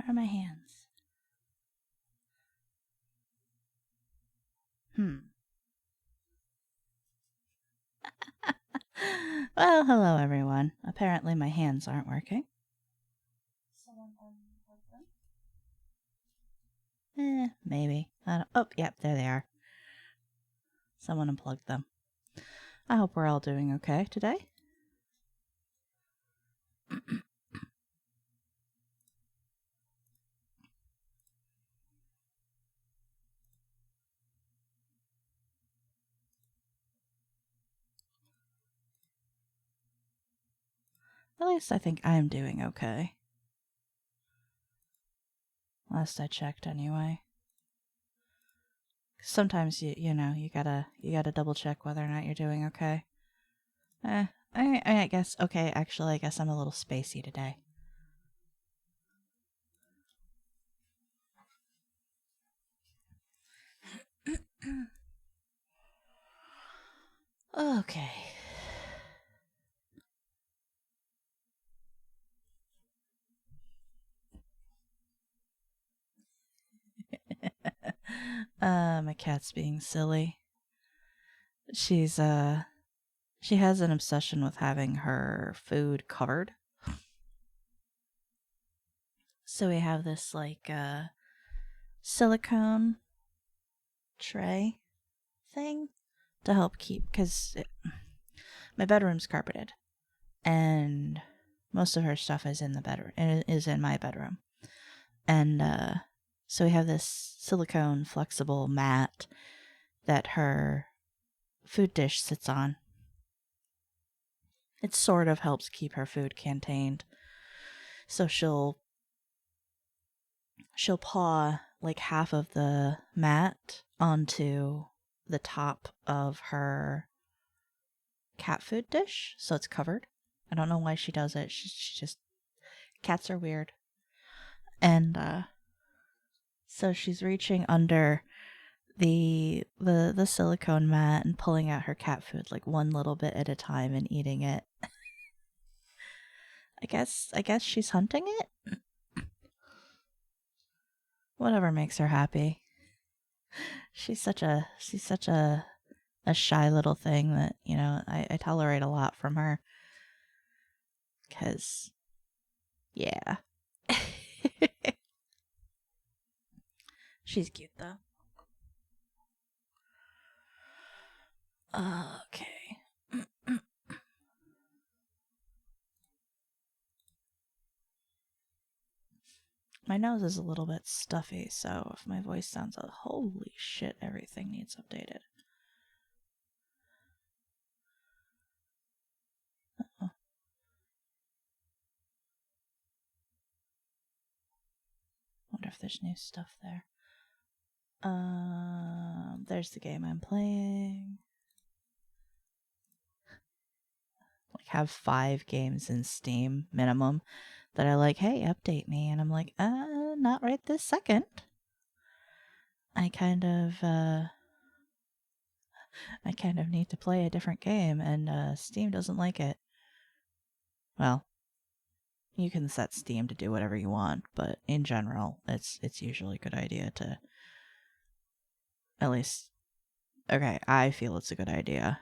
are my hands? Well, hello everyone. Apparently my hands aren't working. Someone unplug them? Maybe. I don't... Oh, yep, there they are. Someone unplugged them. I hope we're all doing okay today. At least I think I'm doing okay. Last I checked, anyway. Sometimes you know you gotta double check whether or not you're doing okay. I guess okay. Actually, I guess I'm a little spacey today. Okay. My cat's being silly. She has an obsession with having her food covered. So we have this like silicone tray thing to help keep, because my bedroom's carpeted and most of her stuff is in the bedroom, and it is in my bedroom. And so we have this silicone flexible mat that her food dish sits on. It sort of helps keep her food contained. So she'll paw like half of the mat onto the top of her cat food dish, so it's covered. I don't know why she does it. She just, cats are weird. And so she's reaching under the silicone mat and pulling out her cat food like one little bit at a time and eating it. I guess she's hunting it. Whatever makes her happy. She's such a shy little thing that, you know, I tolerate a lot from her. 'Cause yeah. She's cute though. Okay. My nose is a little bit stuffy, so if my voice sounds like, holy shit, everything needs updated. Uh-oh. Wonder if there's new stuff there. There's the game I'm playing. Like, have 5 games in Steam minimum that are like, hey, update me, and I'm like, not right this second. I kind of need to play a different game, and Steam doesn't like it. Well, you can set Steam to do whatever you want, but in general, it's usually a good idea to, at least, okay, I feel it's a good idea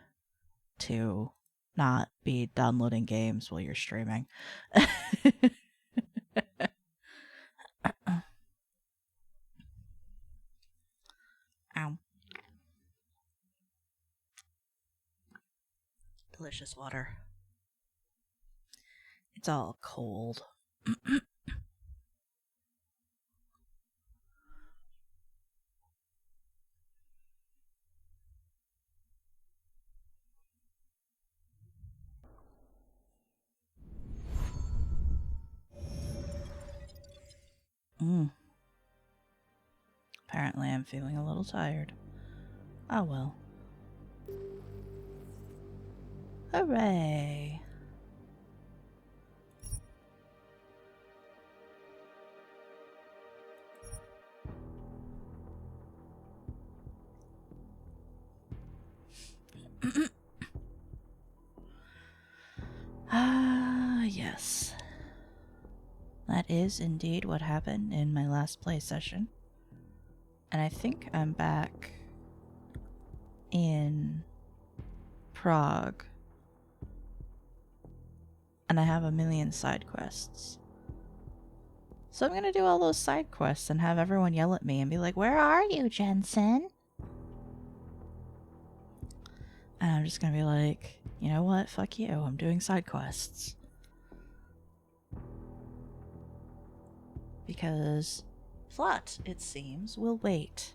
to not be downloading games while you're streaming. Ow. Delicious water. It's all cold. Apparently I'm feeling a little tired. Oh well. Hooray! Yes. that is indeed what happened in my last play session. And I think I'm back in Prague. And I have a million side quests. So I'm gonna do all those side quests and have everyone yell at me and be like, "Where are you, Jensen?" And I'm just gonna be like, you know what? Fuck you. I'm doing side quests. Because plot, it seems, will wait.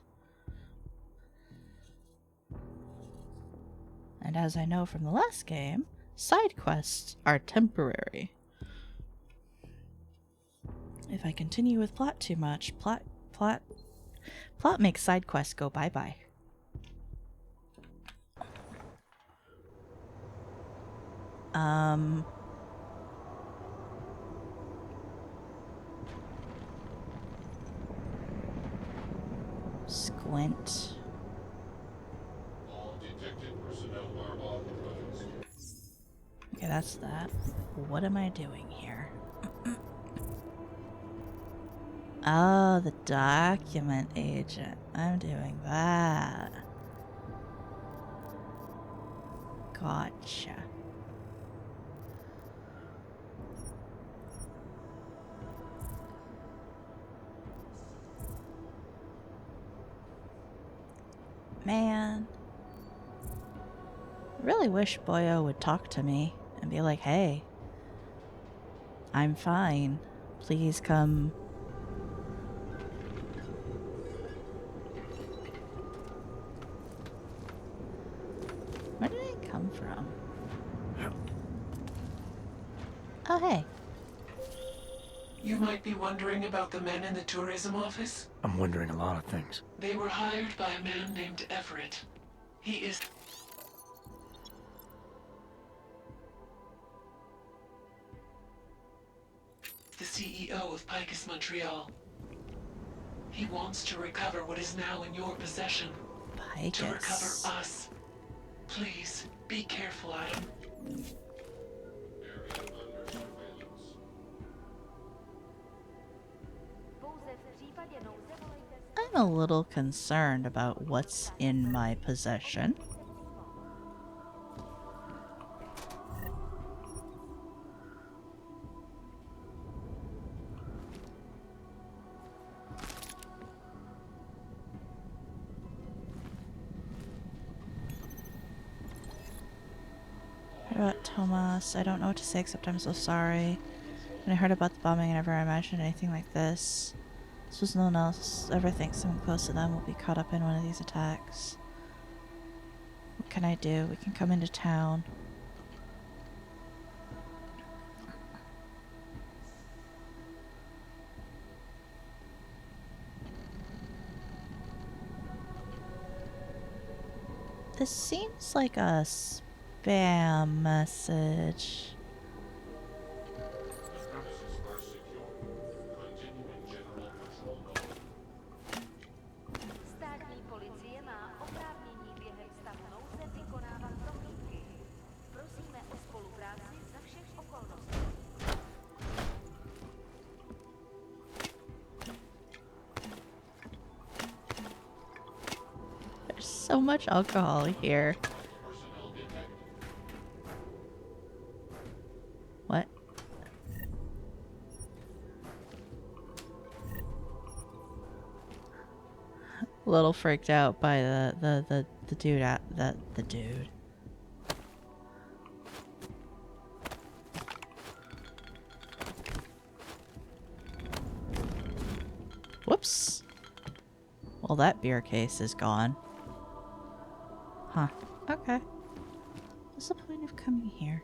And as I know from the last game, side quests are temporary. If I continue with plot too much, plot makes side quests go bye-bye. Squint. All detected personnel are authorized. Okay, that's that. What am I doing here? Oh, the document agent. I'm doing that. Gotcha. Man. I really wish Boyo would talk to me and be like, "Hey, I'm fine. Please come." Where did I come from? Oh, hey. You might be wondering about the men in the tourism office. I'm wondering a lot of things. They were hired by a man named Everett. He is the CEO of Picus Montreal. He wants to recover what is now in your possession. To recover Picus. us. Please, be careful, Adam. Area under surveillance. I'm a little concerned about what's in my possession. What about Thomas? I don't know what to say except I'm so sorry. When I heard about the bombing, I never imagined anything like this. This was no one else ever thinks someone close to them will be caught up in one of these attacks. What can I do? We can come into town. This seems like a spam message. The premises are secure. Continuing general patrol mode. Státní policie má oprávnění během stavu nouze vykonávat prohlídky. Prosíme o spolupráci za všech okolností. There's so much alcohol here. Personnel detected. What? A little freaked out by the dude at the dude. Whoops. Well, that beer case is gone. Huh. Okay. What's the point of coming here?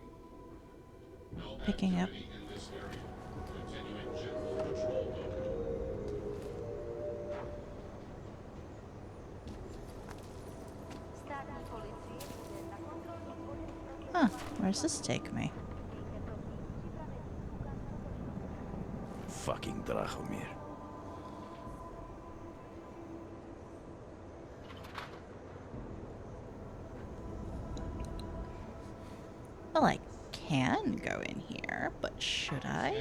No Picking up. activity in this area. Continuing general patrol mode. Státní policie bude na kontrolní body prověřovat. Huh. Where does this take me? Mějte prosím připravený průkaz totožnosti. Fucking Drahomir. Well, I can go in here, but should I?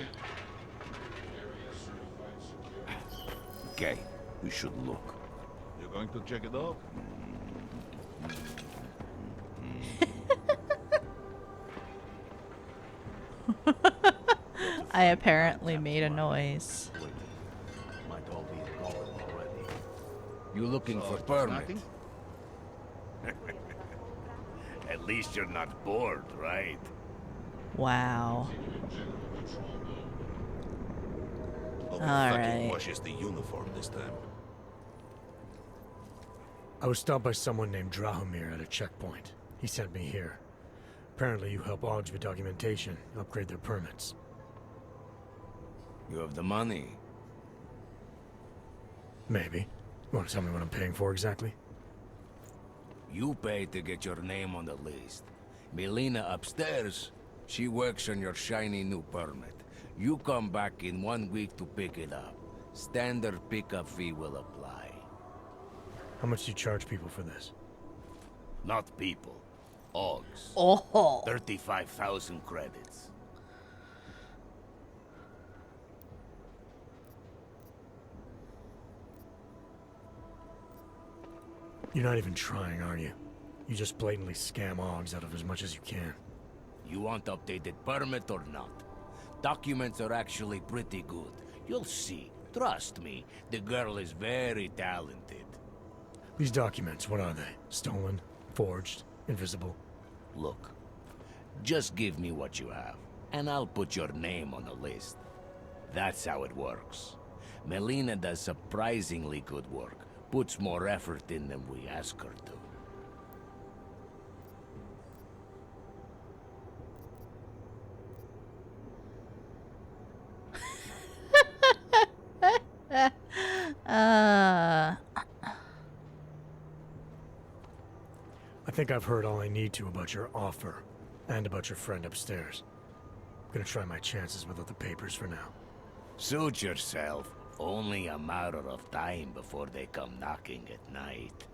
Area Okay, we should look. You're going to check it out? I apparently made a noise. Wait, might all be a golem already. You looking So, for just permit? nothing? At least you're not bored, right? Wow. Hope All he fucking right. washes the uniform this time. I was stopped by someone named Drahomir at a checkpoint. He sent me here. Apparently you help Augs with documentation, upgrade their permits. You have the money. Maybe. You want to tell me what I'm paying for exactly? You pay to get your name on the list. Melina upstairs, she works on your shiny new permit. You come back in 1 week to pick it up. Standard pickup fee will apply. How much do you charge people for this? Not people. Augs. Oh. 35,000 credits. You're not even trying, are you? You just blatantly scam Augs out of as much as you can. You want updated permit or not? Documents are actually pretty good. You'll see. Trust me, the girl is very talented. These documents, what are they? Stolen? Forged? Invisible? Look, just give me what you have, and I'll put your name on the list. That's how it works. Melina does surprisingly good work. Puts more effort in than we ask her to. I think I've heard all I need to about your offer, and about your friend upstairs. I'm gonna try my chances without the papers for now. Suit yourself. Only a matter of time before they come knocking at night.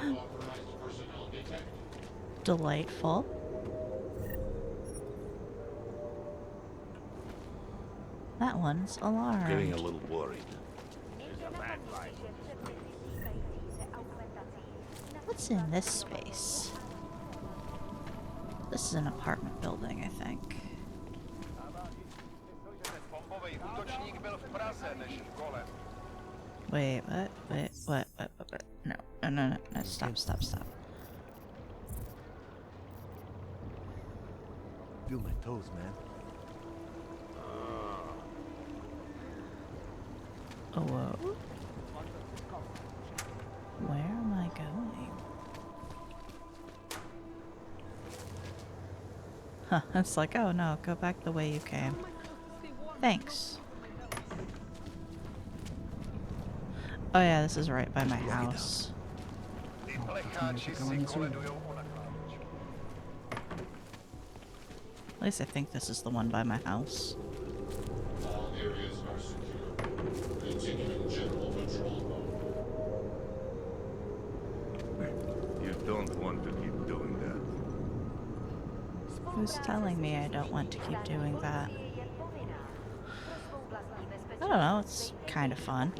Unauthorized personnel detected. Delightful. That one's alarmed. Getting a little worried. What's in this space? This is an apartment building, I think. Wait, what? Wait, what? No, stop. Feel my toes, man. Oh, whoa. Where am I going? Huh, it's like, oh no, go back the way you came. Thanks. Oh yeah, this is right by my house. At least I think this is the one by my house. All areas are secure. Continuing general patrol mode. You don't want to keep doing that. Who's telling me I don't want to keep doing that? I don't know, it's kind of fun.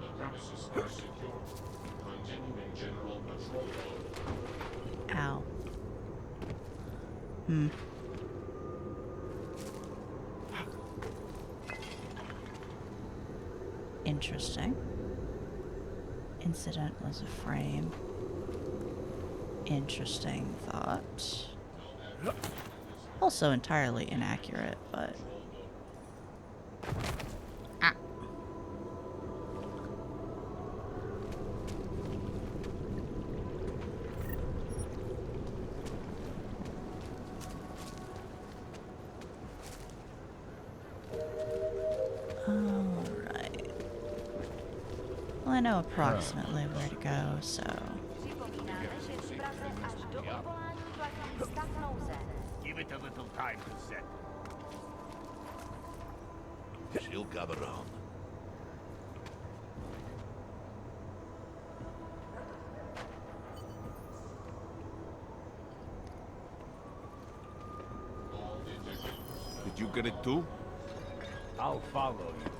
The premises are secure. Continuing general patrol mode. Ow. Interesting. Incident was a frame. Interesting thought. Also entirely inaccurate, but... Ah. Alright. Well, I know approximately where to go, so... Give it a little time to set. She'll gather round. Did you get it too? I'll follow you.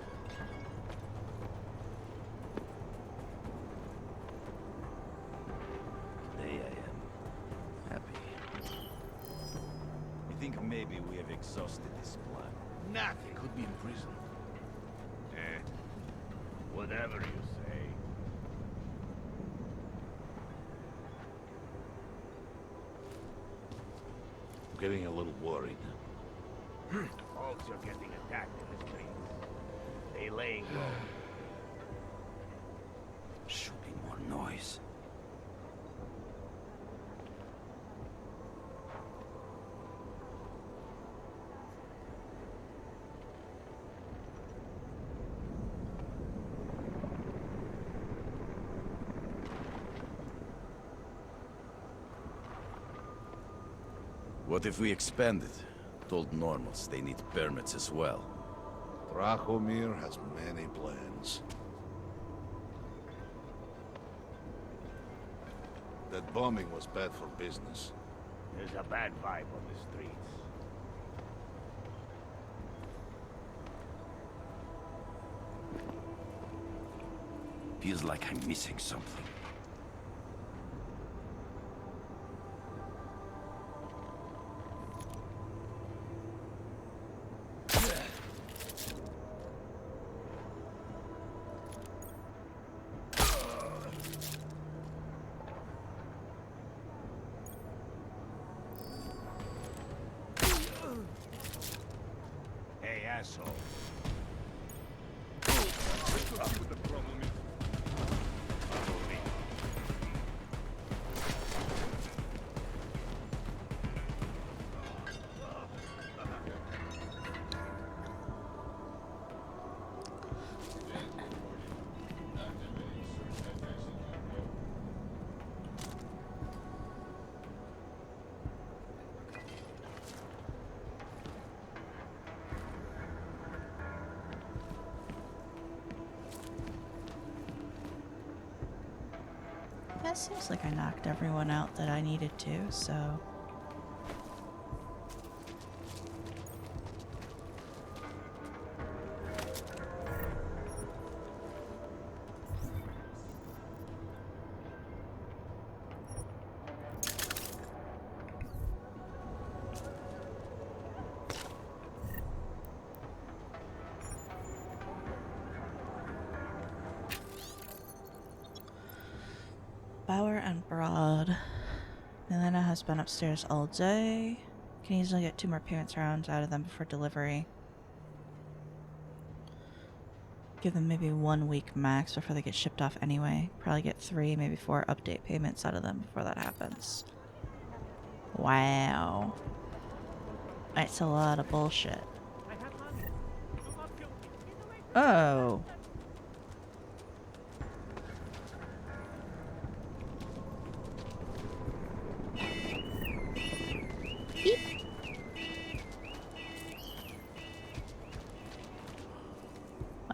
Today I am happy. I think maybe we have exhausted this plan. Nothing. Could be in prison. Whatever you say. I'm getting a little worried. Folks are getting attacked in the streets. They laying low. Should be more noise. What if we expand it? Told normals they need permits as well. Drahomir has many plans. That bombing was bad for business. There's a bad vibe on the streets. Feels like I'm missing something. Hey, asshole. Follow me. Yeah, it seems like I knocked everyone out that I needed to, so... Bauer and Broad. Milena has been upstairs all day. Can easily get 2 more payments rounds out of them before delivery. Give them maybe 1 week max before they get shipped off anyway. Probably get 3, maybe 4 update payments out of them before that happens. Wow. That's a lot of bullshit. Oh.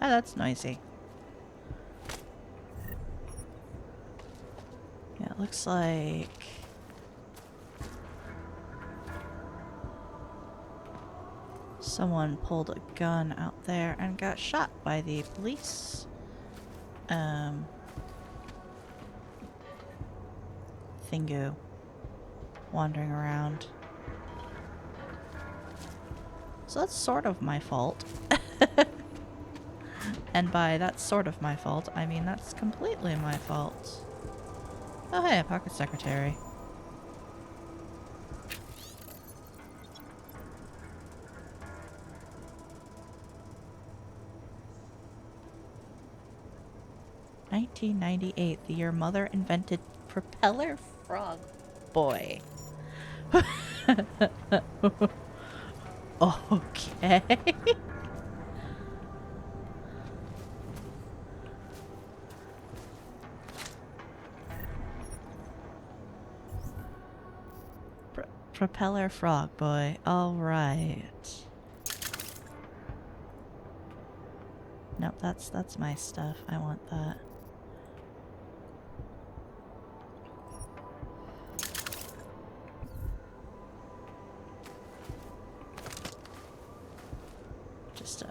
Ah, that's noisy. Yeah, it looks like... someone pulled a gun out there and got shot by the police. Thingu. Wandering around. So that's sort of my fault. And by that's sort of my fault, I mean that's completely my fault. Oh hey, a pocket secretary. "1998, the year Mother invented propeller frog boy." Okay. Propeller frog boy. All right. Nope, that's my stuff. I want that. just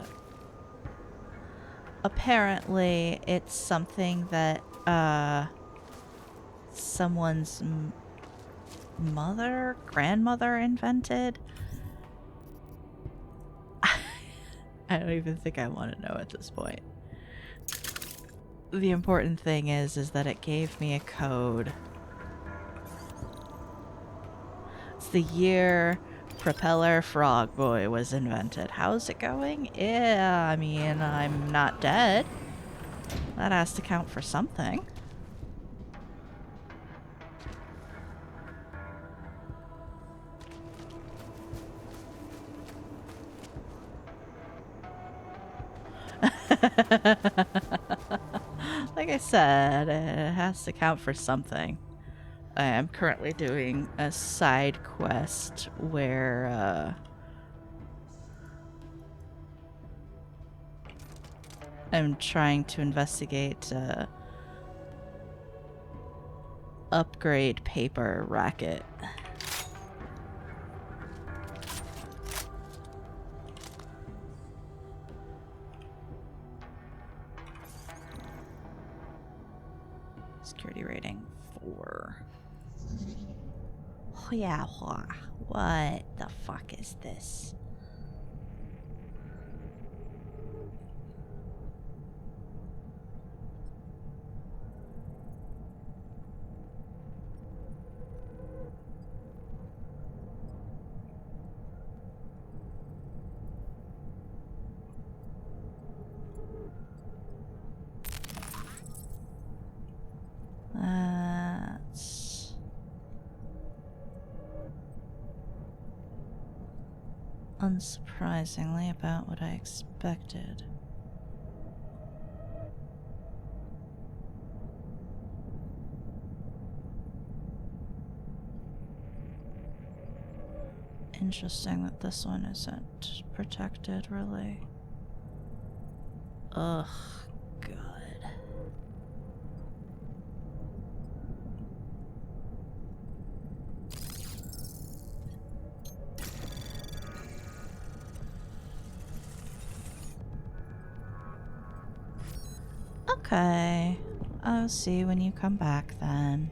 apparently it's something that someone's grandmother invented. I don't even think I want to know at this point. The important thing is that it gave me a code. It's the year Propeller Frog Boy was invented. How's it going? Yeah, I mean, I'm not dead. That has to count for something. Like I said, it has to count for something. I am currently doing a side quest where I'm trying to investigate upgrade paper racket. Security rating 4. Yeah, what the fuck is this? That's unsurprisingly about what I expected. Interesting that this one isn't protected, really. Ugh, God. Okay, I'll see when you come back then.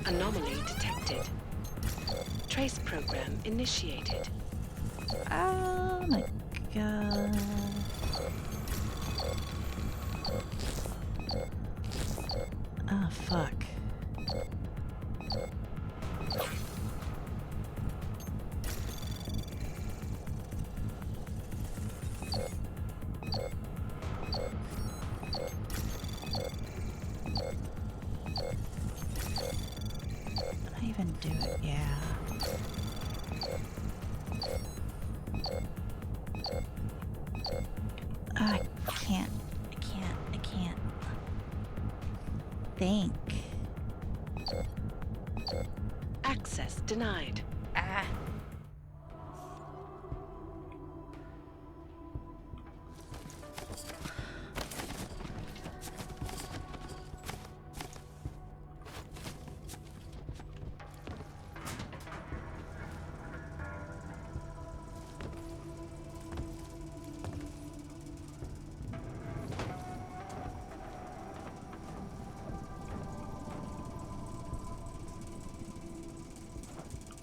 Anomaly detected. Trace program initiated. Oh my God. Oh, fuck. Did I even do it? Yeah. Oh, I can't. I can't think. Access denied. Ah.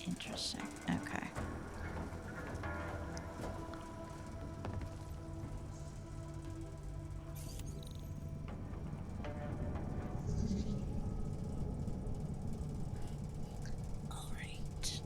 Interesting. Okay. All right.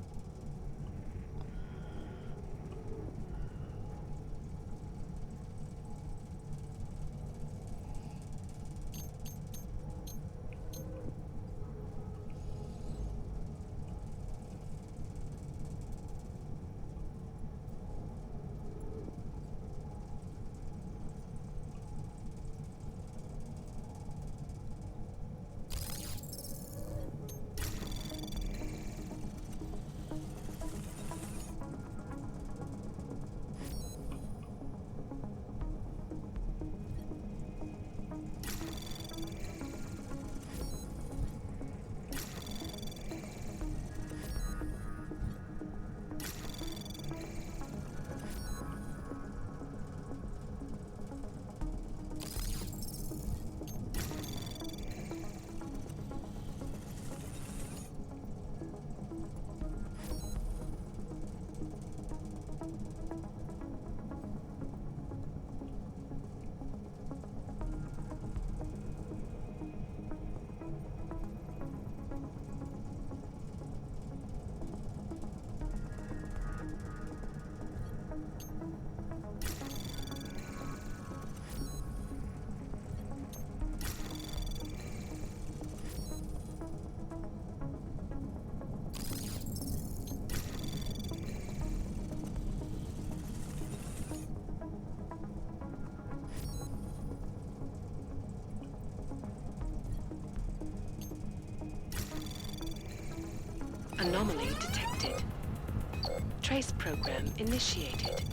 Anomaly detected. Trace program initiated.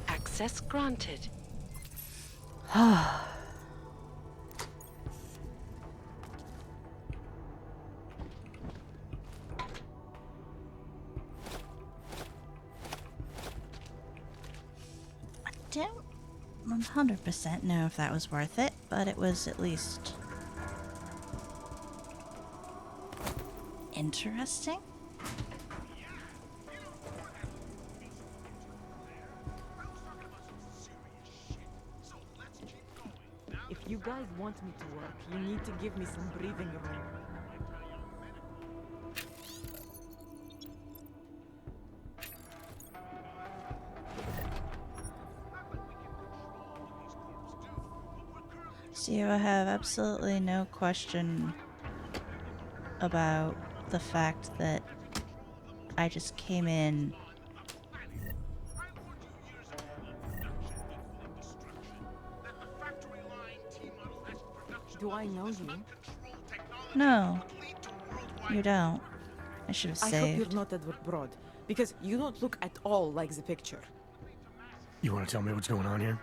Access granted. Don't 100% know if that was worth it, but it was at least interesting. If you guys want me to work, you need to give me some breathing room. So I have absolutely no question about the fact that I just came in. Do I know you? No, you don't. I should have I hope you're saved. not Edward Broad, because you don't look at all like the picture. You want to tell me what's going on here?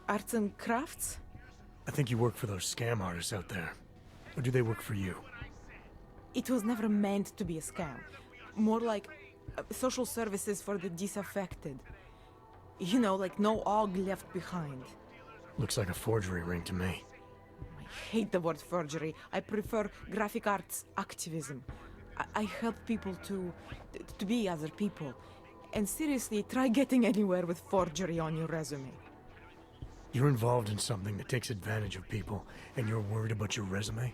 Arts and crafts? I think you work for those scam artists out there. Or do they work for you? It was never meant to be a scam. More like social services for the disaffected. You know, like no og left behind. Looks like a forgery ring to me. I hate the word forgery. I prefer graphic arts activism. I help people to be other people. And seriously, try getting anywhere with forgery on your resume. You're involved in something that takes advantage of people, and you're worried about your resume?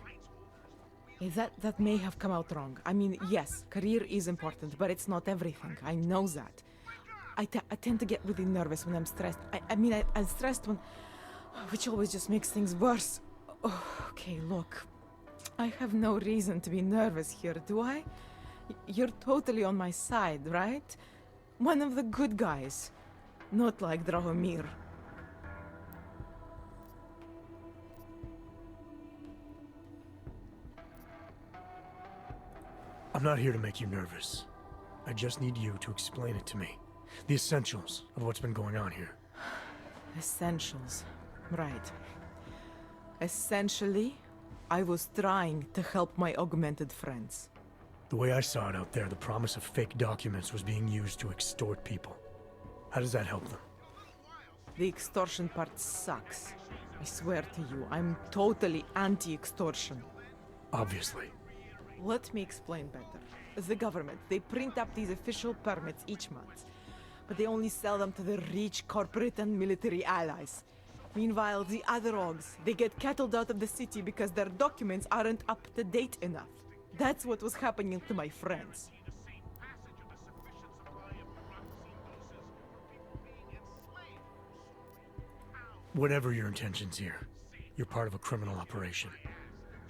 That may have come out wrong. I mean, yes, career is important, but it's not everything. I know that. I tend to get really nervous when I'm stressed. I'm stressed when... which always just makes things worse. Oh, okay, look. I have no reason to be nervous here, do I? You're totally on my side, right? One of the good guys. Not like Drahomir. I'm not here to make you nervous. I just need you to explain it to me. The essentials of what's been going on here. Essentials. Right. Essentially, I was trying to help my augmented friends. The way I saw it out there, the promise of fake documents was being used to extort people. How does that help them? The extortion part sucks. I swear to you, I'm totally anti-extortion. Obviously. Let me explain better. The government, they print up these official permits each month, but they only sell them to the rich corporate and military allies. Meanwhile, the other orgs, they get cattled out of the city because their documents aren't up to date enough. That's what was happening to my friends. Whatever your intentions here, you're part of a criminal operation.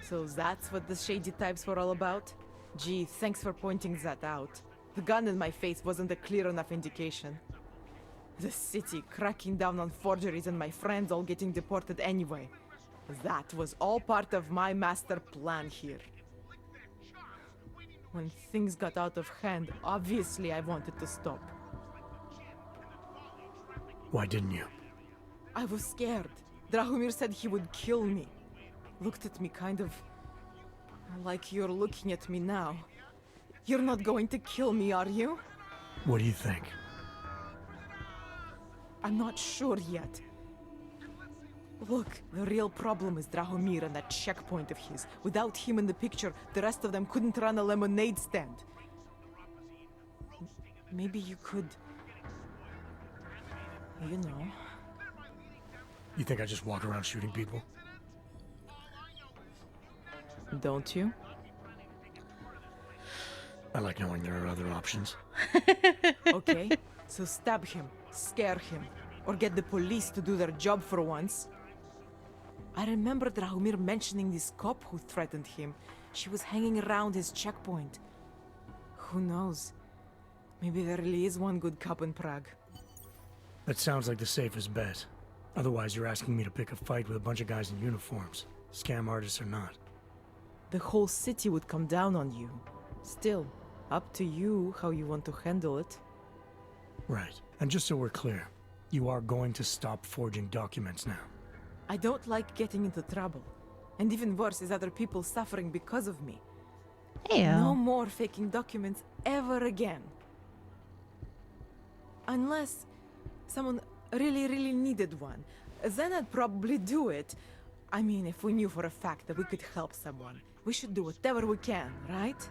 So that's what the shady types were all about? Gee, thanks for pointing that out. The gun in my face wasn't a clear enough indication. The city cracking down on forgeries and my friends all getting deported anyway. That was all part of my master plan here. When things got out of hand, obviously I wanted to stop. Why didn't you? I was scared. Drahomir said he would kill me. Looked at me kind of... like you're looking at me now. You're not going to kill me, are you? What do you think? I'm not sure yet. Look, the real problem is Drahomir and that checkpoint of his. Without him in the picture, the rest of them couldn't run a lemonade stand. Maybe you could... you know... You think I just walk around shooting people? Don't you? I like knowing there are other options. Okay, so stab him, scare him, or get the police to do their job for once. I remember Drahomir mentioning this cop who threatened him. She was hanging around his checkpoint. Who knows? Maybe there really is one good cop in Prague. That sounds like the safest bet. Otherwise, you're asking me to pick a fight with a bunch of guys in uniforms, scam artists or not. The whole city would come down on you. Still, up to you how you want to handle it. Right. And just so we're clear, you are going to stop forging documents now. I don't like getting into trouble. And even worse is other people suffering because of me. Ew. No more faking documents ever again. Unless someone really needed one. Then I'd probably do it. I mean, if we knew for a fact that we could help someone. We should do whatever we can, right?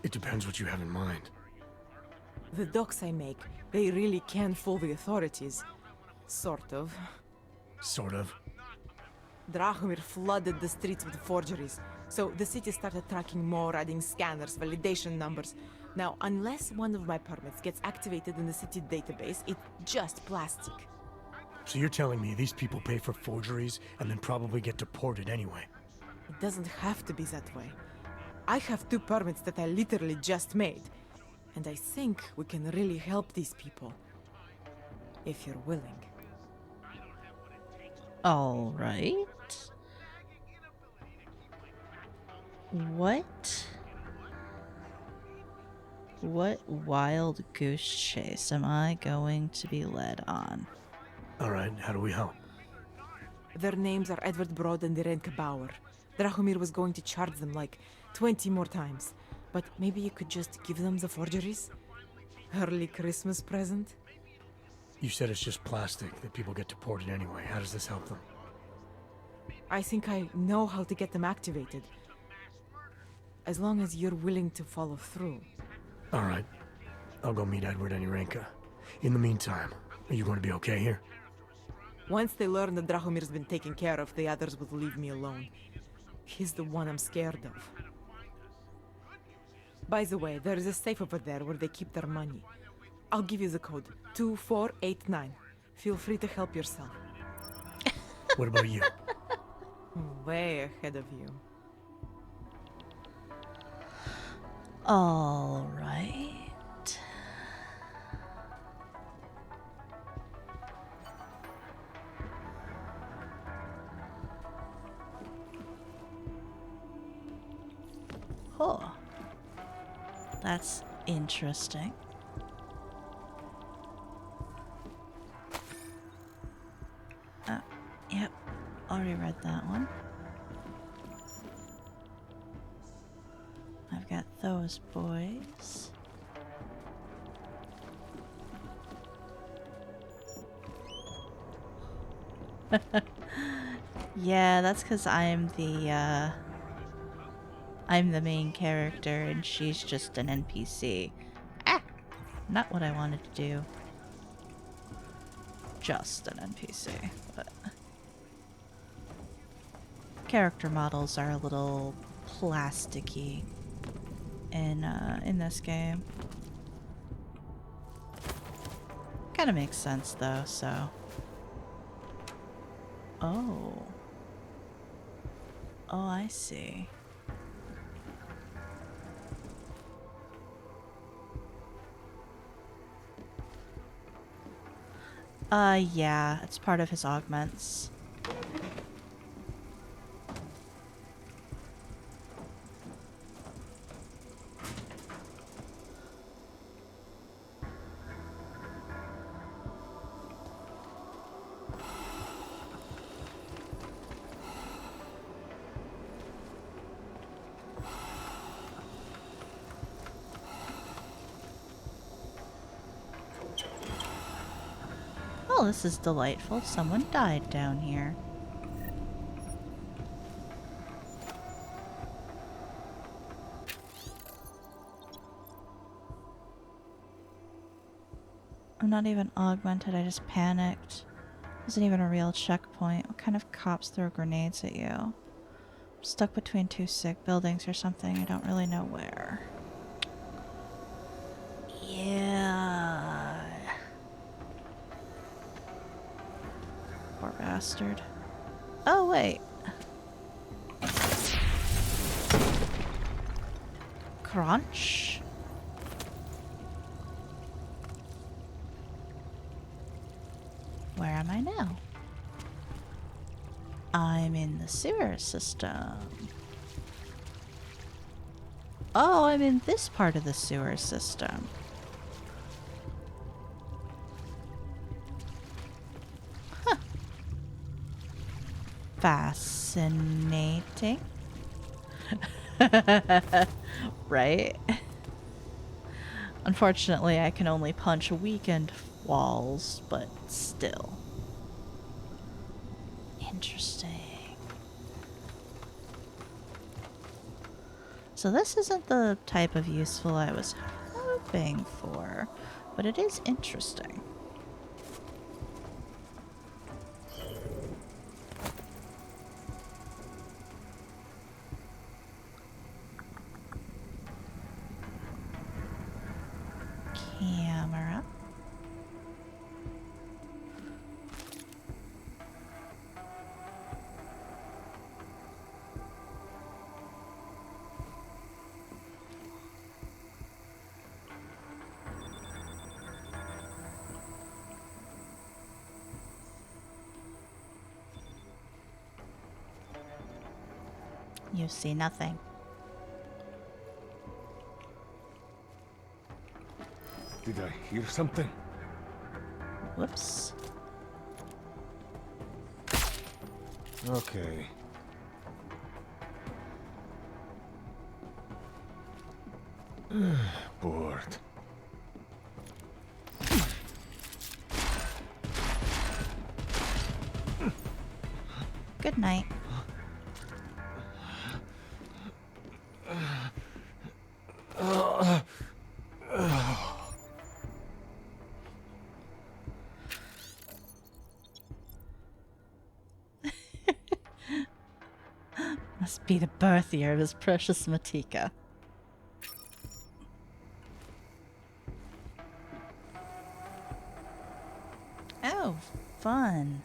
It depends what you have in mind. The docs I make, they really can fool the authorities. Sort of. Sort of. Drahomir flooded the streets with forgeries, so the city started tracking more, adding scanners, validation numbers. Now, unless one of my permits gets activated in the city database, it's just plastic. So you're telling me these people pay for forgeries and then probably get deported anyway? It doesn't have to be that way. I have 2 permits that I literally just made, and I think we can really help these people. If you're willing. All right. What wild goose chase am I going to be led on? Alright, how do we help? Their names are Edward Broad and Irenka Bauer. Drahomir was going to charge them like 20 more times. But maybe you could just give them the forgeries? Early Christmas present? You said it's just plastic, that people get deported anyway. How does this help them? I think I know how to get them activated. As long as you're willing to follow through. Alright. I'll go meet Edward and Irenka. In the meantime, are you going to be okay here? Once they learn that Drahomir's been taken care of, the others will leave me alone. He's the one I'm scared of. By the way, there is a safe over there where they keep their money. I'll give you the code. 2489. Feel free to help yourself. What about you? Way ahead of you. All right. Oh, that's interesting. Yep, already read that one. I've got those boys. Yeah, that's because I'm the main character and she's just an NPC. Ah! Not what I wanted to do. Just an NPC, but... Character models are a little plasticky in this game. Kinda makes sense though, so... Oh. Oh, I see. Yeah, it's part of his augments. Oh, this is delightful. Someone died down here. I'm not even augmented, I just panicked. Isn't even a real checkpoint. What kind of cops throw grenades at you? Stuck between two sick buildings or something. I don't really know where. Yeah. Poor bastard. Oh, wait. Crunch? Where am I now? I'm in the sewer system. Oh, I'm in this part of the sewer system. Huh. Fascinating. Right? Unfortunately, I can only punch weakened walls, but still. Interesting. So this isn't the type of useful I was hoping for, but it is interesting. Camera. You see nothing. Did I hear something? Whoops. Okay. Bored. Good night. Must be the birth year of his precious Matika. Oh, fun.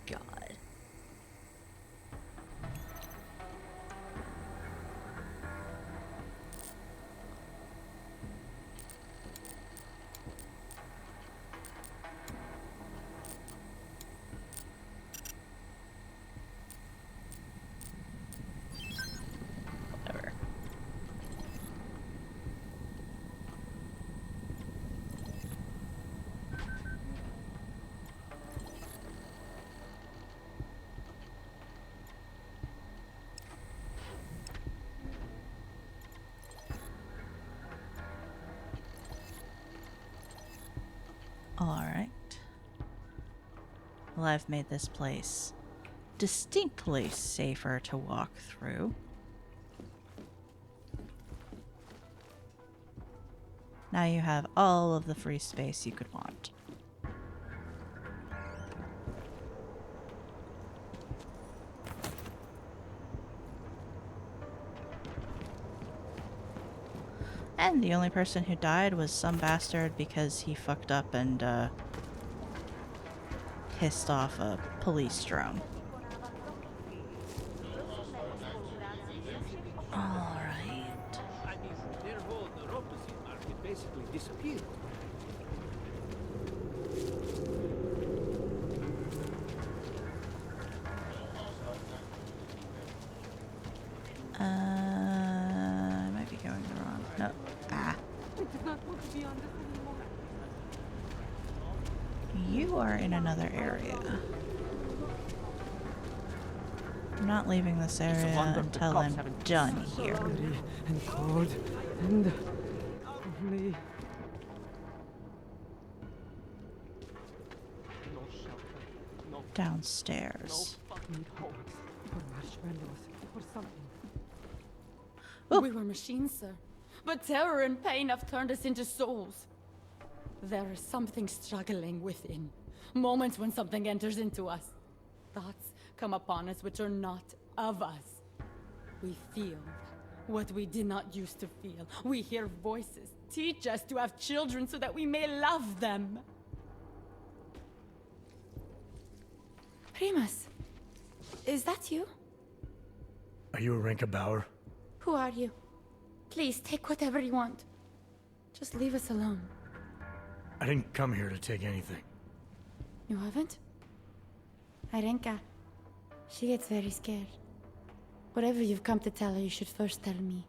God. Whatever. Alright. Well, I've made this place distinctly safer to walk through. Now you have all of the free space you could want. And the only person who died was some bastard because he fucked up and pissed off a police drone. Alright. I mean, their whole neuropathy market basically disappeared. I might be going the wrong. No. Ah. You are in another area. I'm not leaving this area until I'm done here. And cold and lonely. Downstairs. No fucking hope. or something. Oh. We were machines, sir. But terror and pain have turned us into souls. There is something struggling within. Moments when something enters into us. Thoughts come upon us which are not of us. We feel what we did not used to feel. We hear voices. Teach us to have children so that we may love them. Primus, is that you? Are you Arenka Bauer? Who are you? Please, take whatever you want. Just leave us alone. I didn't come here to take anything. You haven't? Arenka, she gets very scared. Whatever you've come to tell her, you should first tell me.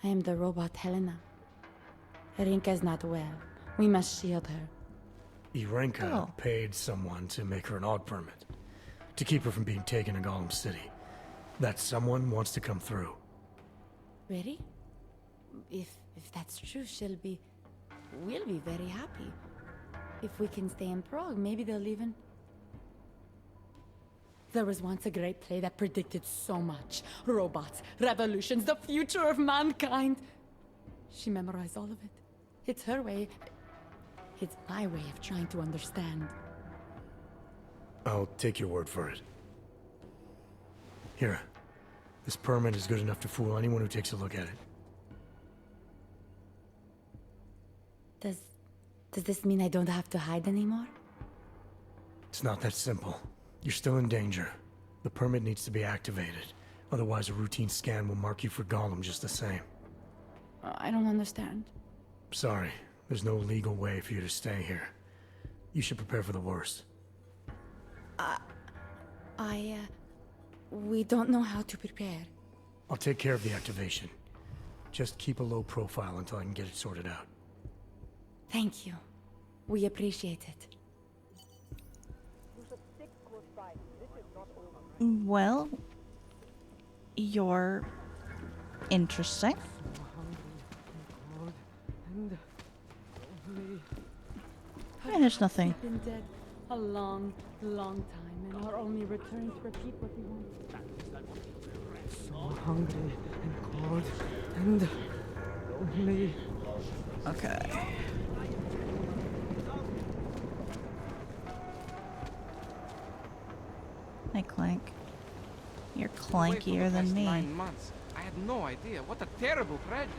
I am the robot Helena. Arenka is not well. We must shield her. Arenka paid someone to make her an AUG permit. To keep her from being taken to Gollum City. That someone wants to come through. Really? If that's true, we'll be very happy. If we can stay in Prague, maybe they'll even... There was once a great play that predicted so much. Robots, revolutions, the future of mankind. She memorized all of it. It's her way. It's my way of trying to understand. I'll take your word for it. Here. This permit is good enough to fool anyone who takes a look at it. Does this mean I don't have to hide anymore? It's not that simple. You're still in danger. The permit needs to be activated. Otherwise, a routine scan will mark you for Gollum just the same. I don't understand. Sorry. There's no legal way for you to stay here. You should prepare for the worst. We don't know how to prepare. I'll take care of the activation. Just keep a low profile until I can get it sorted out. Thank you. We appreciate it. Well, you're interesting. And there's nothing. We've been dead a long, long time, and our only return to repeat what we want. So hungry and cold and lonely. Okay. Hey, Clank. You're clankier than me. 9 months. I had no idea. What a terrible tragedy.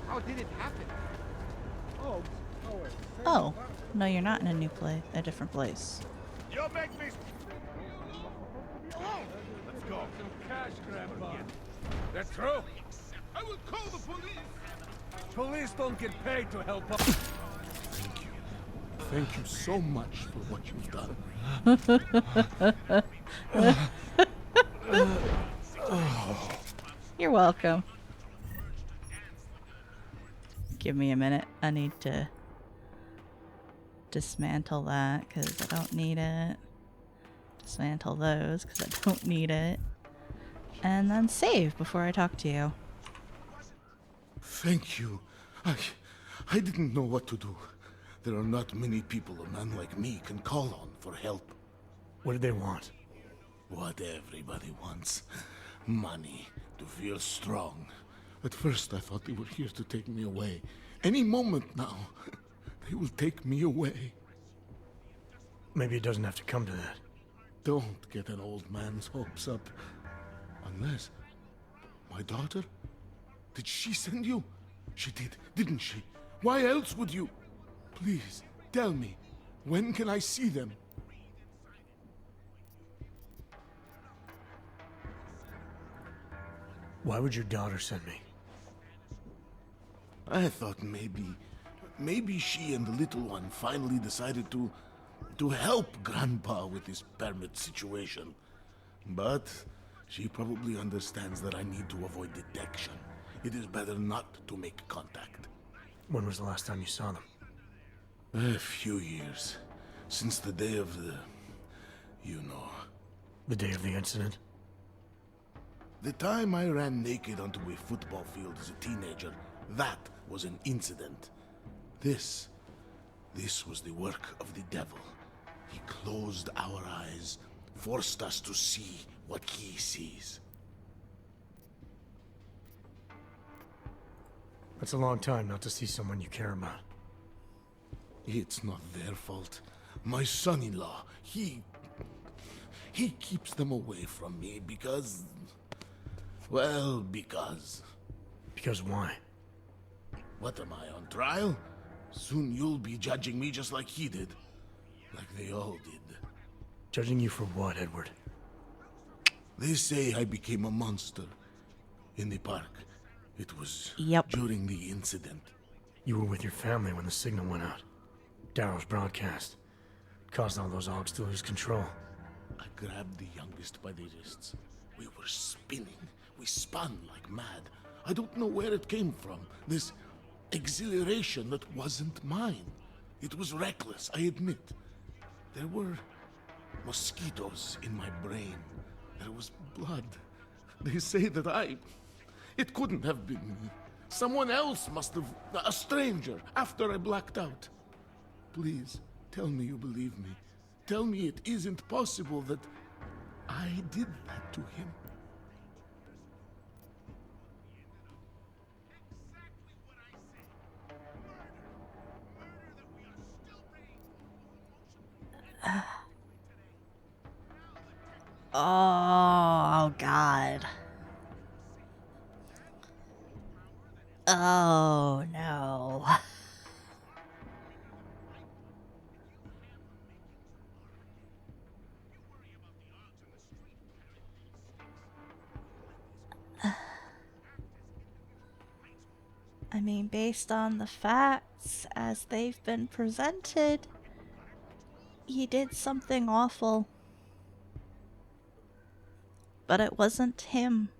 How did it happen? Oh, no, you're not in a new place, a different place. You make me... Let's go. Some cash, Grandpa. That's true. I will call the police. Police don't get paid to help us. Thank you. Thank you so much for what you've done. You're welcome. Give me a minute. I need to dismantle that because I don't need it. Dismantle those because I don't need it. And then save before I talk to you. Thank you. I didn't know what to do. There are not many people a man like me can call on for help. What did they want? What everybody wants. Money. To feel strong. At first I thought they were here to take me away. Any moment now, they will take me away. Maybe it doesn't have to come to that. Don't get an old man's hopes up. Unless... My daughter? Did she send you? She did, didn't she? Why else would you? Please, tell me. When can I see them? Why would your daughter send me? I thought maybe she and the little one finally decided to help Grandpa with his permit situation. But she probably understands that I need to avoid detection. It is better not to make contact. When was the last time you saw them? A few years. Since the day of the... you know. The day of the incident? The time I ran naked onto a football field as a teenager, that was an incident. This was the work of the devil. He closed our eyes, forced us to see what he sees. That's a long time not to see someone you care about. It's not their fault. My son-in-law, he keeps them away from me because... Well, because... Because why? What am I, on trial? Soon you'll be judging me just like he did. Like they all did. Judging you for what, Edward? They say I became a monster. In the park. It was during the incident. You were with your family when the signal went out. Darrow's broadcast. Caused all those Augs to lose control. I grabbed the youngest by the wrists. We were spinning. We spun like mad. I don't know where it came from. This exhilaration that wasn't mine. It was reckless, I admit. There were mosquitoes in my brain. There was blood. They say that it couldn't have been me. Someone else must have... A stranger, after I blacked out. Please, tell me you believe me. Tell me it isn't possible that I did that to him. Oh, God. Oh, no. I mean, based on the facts as they've been presented, he did something awful. But it wasn't him.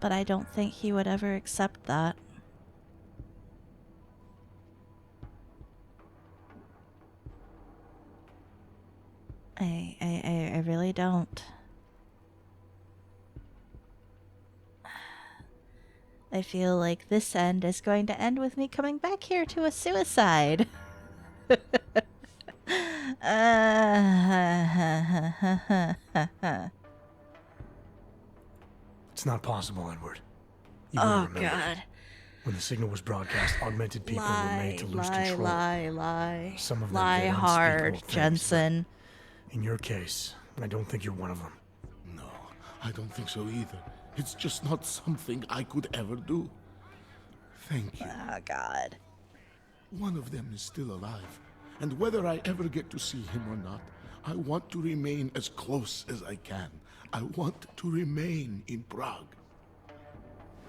But I don't think he would ever accept that. I really don't. I feel like this end is going to end with me coming back here to a suicide. It's not possible, Edward. Oh, God. When the signal was broadcast, augmented people were made to lose control. Lie. Some of them lie did hard, unspeakable things, Jensen. In your case, I don't think you're one of them. No, I don't think so either. It's just not something I could ever do. Thank you. Oh, God. One of them is still alive, and whether I ever get to see him or not, I want to remain as close as I can. I want to remain in Prague.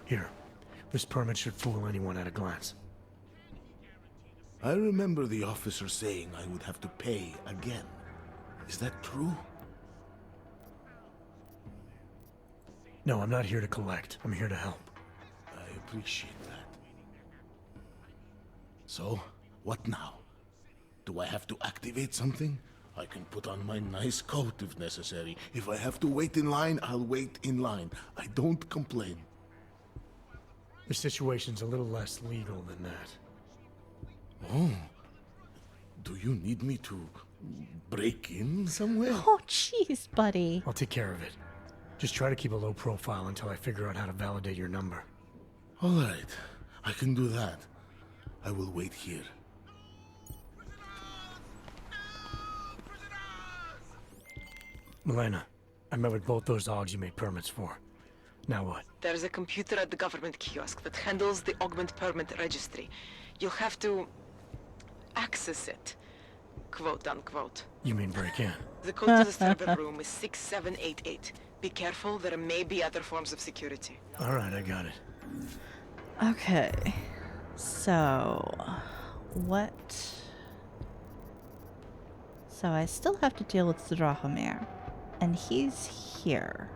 Here, this permit should fool anyone at a glance. I remember the officer saying I would have to pay again. Is that true? No, I'm not here to collect. I'm here to help. I appreciate that. So, what now? Do I have to activate something? I can put on my nice coat if necessary. If I have to wait in line, I'll wait in line. I don't complain. The situation's a little less legal than that. Oh. Do you need me to break in somewhere? Oh, jeez, buddy. I'll take care of it. Just try to keep a low profile until I figure out how to validate your number. All right. I can do that. I will wait here. Milena, I met with both those Augs you made permits for. Now what? There's a computer at the government kiosk that handles the augment permit registry. You'll have to access it, quote unquote. You mean break in? The code to the server room is 6788. Be careful, there may be other forms of security. Alright, I got it. Okay. So, what? So I still have to deal with Drahomir. And he's here.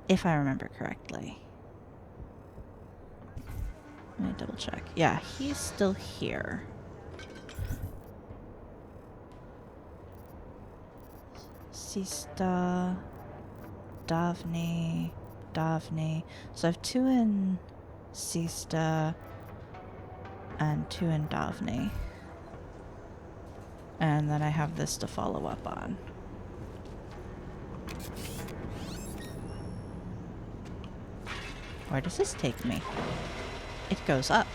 If I remember correctly. Let me double check. Yeah, he's still here. Sista, Davni. So I have 2 in Sista and 2 in Davni. And then I have this to follow up on. Where does this take me? It goes up.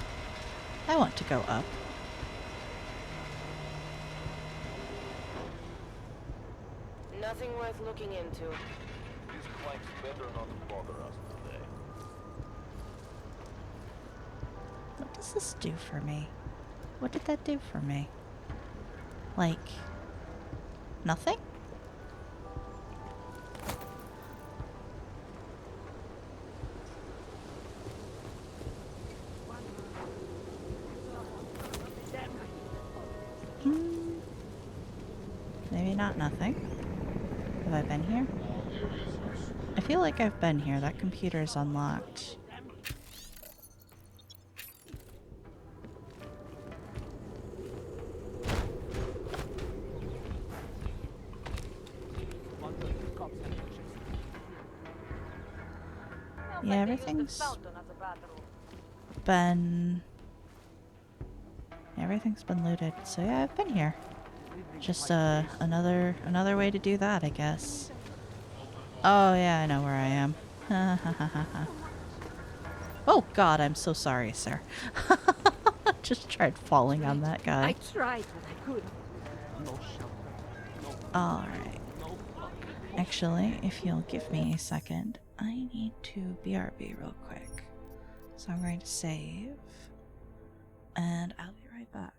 I want to go up. Nothing worth looking into. These planks better not bother us today. What does this do for me? What did that do for me? Like, nothing? Maybe not nothing. Have I been here? I feel like I've been here. That computer is unlocked. Yeah, everything's been looted. So yeah, I've been here. Just another way to do that, I guess. Oh yeah, I know where I am. Oh god, I'm so sorry, sir. Just tried falling on that guy. I tried what I could. No shelter. Alright. Actually, if you'll give me a second, I need to BRB real quick. So I'm going to save. And I'll be right back.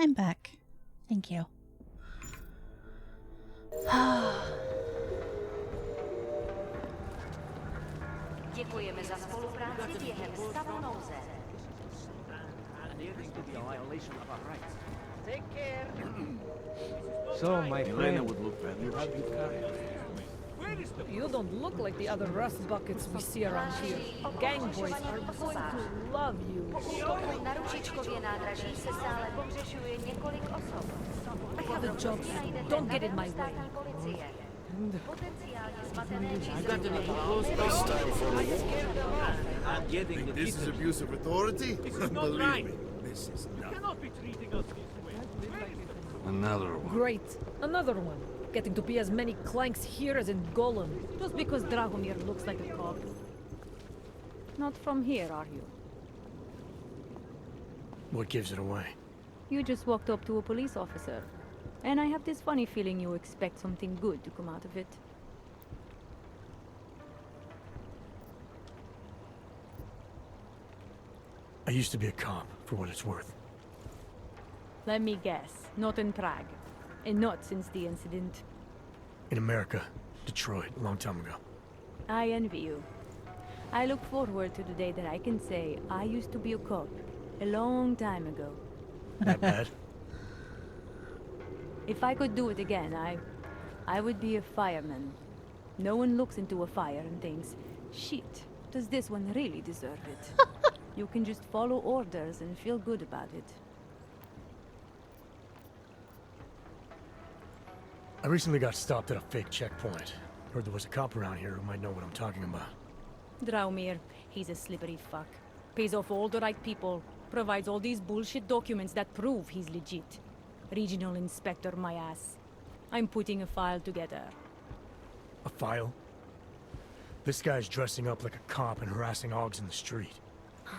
I'm back. Thank you. Děkujeme za spolupráci během stavu nouze. Adhering to the violation of our rights. Take care. So, my Elena friend, would look better if she could carry her. you don't look like the other rust buckets we see around here. Gang boys are going to love you. Na Ručičkově nádraží se stále pohřešuje několik osob. I have a job. Don't get in my way. Potenciálně zmatené You got to be close. It's time for a war. I'm getting this is abuse of authority? Believe me, this is not. You cannot be treating us this way. Another one. Great. Another one. Getting to be as many clanks here as in Golem. Just because Dragomir looks like a cop. Not from here, are you? What gives it away? You just walked up to a police officer. And I have this funny feeling you expect something good to come out of it. I used to be a cop, for what it's worth. Let me guess, not in Prague. And not since the incident. In America, Detroit, a long time ago. I envy you. I look forward to the day that I can say I used to be a cop a long time ago. That bad? If I could do it again, I would be a fireman. No one looks into a fire and thinks, shit, does this one really deserve it? You can just follow orders and feel good about it. I recently got stopped at a fake checkpoint. Heard there was a cop around here who might know what I'm talking about. Draumir, he's a slippery fuck. Pays off all the right people, provides all these bullshit documents that prove he's legit. Regional inspector, my ass. I'm putting a file together. A file? This guy's dressing up like a cop and harassing Augs in the street.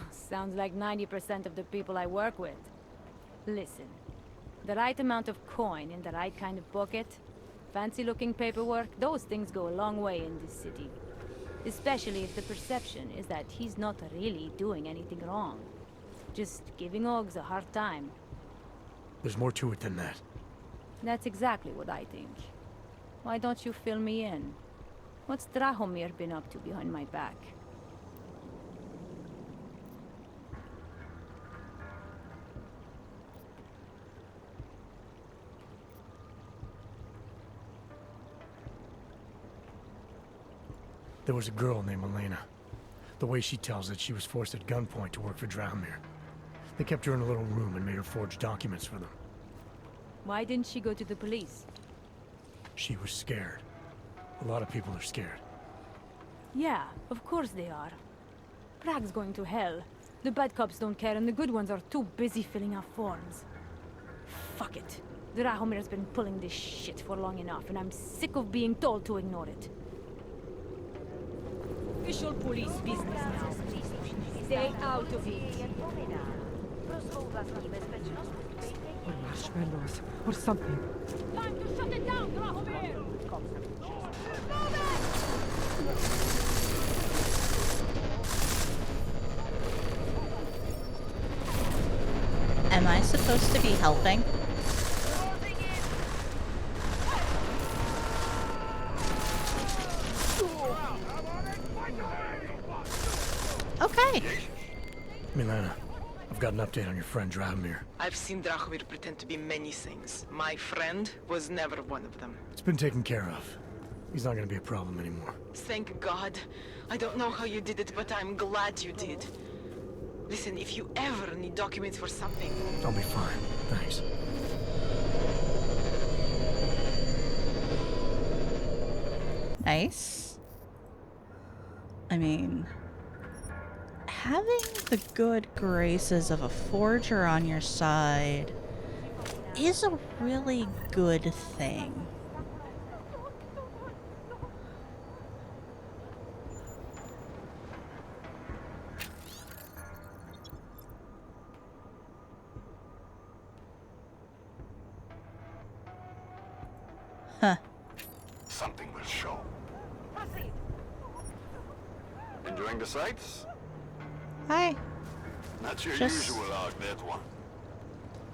Sounds like 90% of the people I work with. Listen, the right amount of coin in the right kind of pocket, fancy-looking paperwork, those things go a long way in this city. Especially if the perception is that he's not really doing anything wrong. Just giving Augs a hard time. There's more to it than that. That's exactly what I think. Why don't you fill me in? What's Drahomir been up to behind my back? There was a girl named Elena. The way she tells it, she was forced at gunpoint to work for Drahomir. They kept her in a little room and made her forge documents for them. Why didn't she go to the police? She was scared. A lot of people are scared. Yeah, of course they are. Prague's going to hell. The bad cops don't care and the good ones are too busy filling out forms. Fuck it. Drahomir's been pulling this shit for long enough and I'm sick of being told to ignore it. Official police business now. Stay out of it. Or marshmallows, or something. Time to shut it down, Drahomir! Am I supposed to be helping? Okay. Milena, I've got an update on your friend Drahomir. I've seen Drahomir pretend to be many things. My friend was never one of them. It's been taken care of. He's not gonna be a problem anymore. Thank God. I don't know how you did it, but I'm glad you did. Listen, if you ever need documents for something... I'll be fine. Thanks. Nice. I mean, having the good graces of a forger on your side is a really good thing. Huh. Something will show. Enjoying the sights? Hi. Not your Just- usual out, that one.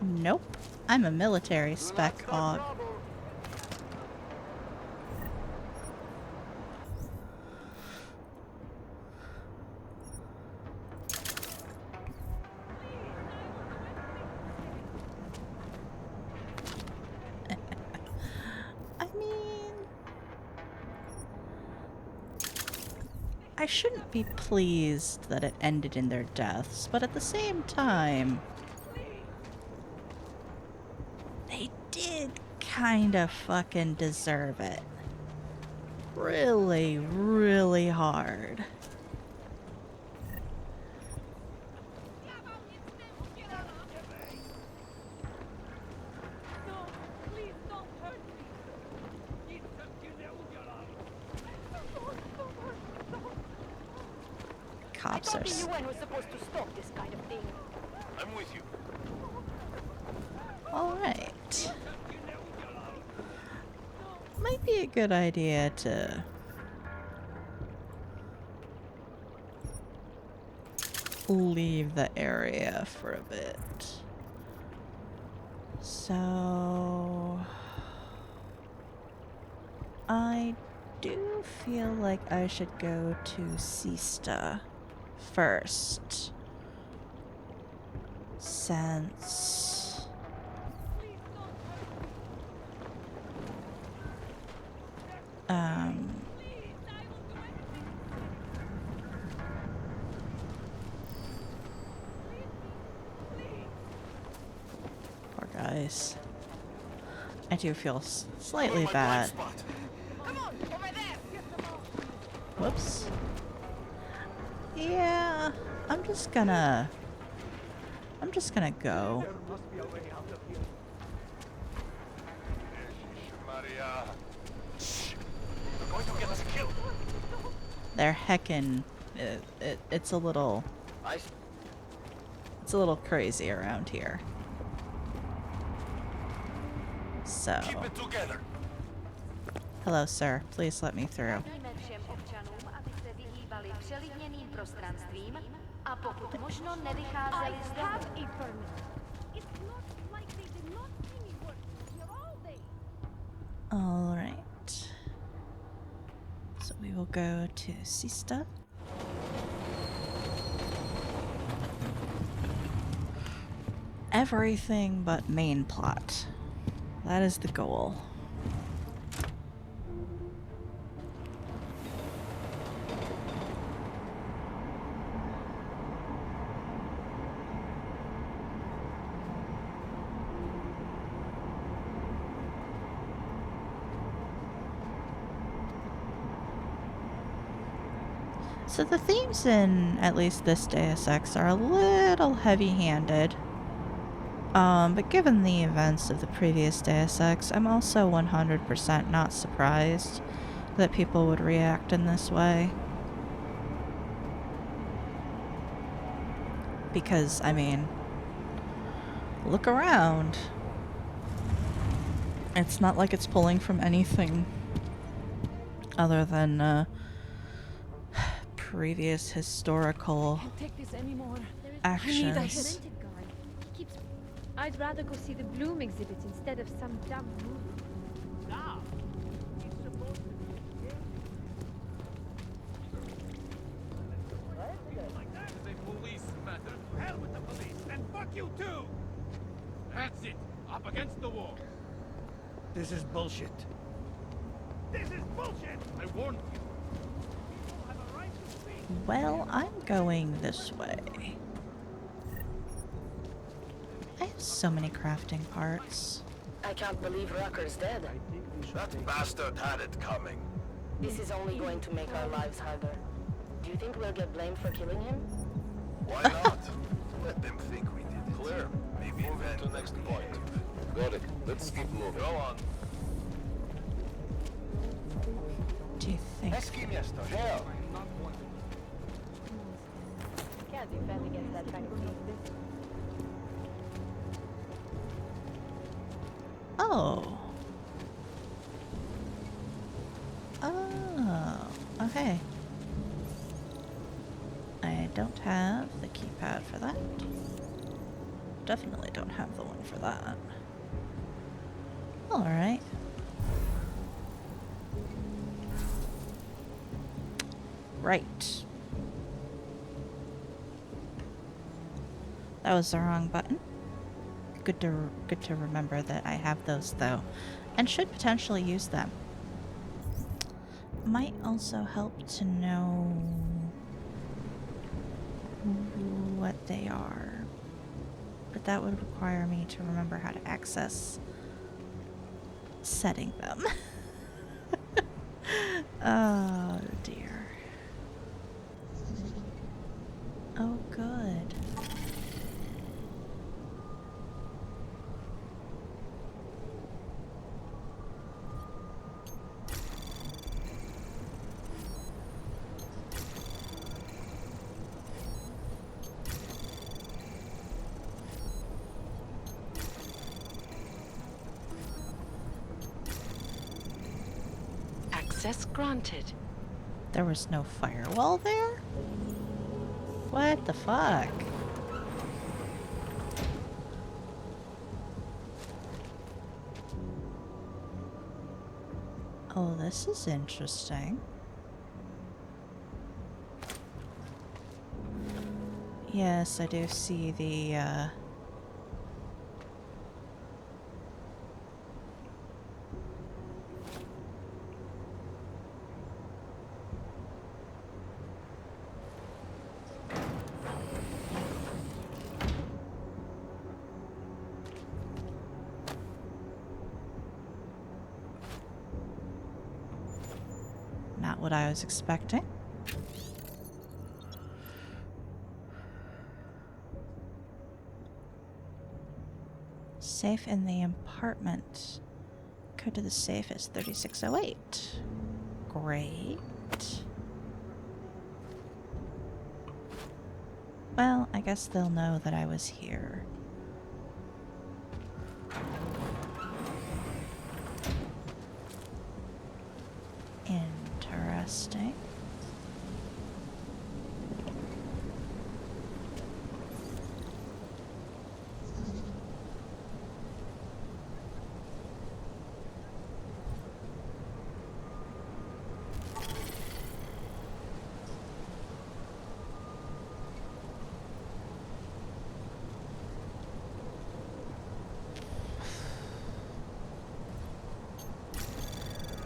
Nope. I'm a military spec hog. I mean, I shouldn't be pleased that it ended in their deaths, but at the same time, they did kind of fucking deserve it. Really, really hard. Cops are. The UN was supposed to stop this kind of thing. I'm with you. Alright. Might be a good idea to leave the area for a bit. So I do feel like I should go to Sista first. Since poor guys. I do feel slightly bad. Whoops. Yeah, I'm just gonna go. They're heckin'. It's a little crazy around here. So, hello, sir. Please let me through. Alright. So we will go to Sista. Everything but main plot. That is the goal. So the themes in at least this Deus Ex are a little heavy-handed. But given the events of the previous Deus Ex, I'm also 100% not surprised that people would react in this way. Because, I mean, look around. It's not like it's pulling from anything other than, previous historical actions. I'd rather go see the Bloom exhibit instead of some dumb movie. Now, he's supposed to be like that is a police matter. Hell with the police, and fuck you too! That's it. Up against the wall. This is bullshit. This is bullshit! I warned you. People have a right to speak. Well, I'm going this way. I have so many crafting parts. I can't believe Rucker's dead. That bastard had it coming. This is only going to make our lives harder. Do you think we'll get blamed for killing him? Why not? Let them think we did it. Clear. Maybe move to the next point. Got it. Let's keep moving. Go on. Do you think? Can't defend against that kind of thing. Oh. Oh. Okay. I don't have the keypad for that. Definitely don't have the one for that. Alright. Right. That was the wrong button. Good to remember that I have those though, and should potentially use them. Might also help to know what they are, but that would require me to remember how to access setting them. Oh dear. Oh good. Access granted. There was no firewall there? What the fuck? Oh, this is interesting. Yes, I do see the, not what I was expecting. Safe in the apartment. Code to the safe is 3608. Great. Well, I guess they'll know that I was here. Interesting.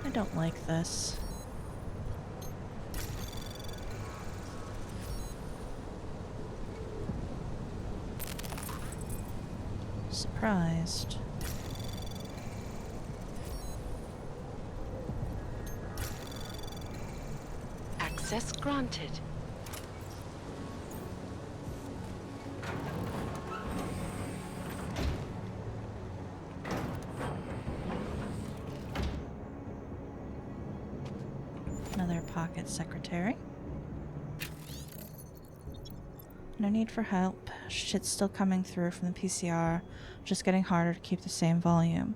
I don't like this. Surprised. Access granted. Another pocket secretary. No need for help. Shit's still coming through from the PCR. Just getting harder to keep the same volume.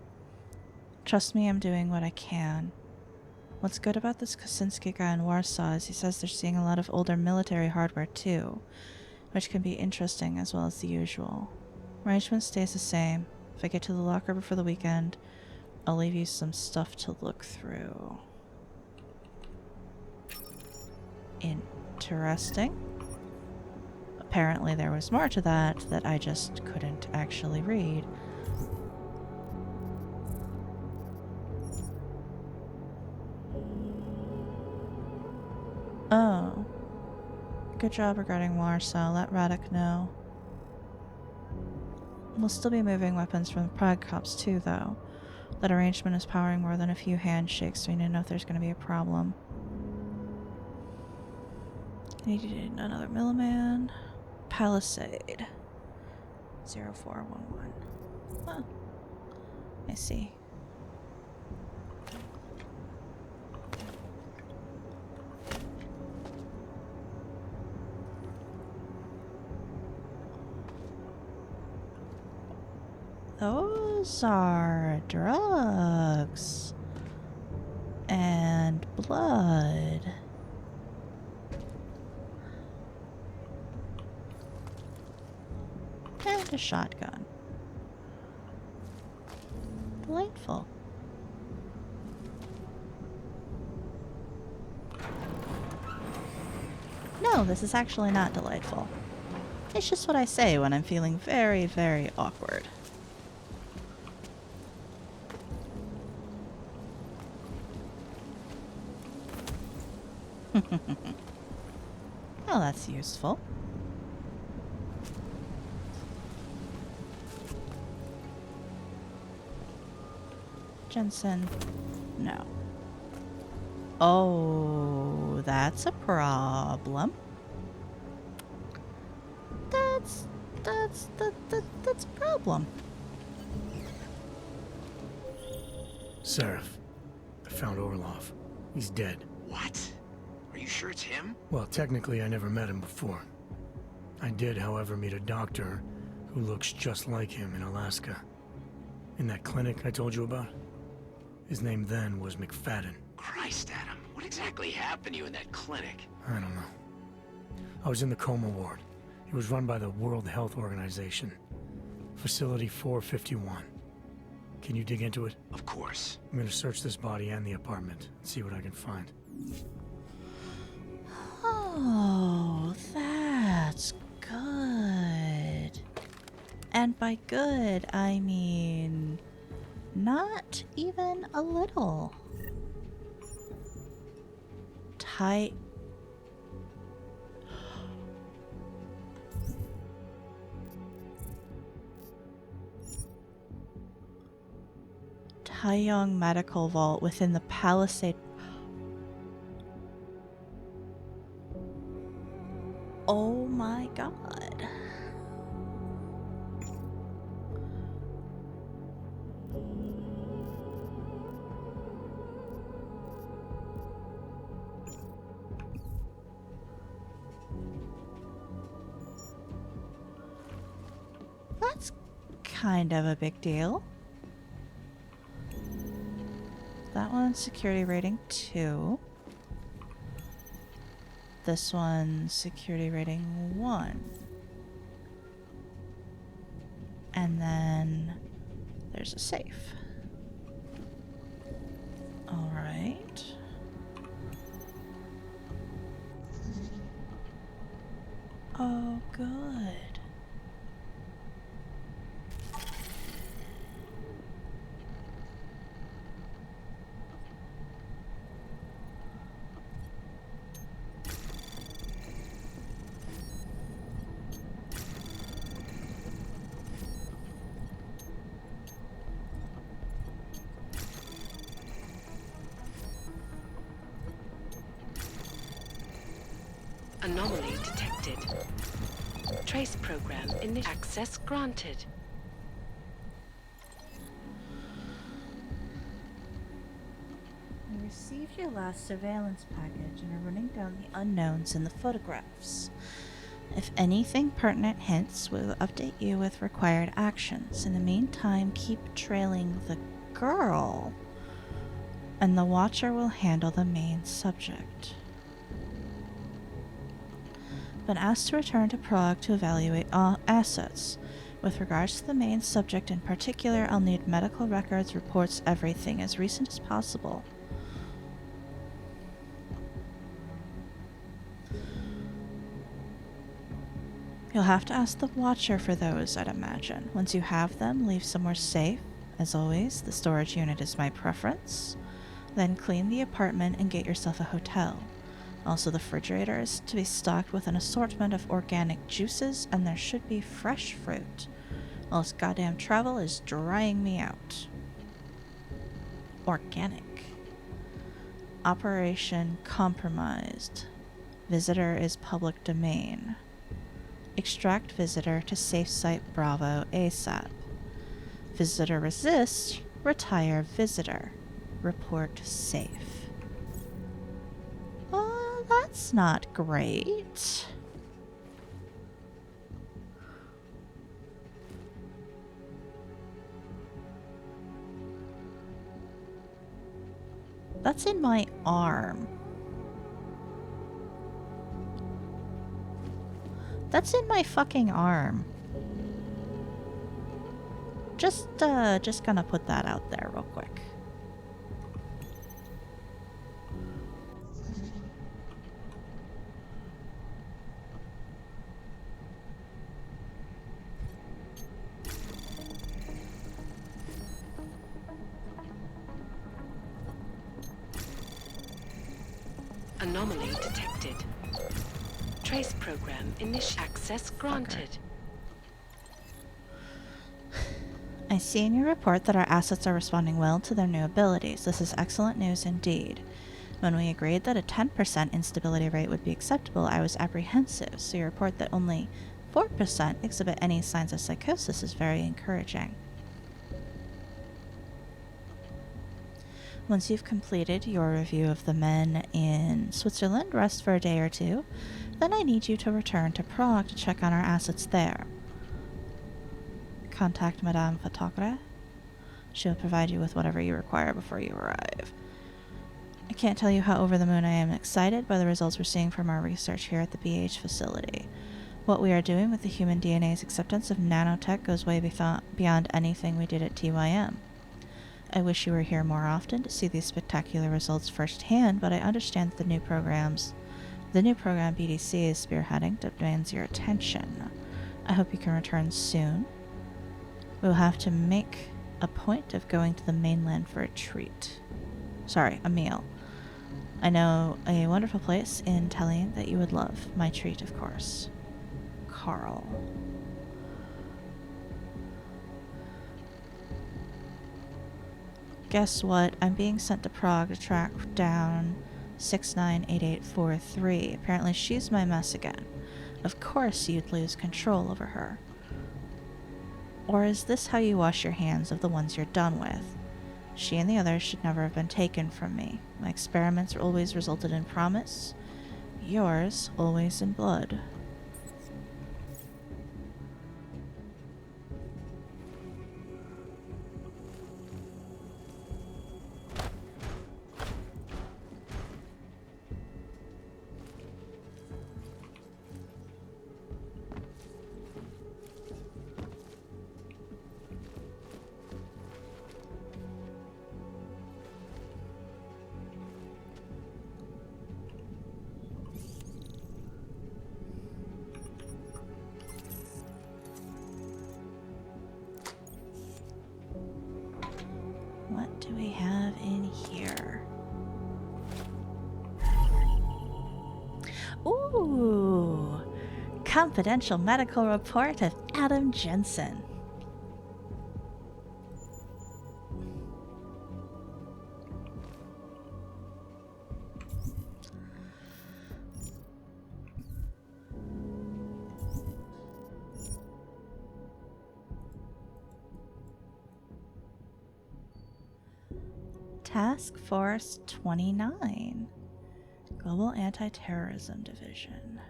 Trust me, I'm doing what I can. What's good about this Kosinski guy in Warsaw is he says they're seeing a lot of older military hardware too, which can be interesting as well as the usual. Arrangement stays the same. If I get to the locker before the weekend, I'll leave you some stuff to look through. Interesting. Apparently there was more to that I just couldn't actually read. Oh. Good job regarding Warsaw. Let Radek know. We'll still be moving weapons from the Prague cops too, though. That arrangement is powering more than a few handshakes, so we need to know if there's going to be a problem. Need another Milliman. Palisade. 0411. Oh. I see. Those are drugs and blood. Eh, a shotgun. Delightful. No, this is actually not delightful. It's just what I say when I'm feeling very, very awkward. Oh, that's useful. Jensen, no. Oh, that's a problem. That's a problem. Seraph, I found Orlov. He's dead. What? Are you sure it's him? Well, technically I never met him before. I did, however, meet a doctor who looks just like him in Alaska. In that clinic I told you about. His name then was McFadden. Christ, Adam. What exactly happened to you in that clinic? I don't know. I was in the coma ward. It was run by the World Health Organization. Facility 451. Can you dig into it? Of course. I'm gonna search this body and the apartment and see what I can find. Oh, that's good. And by good, I mean not even a little. Tight. Taeyong Medical Vault within the Palisade. Oh my god. That's kind of a big deal. That one's security rating 2. This one's security rating 1. And then there's a safe. Alright. Oh, good. Anomaly detected. Trace program access granted. We received your last surveillance package and are running down the unknowns in the photographs. If anything pertinent hits, we'll update you with required actions. In the meantime, keep trailing the girl, and the Watcher will handle the main subject. Been asked to return to Prague to evaluate all assets. With regards to the main subject in particular, I'll need medical records, reports, everything as recent as possible. You'll have to ask the Watcher for those, I'd imagine. Once you have them, leave somewhere safe. As always, the storage unit is my preference. Then clean the apartment and get yourself a hotel. Also, the refrigerator is to be stocked with an assortment of organic juices, and there should be fresh fruit. All this goddamn travel is drying me out. Organic. Operation compromised. Visitor is public domain. Extract visitor to safe site Bravo ASAP. Visitor resists, retire visitor. Report safe. That's not great. That's in my arm. That's in my fucking arm. Just gonna put that out there real quick. Anomaly detected. Trace program access granted. I see in your report that our assets are responding well to their new abilities. This is excellent news indeed. When we agreed that a 10% instability rate would be acceptable, I was apprehensive, so your report that only 4% exhibit any signs of psychosis is very encouraging. Once you've completed your review of the men in Switzerland, rest for a day or two, then I need you to return to Prague to check on our assets there. Contact Madame Fatogre. She'll provide you with whatever you require before you arrive. I can't tell you how over the moon I am excited by the results we're seeing from our research here at the BH facility. What we are doing with the human DNA's acceptance of nanotech goes way beyond anything we did at TYM. I wish you were here more often to see these spectacular results firsthand, but I understand that the new program BDC is spearheading demands your attention. I hope you can return soon. We'll have to make a point of going to the mainland for a treat. Sorry, a meal. I know a wonderful place in Tallinn that you would love. My treat, of course. Carl. Guess what? I'm being sent to Prague to track down 698843. Apparently she's my mess again. Of course you'd lose control over her. Or is this how you wash your hands of the ones you're done with? She and the others should never have been taken from me. My experiments always resulted in promise. Yours always in blood. What do we have in here? Ooh! Confidential medical report of Adam Jensen. Task Force 29. Global Anti-Terrorism Division.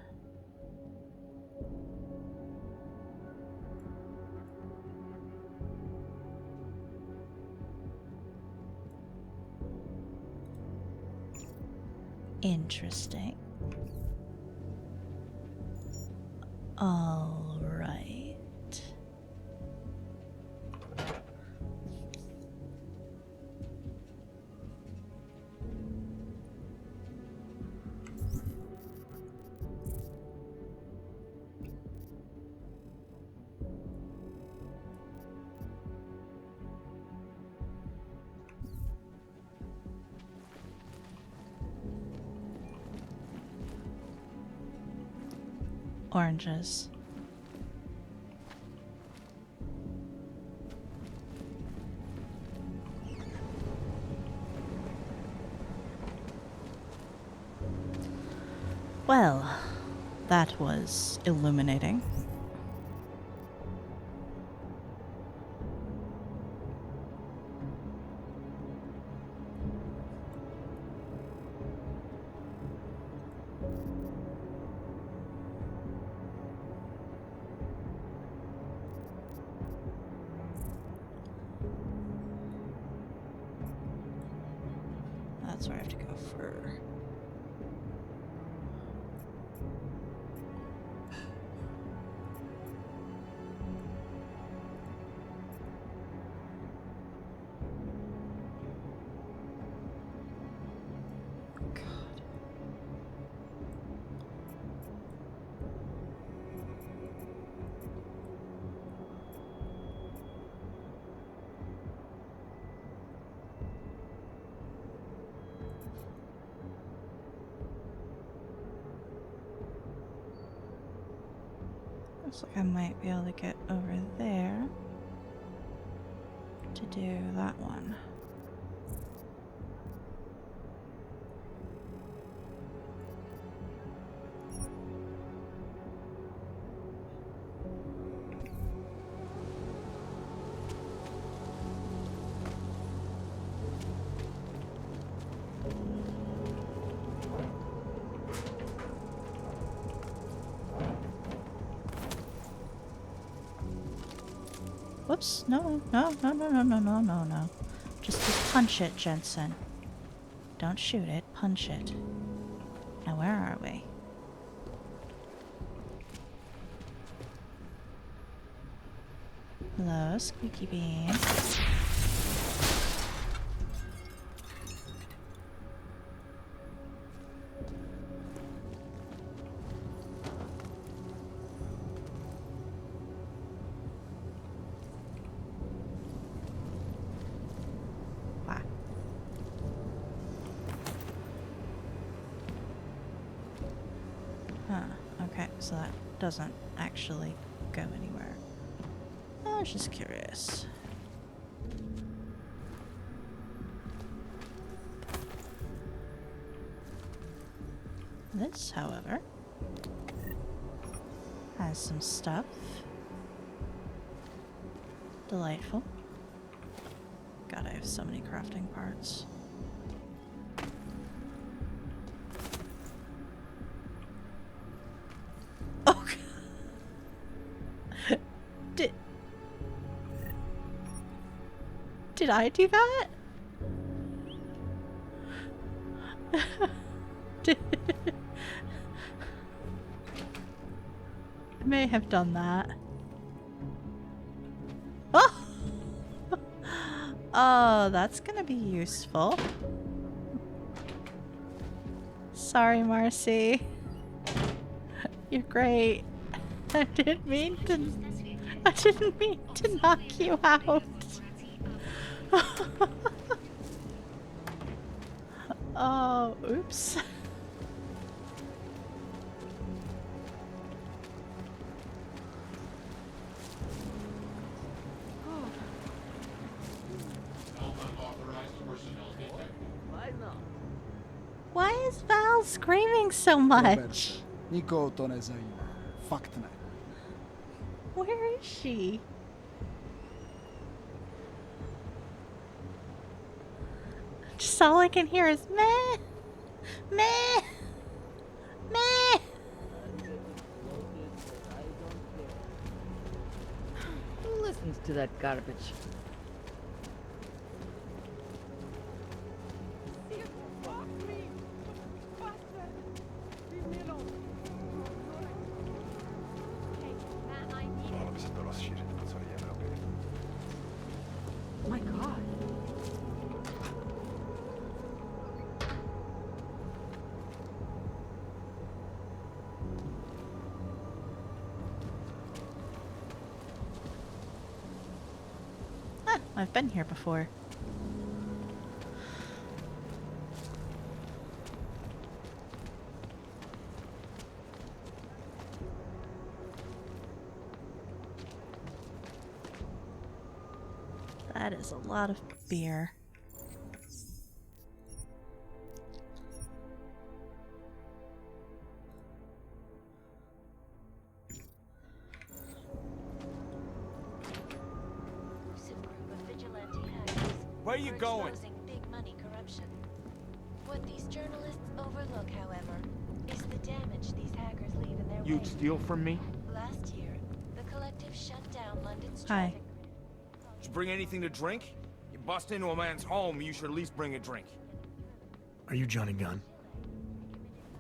Interesting. All right. Oranges. Well, that was illuminating. That's where I have to go for. Looks like I might be able to get over there to do that one. Whoops, no. Just punch it, Jensen. Don't shoot it, punch it. Now where are we? Hello, Squeaky Bean. So that doesn't actually go anywhere. I was just curious. This, however, has some stuff. Delightful. God, I have so many crafting parts. Did I do that? I may have done that. Oh! Oh, that's gonna be useful. Sorry, Marcy. You're great. I didn't mean to knock you out. Oh, oops. Why is Val screaming so much? Where is she? Just all I can hear is meh, meh, meh. Who listens to that garbage? My God. I've been here before. That is a lot of beer. Where are you going? Big money corruption. What these journalists overlook, however, is the damage these hackers leave in their You'd wake. steal from me? Last year, the collective shut down London's Hi. traffic. Did you bring anything to drink? You bust into a man's home, you should at least bring a drink. Are you Johnny Gunn?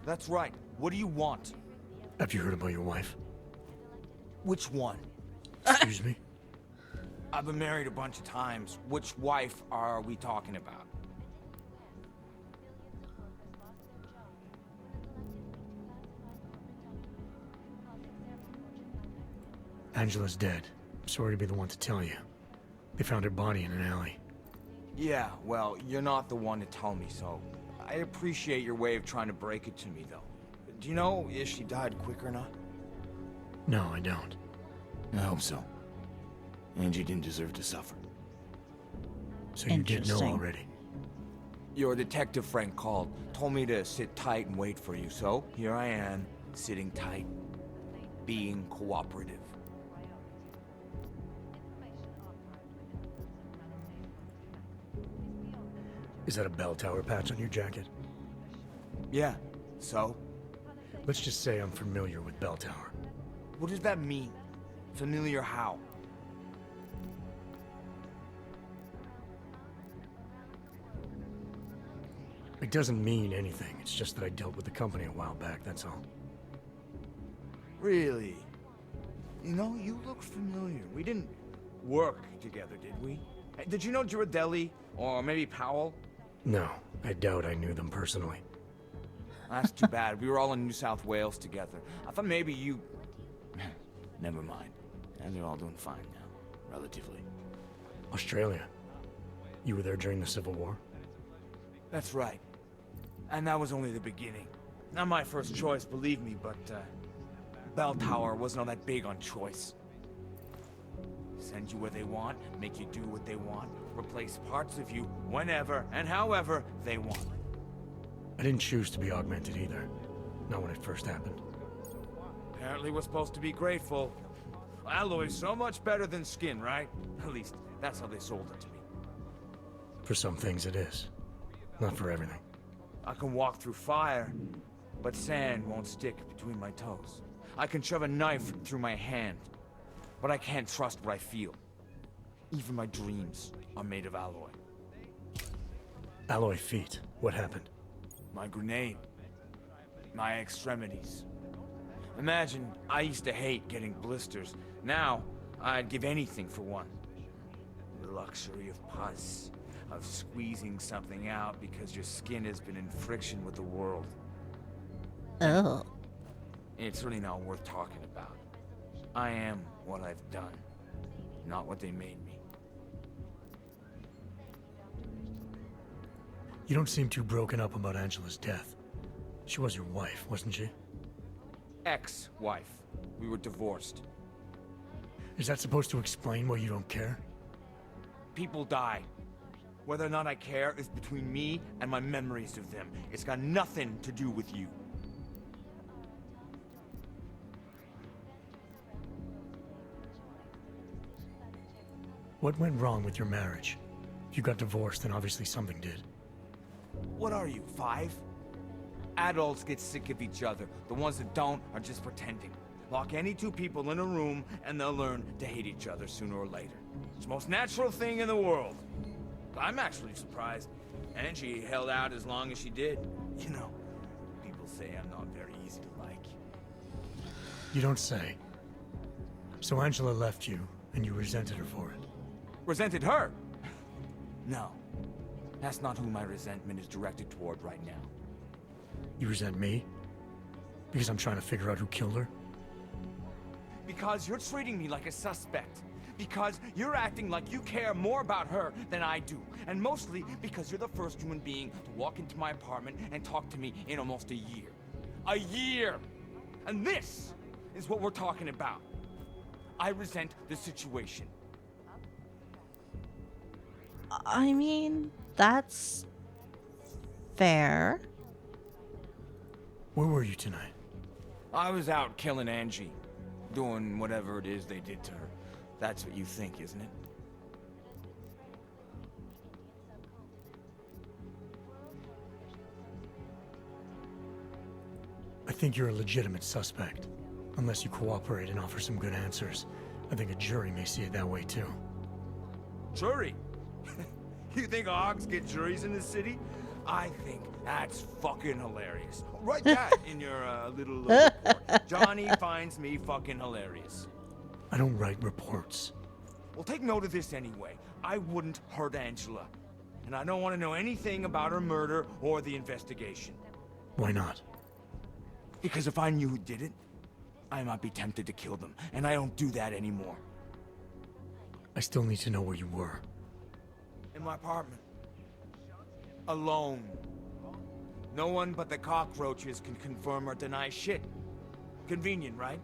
That's right. What do you want? Have you heard about your wife? Which one? Excuse me? I've been married a bunch of times. Which wife are we talking about? Angela's dead. Sorry to be the one to tell you. They found her body in an alley. Yeah, well, you're not the one to tell me so. I appreciate your way of trying to break it to me, though. Do you know if she died quick or not? No, I don't. I hope so. Angie didn't deserve to suffer. So you did know Interesting. already. Your detective friend called, told me to sit tight and wait for you, so here I am, sitting tight, being cooperative. Is that a bell tower patch on your jacket? Yeah, so? Let's just say I'm familiar with bell tower. What does that mean? Familiar how? It doesn't mean anything. It's just that I dealt with the company a while back, that's all. Really? You know, you look familiar. We didn't work together, did we? Hey, did you know Girardelli? Or maybe Powell? No, I doubt I knew them personally. That's too bad. We were all in New South Wales together. I thought maybe you... Never mind. And they're all doing fine now, relatively. Australia? You were there during the Civil War? That's right. And that was only the beginning. Not my first choice, believe me, but, Bell Tower wasn't all that big on choice. Send you where they want, make you do what they want, replace parts of you whenever and however they want. I didn't choose to be augmented either. Not when it first happened. Apparently we're supposed to be grateful. Alloy's so much better than skin, right? At least, that's how they sold it to me. For some things it is. Not for everything. I can walk through fire, but sand won't stick between my toes. I can shove a knife through my hand, but I can't trust what I feel. Even my dreams are made of alloy. Alloy feet. What happened? My grenade. My extremities. Imagine, I used to hate getting blisters. Now, I'd give anything for one. The luxury of pus. Of squeezing something out because your skin has been in friction with the world. Oh. It's really not worth talking about. I am what I've done, not what they made me. You don't seem too broken up about Angela's death. She was your wife, wasn't she? Ex-wife. We were divorced. Is that supposed to explain why you don't care? People die. Whether or not I care is between me and my memories of them. It's got nothing to do with you. What went wrong with your marriage? If you got divorced, then obviously something did. What are you, 5? Adults get sick of each other. The ones that don't are just pretending. Lock any two people in a room and they'll learn to hate each other sooner or later. It's the most natural thing in the world. I'm actually surprised Angie held out as long as she did. You know, people say I'm not very easy to like. You don't say. So Angela left you, and you resented her for it. Resented her? No. That's not who my resentment is directed toward right now. You resent me? Because I'm trying to figure out who killed her? Because you're treating me like a suspect. Because you're acting like you care more about her than I do. And mostly because you're the first human being to walk into my apartment and talk to me in almost a year. A year! And this is what we're talking about. I resent the situation. I mean, that's fair. Where were you tonight? I was out killing Angie. Doing whatever it is they did to her. That's what you think, isn't it? I think you're a legitimate suspect. Unless you cooperate and offer some good answers. I think a jury may see it that way too. Jury? You think hogs get juries in this city? I think that's fucking hilarious. Write that in your little report. Johnny finds me fucking hilarious. I don't write reports. Well, take note of this anyway. I wouldn't hurt Angela. And I don't want to know anything about her murder or the investigation. Why not? Because if I knew who did it, I might be tempted to kill them. And I don't do that anymore. I still need to know where you were. In my apartment. Alone. No one but the cockroaches can confirm or deny shit. Convenient, right?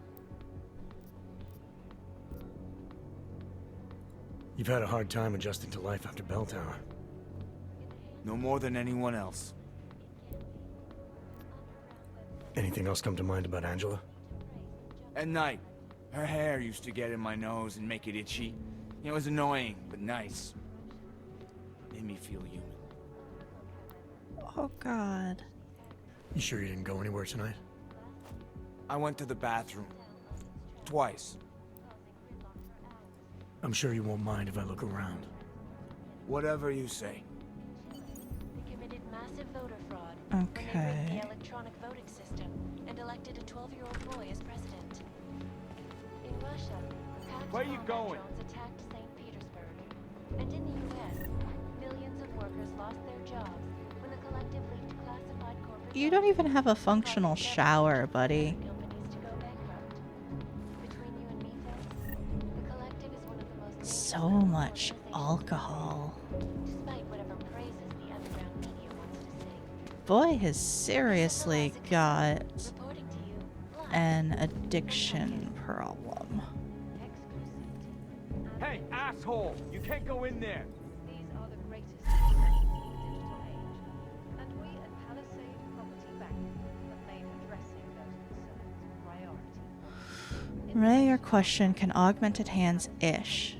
You've had a hard time adjusting to life after Bell Tower. No more than anyone else. Anything else come to mind about Angela? At night, her hair used to get in my nose and make it itchy. It was annoying, but nice. Made me feel human. Oh, God. You sure you didn't go anywhere tonight? I went to the bathroom. Twice. I'm sure you won't mind if I look around. Whatever you say. They committed massive voter fraud Okay. when they rigged the electronic voting system and elected a 12-year-old boy as president. In Russia, hacked Where you going? drones attacked St. Petersburg. And in the U.S., millions of workers lost their jobs when the collective leaked classified corporate You don't even have a functional shower, buddy. companies to go bankrupt. Between you and me, Phil, the collective is one of the most So much alcohol. despite whatever praises the underground media wants to sing. Boy has seriously got an addiction problem. Hey, asshole! You can't go in there! These are the greatest technologies of the digital age, and we at Palisade Property Bank have made addressing those concerns a priority. Ray, your question, can augmented hands itch?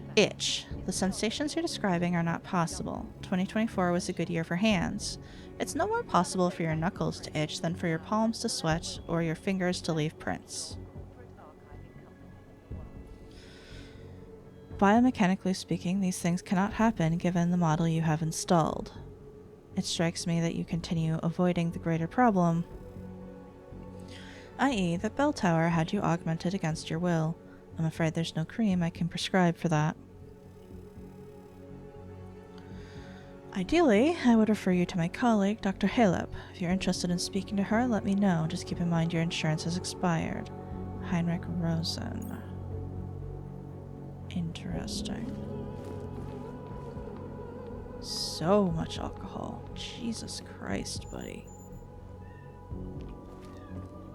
The sensations you're describing are not possible. 2024 was a good year for hands. It's no more possible for your knuckles to itch than for your palms to sweat or your fingers to leave prints. Biomechanically speaking, these things cannot happen given the model you have installed. It strikes me that you continue avoiding the greater problem, i.e. that Bell Tower had you augmented against your will. I'm afraid there's no cream I can prescribe for that. Ideally, I would refer you to my colleague, Dr. Halep. If you're interested in speaking to her, let me know. Just keep in mind your insurance has expired. Heinrich Rosen. Interesting. So much alcohol. Jesus Christ, buddy.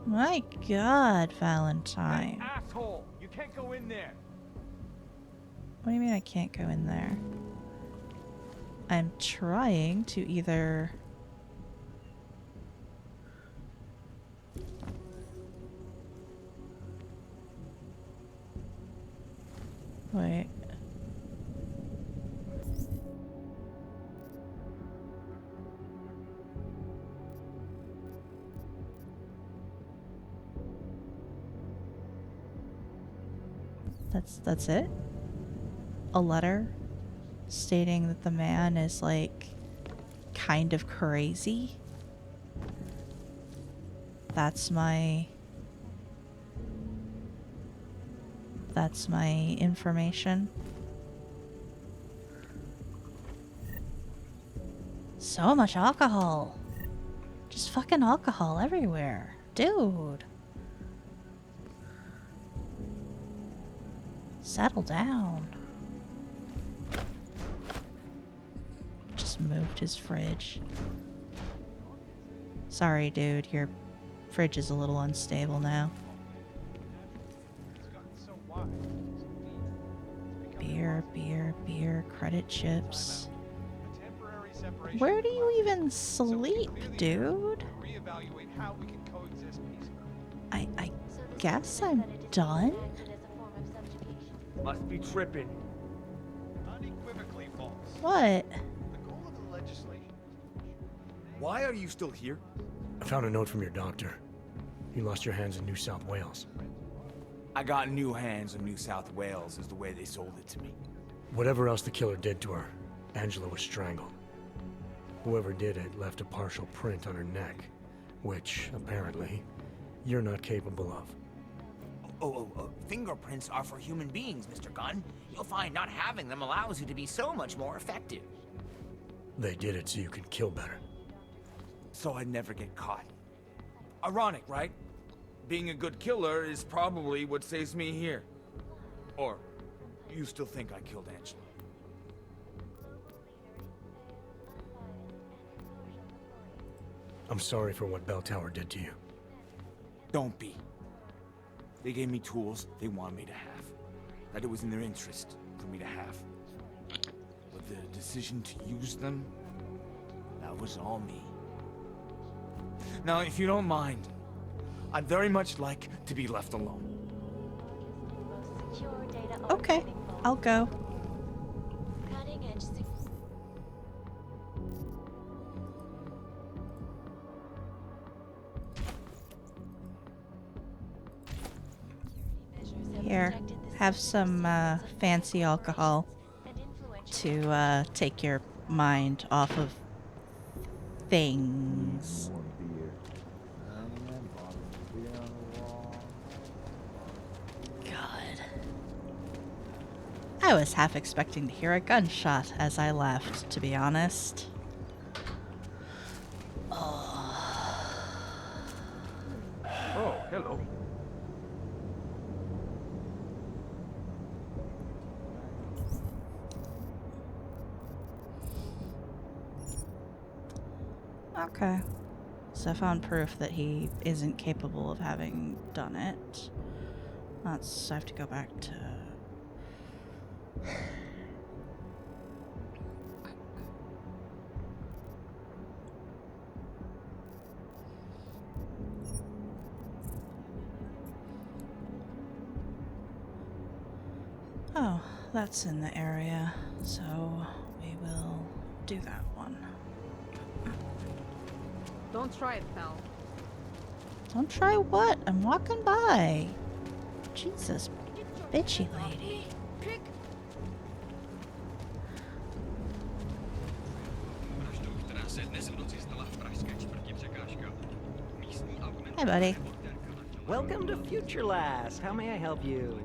My God, Valentine. Hey, asshole! You can't go in there! What do you mean I can't go in there? I'm trying to either... Wait. That's it? A letter stating that the man is like kind of crazy? That's my information. So much alcohol. Just fucking alcohol everywhere. Dude. Settle down. Just moved his fridge. Sorry, dude. Your fridge is a little unstable now. Beer, credit chips. Where do you even sleep, dude? I guess I'm done? Must be tripping. Unequivocally false. What? The goal of the legislation. Why are you still here? I found a note from your doctor. You lost your hands in New South Wales. I got new hands in New South Wales, is the way they sold it to me. Whatever else the killer did to her, Angela was strangled. Whoever did it left a partial print on her neck, which, apparently, you're not capable of. Fingerprints are for human beings, Mr. Gunn. You'll find not having them allows you to be so much more effective. They did it so you could kill better. So I'd never get caught. Ironic, right? Being a good killer is probably what saves me here. Or, you still think I killed Angela? I'm sorry for what Bell Tower did to you. Don't be. They gave me tools they wanted me to have. That it was in their interest for me to have. decision to use them, that was all me. Now, if you don't mind, I'd very much like to be left alone. Okay, I'll go. Here, have some fancy alcohol to take your mind off of things. God. I was half expecting to hear a gunshot as I left, to be honest. Oh, hello. Okay. So I found proof that he isn't capable of having done it. I have to go back to... Oh, that's in the area, so we will do that one. Don't try it, pal. Don't try what? I'm walking by. Jesus, bitchy lady. Hi, buddy. Welcome to Future Last. How may I help you?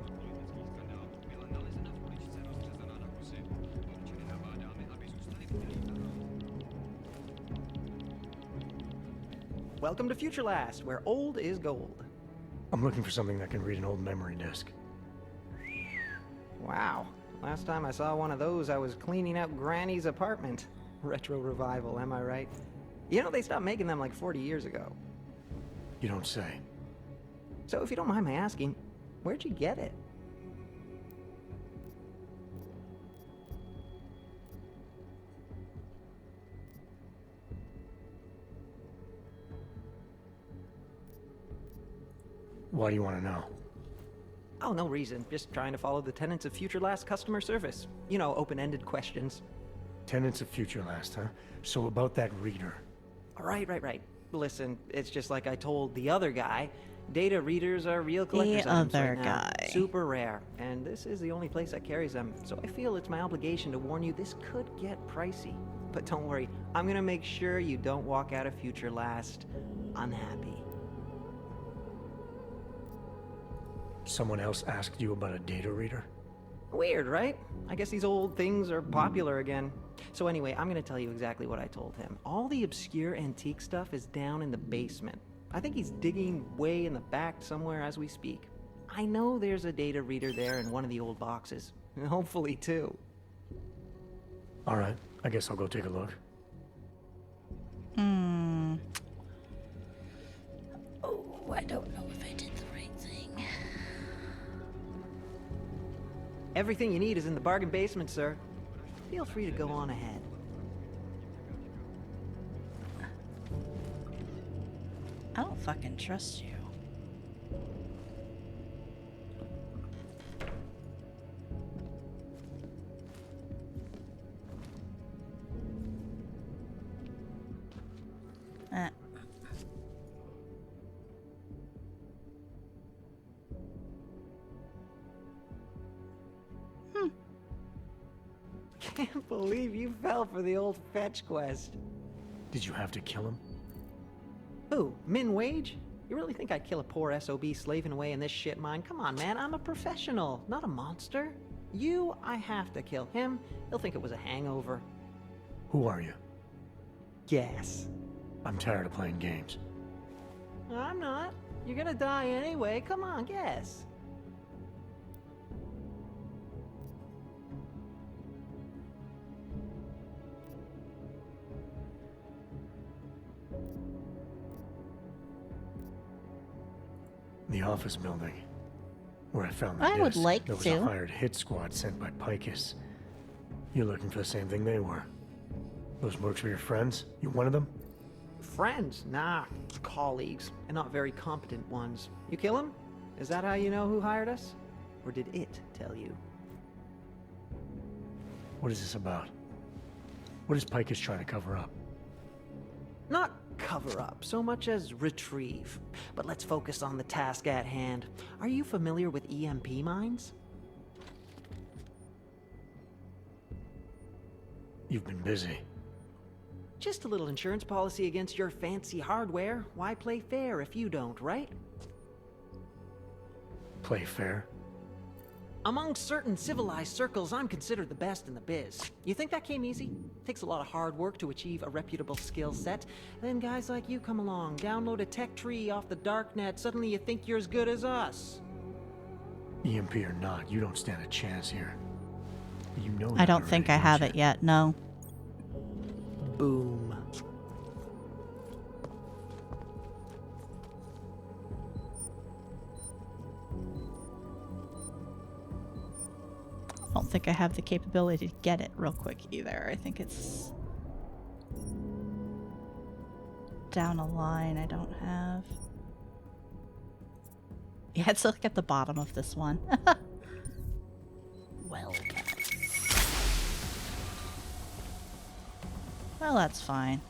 Welcome to Future Last, where old is gold. I'm looking for something that can read an old memory disk. Wow. Last time I saw one of those, I was cleaning out Granny's apartment. Retro revival, am I right? You know, they stopped making them like 40 years ago. You don't say. So if you don't mind my asking, where'd you get it? Why do you want to know? Oh, no reason. Just trying to follow the tenets of Future Last customer service. You know, open-ended questions. Tenants of Future Last, huh? So about that reader. Right. Listen, it's just like I told the other guy. Data readers are real collector's items The other right now. guy. Super rare. And this is the only place that carries them. So I feel it's my obligation to warn you this could get pricey. But don't worry, I'm gonna make sure you don't walk out of Future Last unhappy. Someone else asked you about a data reader? Weird, right? I guess these old things are popular again. So anyway, I'm gonna tell you exactly what I told him. All the obscure antique stuff is down in the basement. I think he's digging way in the back somewhere as we speak. I know there's a data reader there in one of the old boxes. Hopefully, too. Alright, I guess I'll go take a look. Oh, I don't know if I did the right thing. Everything you need is in the bargain basement, sir. Feel free to go on ahead. I don't fucking trust you. Can't believe you fell for the old fetch quest. Did you have to kill him? Who? Min Wage? You really think I'd kill a poor SOB slaving away in this shit mine? Come on, man, I'm a professional, not a monster. You, I have to kill him. He'll think it was a hangover. Who are you? Guess. I'm tired of playing games. I'm not. You're gonna die anyway. Come on, guess. The office building. Where I found the I would disc. like there was to. a hired hit squad sent by Picus. You're looking for the same thing they were. Those mercs were your friends? You one of them? Friends? Nah, colleagues, and not very competent ones. You kill him? Is that how you know who hired us? Or did it tell you? What is this about? What is Picus trying to cover up? Not cover up so much as retrieve. But let's focus on the task at hand. Are you familiar with EMP mines? You've been busy. Just a little insurance policy against your fancy hardware. Why play fair if you don't, right? Play fair? Among certain civilized circles, I'm considered the best in the biz. You think that came easy? Takes a lot of hard work to achieve a reputable skill set. Then guys like you come along, download a tech tree off the darknet, suddenly you think you're as good as us. EMP or not, you don't stand a chance here. You know I don't think I have it yet, no. Boom. I don't think I have the capability to get it real quick either. I think it's down a line I don't have. Yeah, it's like at the bottom of this one. Well, that's fine.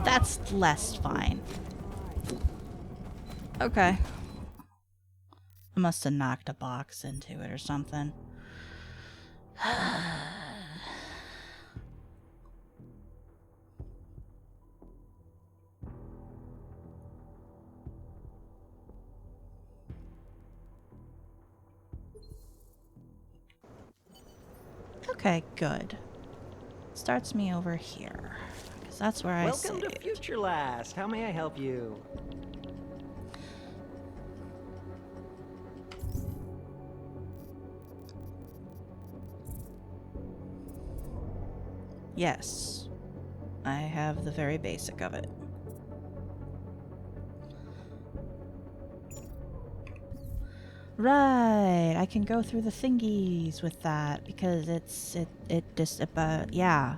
That's less fine. Okay. I must have knocked a box into it or something. Okay, good. Starts me over here. Because that's where I saved. Welcome to Future Last. How may I help you? Yes. I have the very basic of it. Right, I can go through the thingies with that because yeah.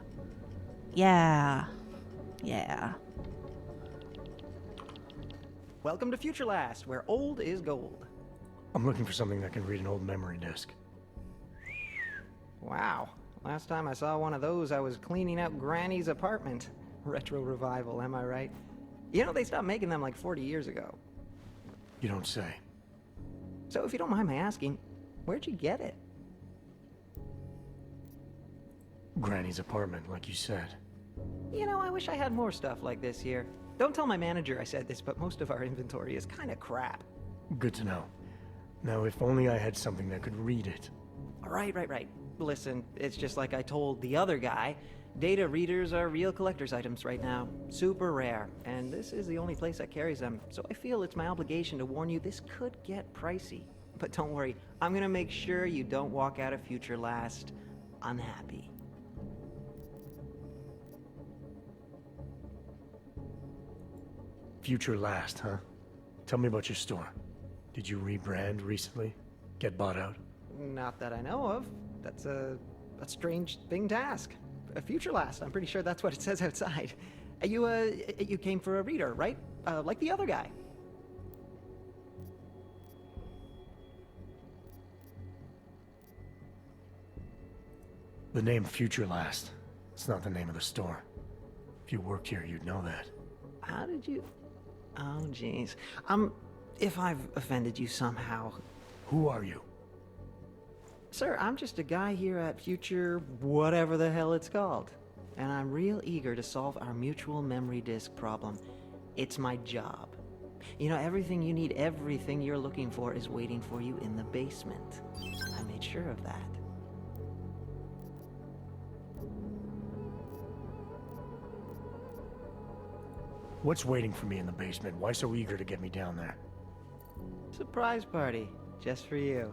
Welcome to Future Last, where old is gold. I'm looking for something that can read an old memory disk. Wow. Last time I saw one of those, I was cleaning out Granny's apartment. Retro revival, am I right? You know, they stopped making them like 40 years ago. You don't say. So if you don't mind my asking, where'd you get it? Granny's apartment, like you said. You know, I wish I had more stuff like this here. Don't tell my manager I said this, but most of our inventory is kind of crap. Good to know. Now, if only I had something that could read it. Right. Listen, it's just like I told the other guy. Data readers are real collector's items right now. Super rare. And this is the only place that carries them. So I feel it's my obligation to warn you this could get pricey. But don't worry, I'm gonna make sure you don't walk out of Future Last unhappy. Future Last, huh? Tell me about your store. Did you rebrand recently? Get bought out? Not that I know of. That's a strange thing to ask. A Future Last, I'm pretty sure that's what it says outside. You came for a reader, right? Like the other guy. The name Future Last. It's not the name of the store. If you worked here, you'd know that. How did you... Oh, jeez. If I've offended you somehow... Who are you? Sir, I'm just a guy here at Future whatever the hell it's called. And I'm real eager to solve our mutual memory disk problem. It's my job. You know, everything you need, everything you're looking for is waiting for you in the basement. I made sure of that. What's waiting for me in the basement? Why so eager to get me down there? Surprise party, just for you.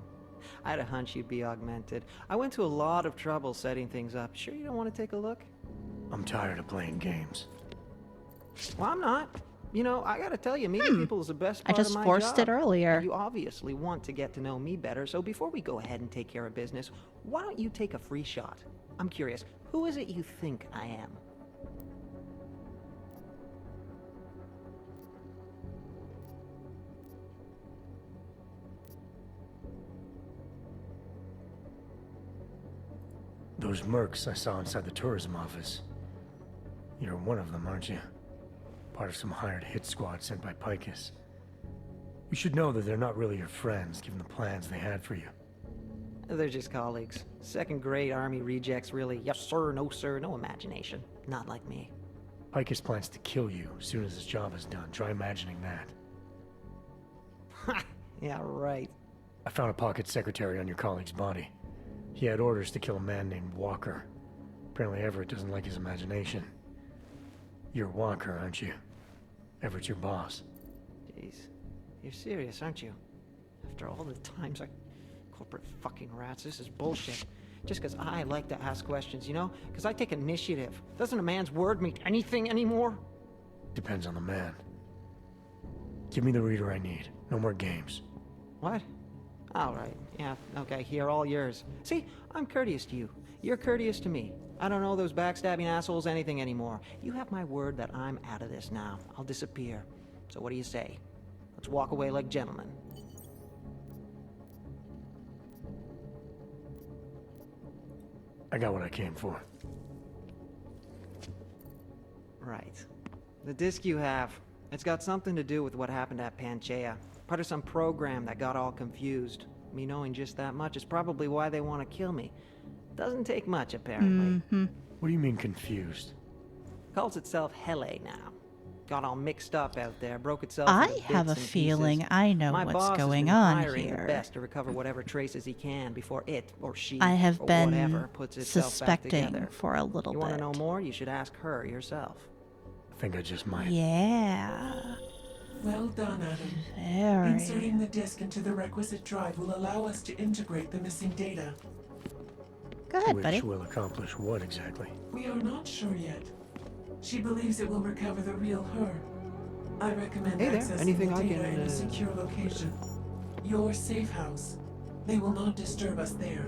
I had a hunch you'd be augmented. I went to a lot of trouble setting things up. Sure you don't want to take a look? I'm tired of playing games. Well, I'm not. You know, I gotta tell you, meeting people is the best I part of just my forced job. it earlier. And you obviously want to get to know me better, so before we go ahead and take care of business, why don't you take a free shot? I'm curious, who is it you think I am? Those mercs I saw inside the tourism office. You're one of them, aren't you? Part of some hired hit squad sent by Picus. You should know that they're not really your friends, given the plans they had for you. They're just colleagues. Second-grade army rejects, really. Yes sir, no imagination. Not like me. Picus plans to kill you as soon as his job is done. Try imagining that. Ha! Yeah, right. I found a pocket secretary on your colleague's body. He had orders to kill a man named Walker. Apparently Everett doesn't like his imagination. You're Walker, aren't you? Everett's your boss. Jeez. You're serious, aren't you? After all the times I... Corporate fucking rats, this is bullshit. Just because I like to ask questions, you know? Because I take initiative. Doesn't a man's word mean anything anymore? Depends on the man. Give me the reader I need. No more games. What? All right. Yeah, okay, here, all yours. See, I'm courteous to you. You're courteous to me. I don't know those backstabbing assholes anything anymore. You have my word that I'm out of this now. I'll disappear. So what do you say? Let's walk away like gentlemen. I got what I came for. Right. The disc you have, it's got something to do with what happened at Panchaea. Part of some program that got all confused. Me knowing just that much is probably why they want to kill me. Doesn't take much, apparently. What do you mean confused? Calls itself Hele now. Got all mixed up out there, broke itself I into have a bits and feeling pieces. I know My what's boss going has been on hiring here. the best to recover whatever traces he can before it or she I have or been whatever puts itself back suspecting together. for a little You bit. want to know more? You should ask her yourself. I think I just might. Yeah. Well done, Adam. Very. Inserting the disk into the requisite drive will allow us to integrate the missing data. Go ahead, Which buddy. will accomplish what exactly? We are not sure yet. She believes it will recover the real her. I recommend Hey there, accessing anything the I data can, in a secure location. Your safe house. They will not disturb us there.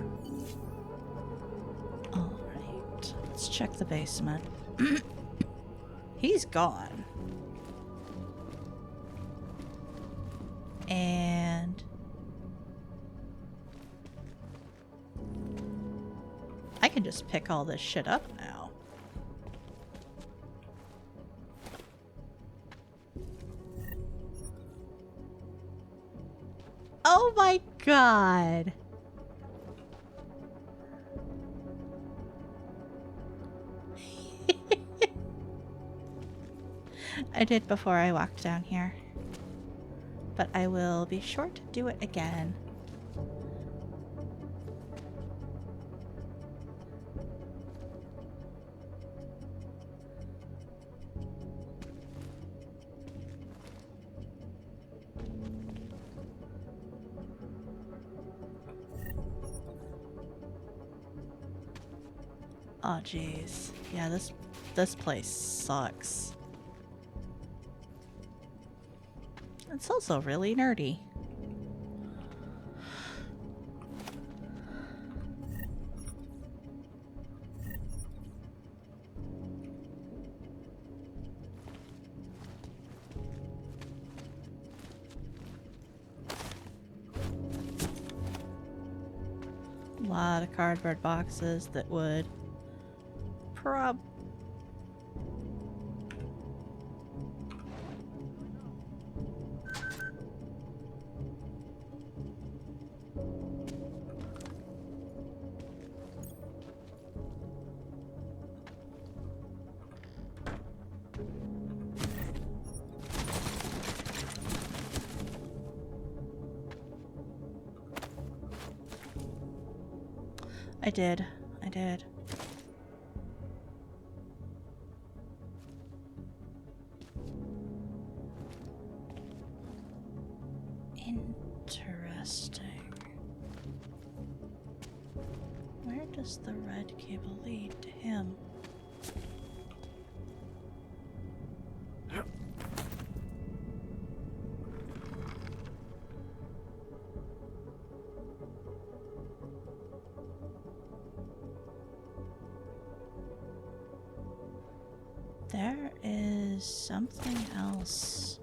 Alright. Let's check the basement. He's gone. And I can just pick all this shit up now. Oh my god. I did before I walked down here. But I will be sure to do it again. Oh jeez. Yeah, this place sucks. It's also really nerdy. A lot of cardboard boxes that would I did. Interesting. Where does the red cable lead to him? There is something else.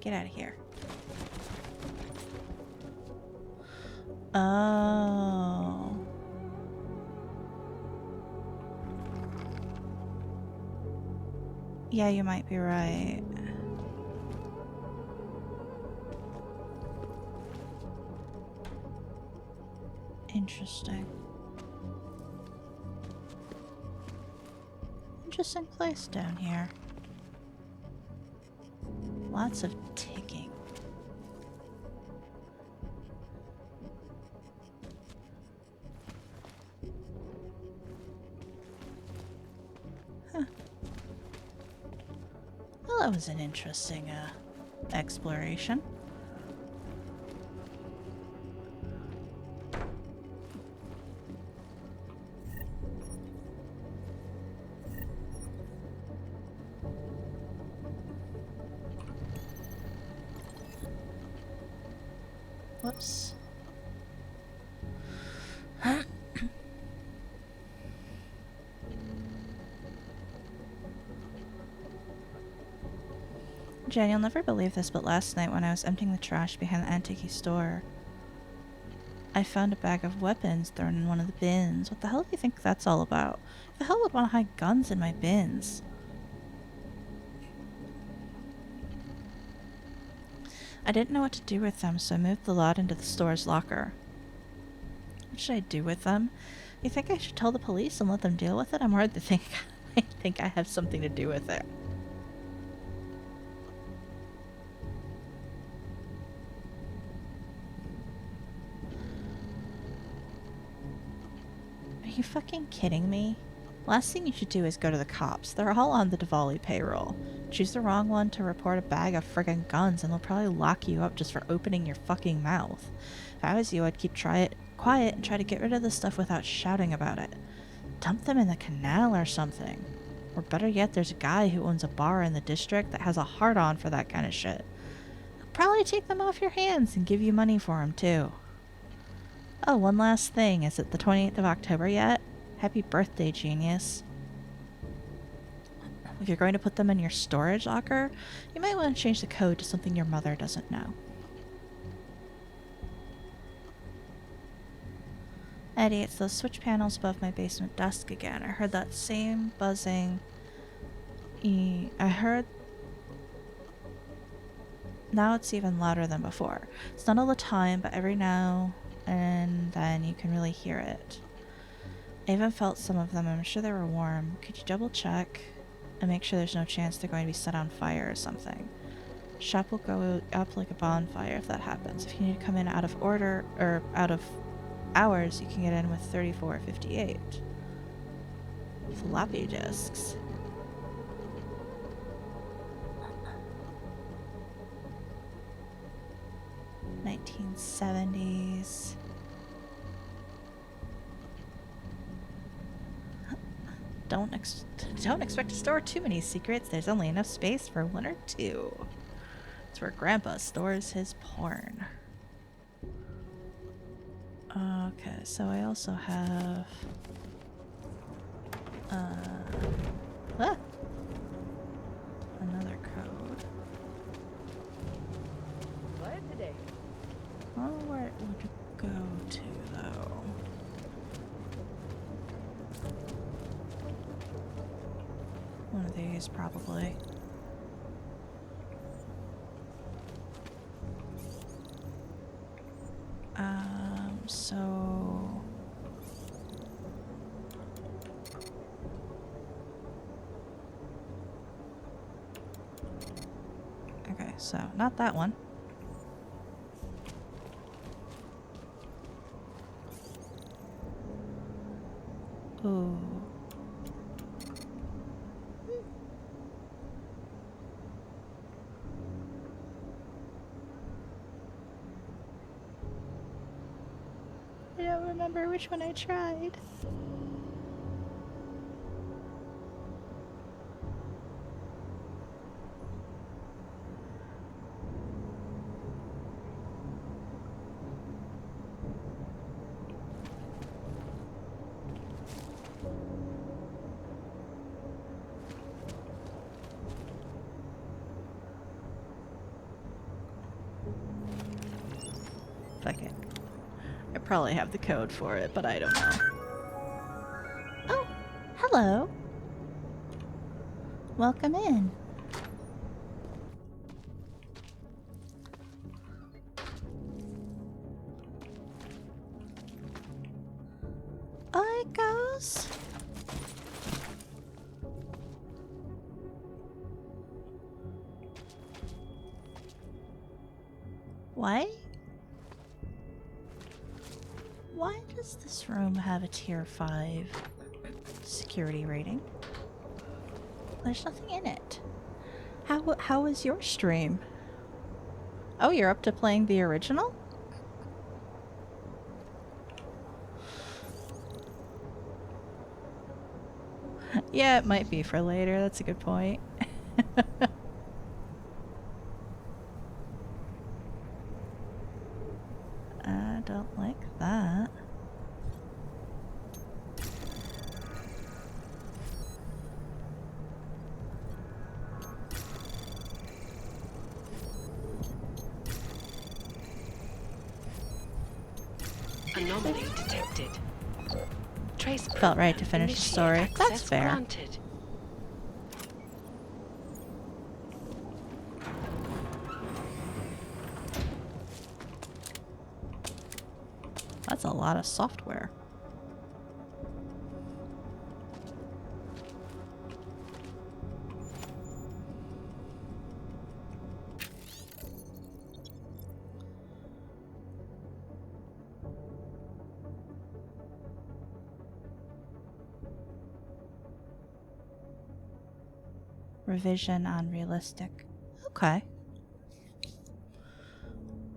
Get out of here. Oh. Yeah, you might be right. Interesting. Interesting place down here. Lots of ticking. Huh. Well, that was an interesting exploration. Whoops. Jen, you'll never believe this, but last night when I was emptying the trash behind the antique store, I found a bag of weapons thrown in one of the bins. What the hell do you think that's all about? Who the hell would want to hide guns in my bins? I didn't know what to do with them, so I moved the lot into the store's locker. What should I do with them? You think I should tell the police and let them deal with it? I'm worried to think I think I have something to do with it. Are you fucking kidding me? Last thing you should do is go to the cops. They're all on the Diwali payroll. Choose the wrong one to report a bag of friggin' guns and they'll probably lock you up just for opening your fucking mouth. If I was you, I'd keep quiet and try to get rid of the stuff without shouting about it. Dump them in the canal or something. Or better yet, there's a guy who owns a bar in the district that has a hard-on for that kind of shit. He'll probably take them off your hands and give you money for them too. Oh, one last thing. Is it the 28th of October yet? Happy birthday, genius. If you're going to put them in your storage locker, you might want to change the code to something your mother doesn't know. Eddie, it's those switch panels above my basement desk again. I heard that same buzzing. I heard... Now it's even louder than before. It's not all the time, but every now and then you can really hear it. I even felt some of them. I'm sure they were warm. Could you double check and make sure there's no chance they're going to be set on fire or something? Shop will go up like a bonfire if that happens. If you need to come in out of order or out of hours, you can get in with 3458. Floppy disks. $1970s. Don't expect to store too many secrets. There's only enough space for one or two. It's where Grandpa stores his porn. Okay, so I also have another code. What today? Oh, where it would go to though? One of these, probably. So... Okay, so not that one. Ooh. I don't remember which one I tried. probably have the code for it, but I don't know. Oh, hello. Welcome in. It goes. What? Why does this room have a tier 5 security rating? There's nothing in it. How was your stream? Oh, you're up to playing the original? Yeah, it might be for later. That's a good point. I don't like that. Anomaly detected. Trace Felt right to finish the story. That's fair. Granted. That's a lot of software. Revision unrealistic. Okay.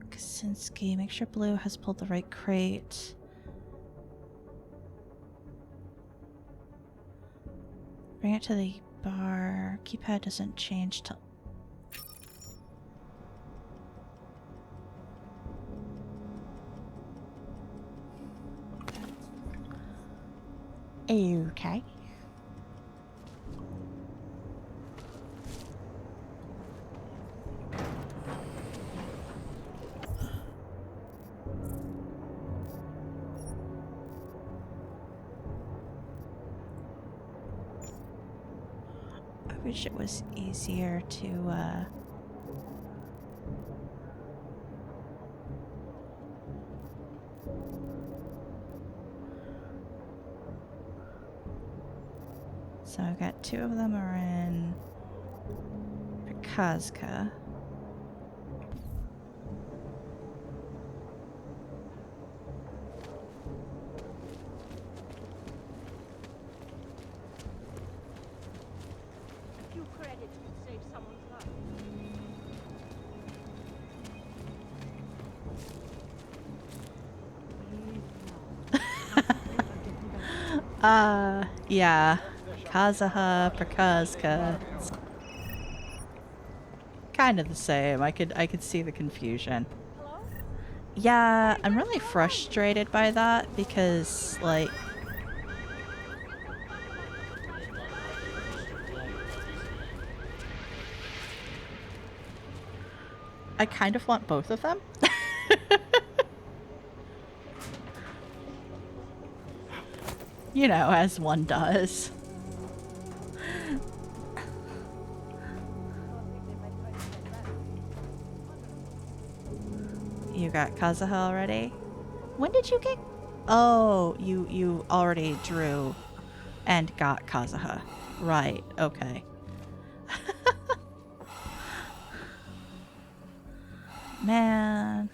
Kaczynski, make sure Blue has pulled the right crate. Bring it to the bar. Keypad doesn't change till... Okay. I wish it was easier to, So I've got 2 of them are in Prakazka. A few credits could save someone's life. Yeah. Kazaha, Prakazka. It's kind of the same. I could see the confusion. Yeah, I'm really frustrated by that because, like, I kind of want both of them. You know, as one does. You got Kazuha already? When did you get... Oh, you already drew and got Kazuha. Right, okay. Man.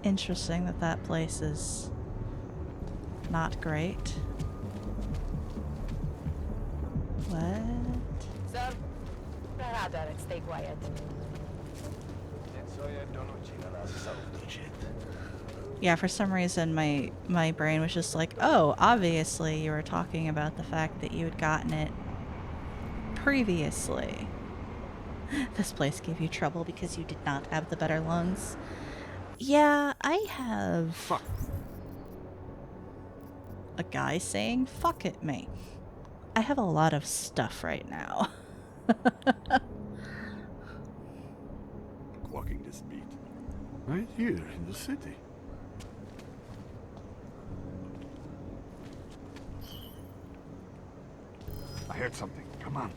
Interesting that that place is not great. What? Sir, radar, stay quiet. Yeah, for some reason my brain was just like, oh, obviously you were talking about the fact that you had gotten it previously. This place gave you trouble because you did not have the better lungs. Yeah, I have a guy saying fuck at me. I have a lot of stuff right now. Walking this beat. Right here in the city. I heard something. Come on.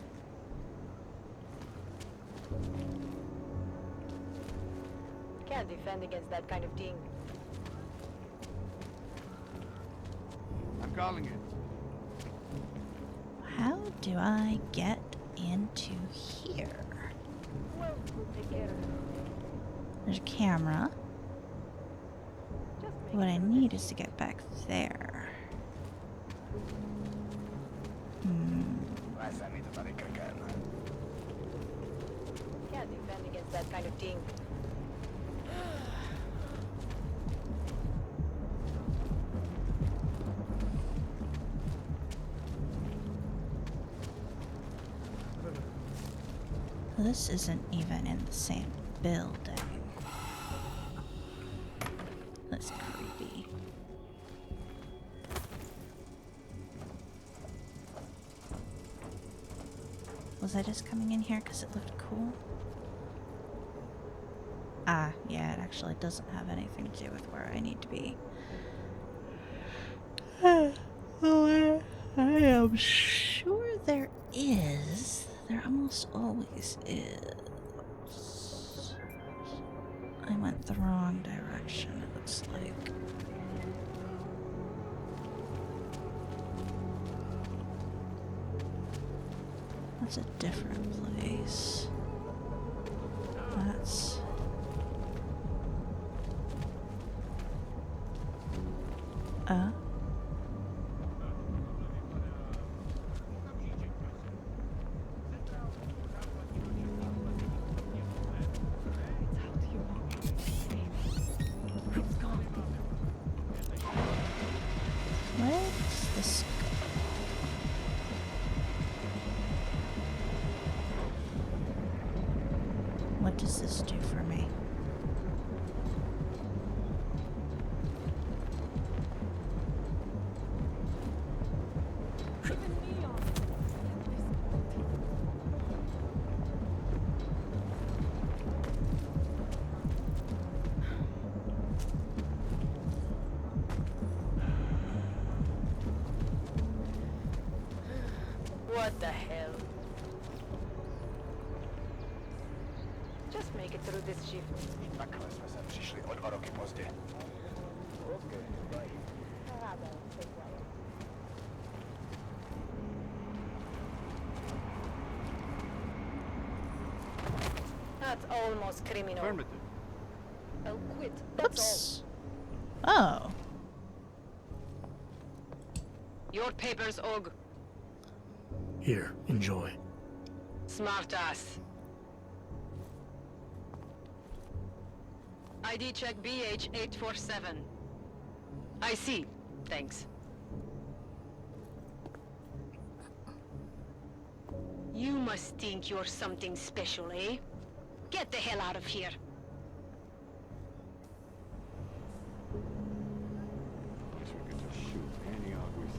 Can't defend against that kind of thing. I'm calling it. How do I get into here? Well, we'll take care of it. There's a camera. What I need is to get back there. Can't defend against that kind of thing. This isn't even in the same building. That's creepy. Was I just coming in here because it looked cool? Ah, yeah, it actually doesn't have anything to do with where I need to be. Oh, I am sure there is. There almost always is. I went the wrong direction, it looks like. That's a different place. That's... Where's this go? What does this do for me? What the hell? Just make it through this shift. That's almost criminal. Affirmative. I'll quit. That's all. Oh. Your papers, Og. Here, enjoy. Smart ass. ID check BH847. I see. Thanks. You must think you're something special, eh? Get the hell out of here. Guess we could just shoot any argues.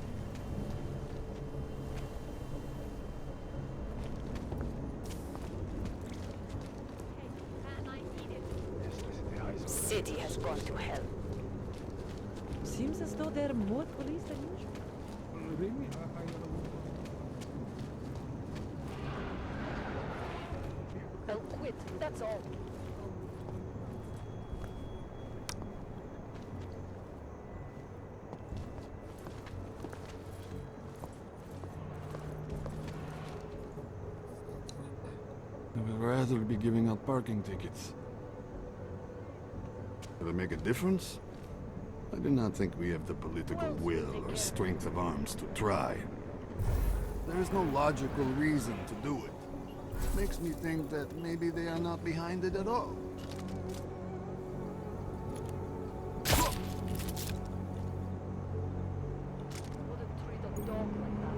City has gone to hell. Seems as though there are more police than usual. I'll quit. That's all. I would rather be giving out parking tickets. Will it make a difference? I do not think we have the political will or strength of arms to try. There is no logical reason to do it. Makes me think that maybe they are not behind it at all. Wouldn't treat a dog like that.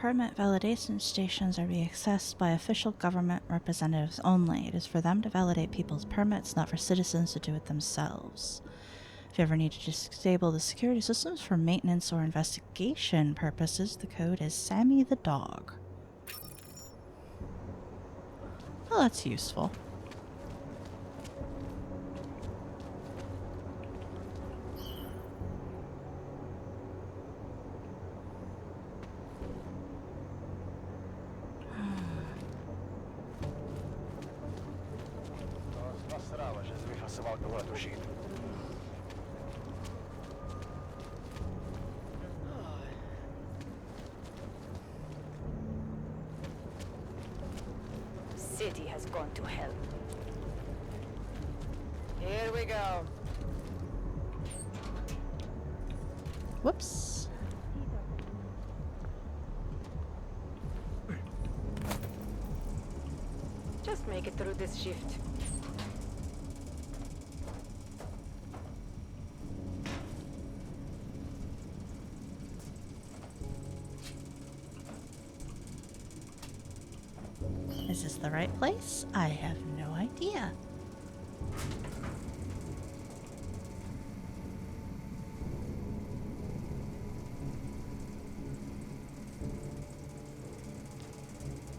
permit validation stations are being accessed by official government representatives only. It is for them to validate people's permits, not for citizens to do it themselves. If you ever need to disable the security systems for maintenance or investigation purposes, the code is Sammy the Dog. Well, that's useful. City has gone to hell. Here we go. Whoops. Just make it through this shift. Is this the right place? I have no idea.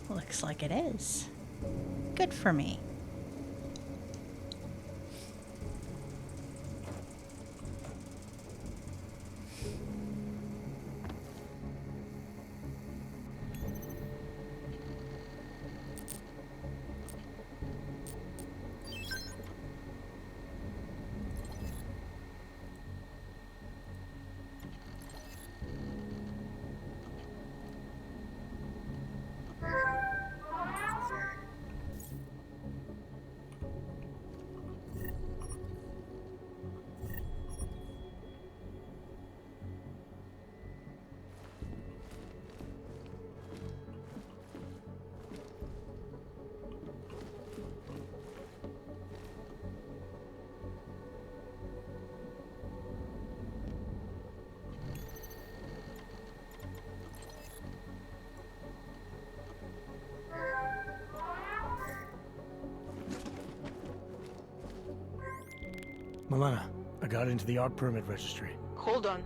Looks like it is. Good for me. Milena, I got into the art permit registry. Hold on.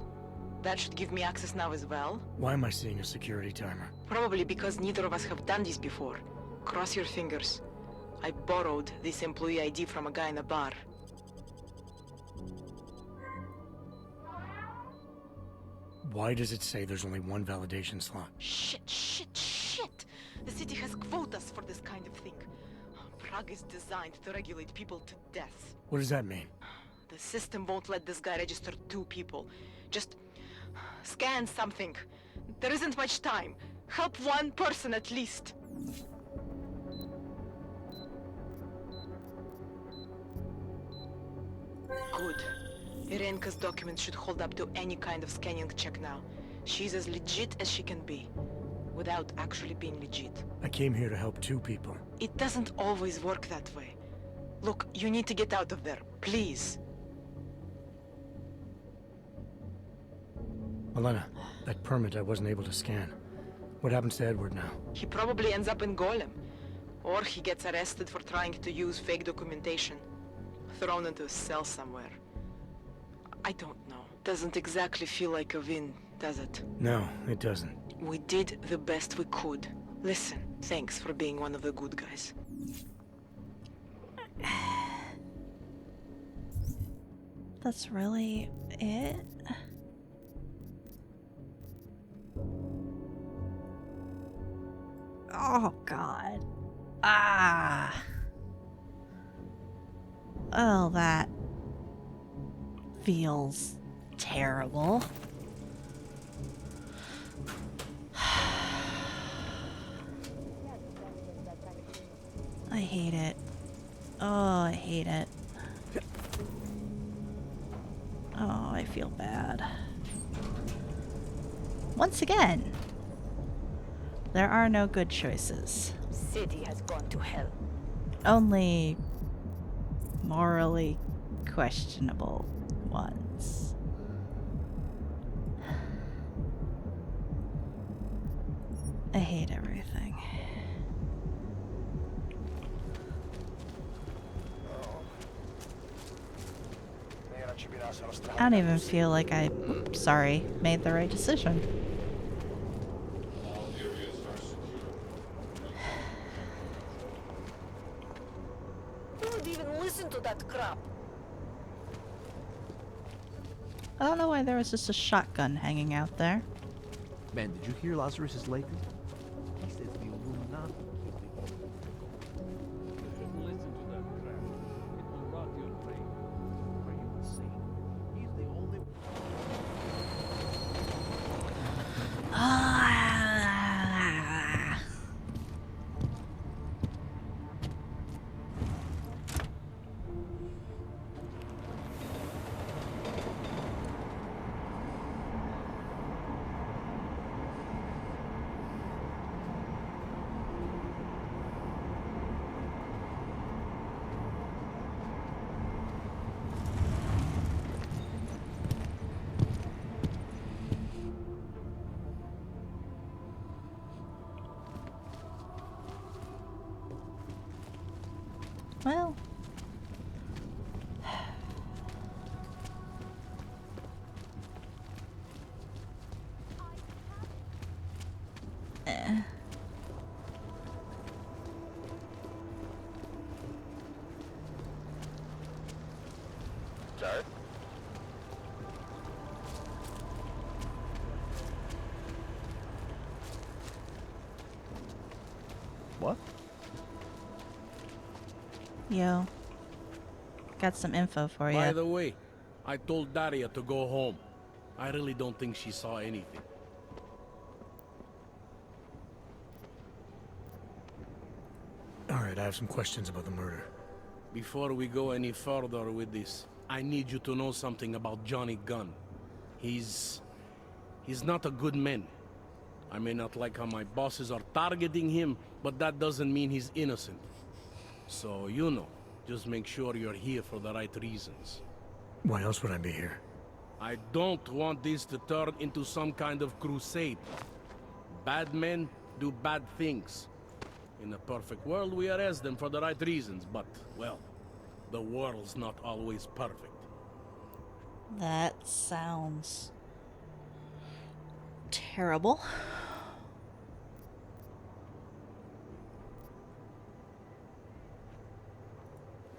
That should give me access now as well. Why am I seeing a security timer? Probably because neither of us have done this before. Cross your fingers. I borrowed this employee ID from a guy in a bar. Why does it say there's only one validation slot? Shit! The city has quotas for this kind of thing. Prague is designed to regulate people to death. What does that mean? The system won't let this guy register 2 people. Just scan something. There isn't much time. Help one person at least. Good. Irenka's documents should hold up to any kind of scanning check now. She's as legit as she can be, without actually being legit. I came here to help 2 people. It doesn't always work that way. Look, you need to get out of there, please. Milena, that permit I wasn't able to scan. What happens to Edward now? He probably ends up in Golem. Or he gets arrested for trying to use fake documentation. Thrown into a cell somewhere. I don't know. Doesn't exactly feel like a win, does it? No, it doesn't. We did the best we could. Listen, thanks for being one of the good guys. That's really it? Oh, God. Ah. Oh, that feels terrible. I hate it. Oh, I hate it. Oh, I feel bad. Once again, there are no good choices. City has gone to hell. Only morally questionable ones. hate everything. I don't even feel like I, made the right decision. Who would even listen to that crap? I don't know why there was just a shotgun hanging out there. Man, did you hear Lazarus is late? He says the Illuminati keep the order. You should listen to that crap. It will rot your brain. Are you insane? He's the only... Well. Jared? What? Yo. Got some info for you. By the way, I told Daria to go home. I really don't think she saw anything. Alright, I have some questions about the murder. Before we go any further with this, I need you to know something about Johnny Gunn. He's not a good man. I may not like how my bosses are targeting him, but that doesn't mean he's innocent. So, you know, just make sure you're here for the right reasons. Why else would I be here? I don't want this to turn into some kind of crusade. Bad men do bad things. In a perfect world, we arrest them for the right reasons, but, well, the world's not always perfect. That sounds terrible.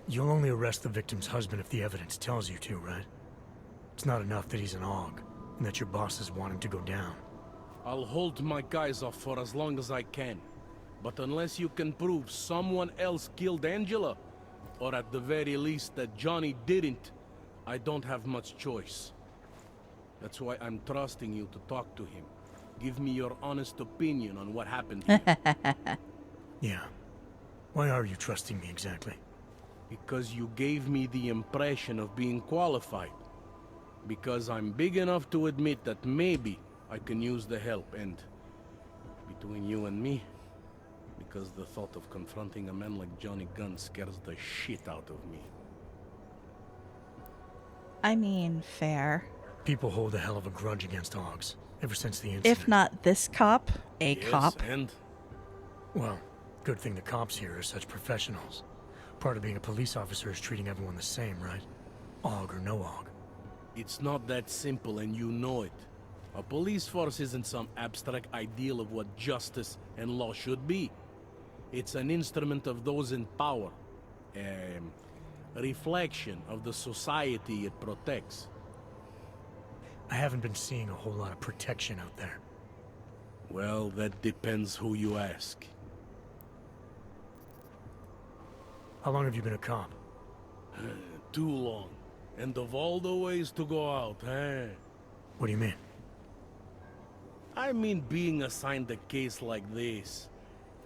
You'll only arrest the victim's husband if the evidence tells you to, right? It's not enough that he's an AUG, and that your bosses want him to go down. I'll hold my guys off for as long as I can. But unless you can prove someone else killed Angela, or at the very least that Johnny didn't, I don't have much choice. That's why I'm trusting you to talk to him. Give me your honest opinion on what happened here. Yeah. Why are you trusting me exactly? Because you gave me the impression of being qualified. Because I'm big enough to admit that maybe I can use the help, and between you and me, because the thought of confronting a man like Johnny Gunn scares the shit out of me. I mean, fair. People hold a hell of a grudge against AUGs, ever since the incident. If not this cop, a Yes, cop. And? Well, good thing the cops here are such professionals. Part of being a police officer is treating everyone the same, right? AUG or no AUG. It's not that simple, and you know it. A police force isn't some abstract ideal of what justice and law should be. It's an instrument of those in power. A reflection of the society it protects. I haven't been seeing a whole lot of protection out there. Well, that depends who you ask. How long have you been a cop? Too long. And of all the ways to go out, eh? What do you mean? I mean being assigned a case like this.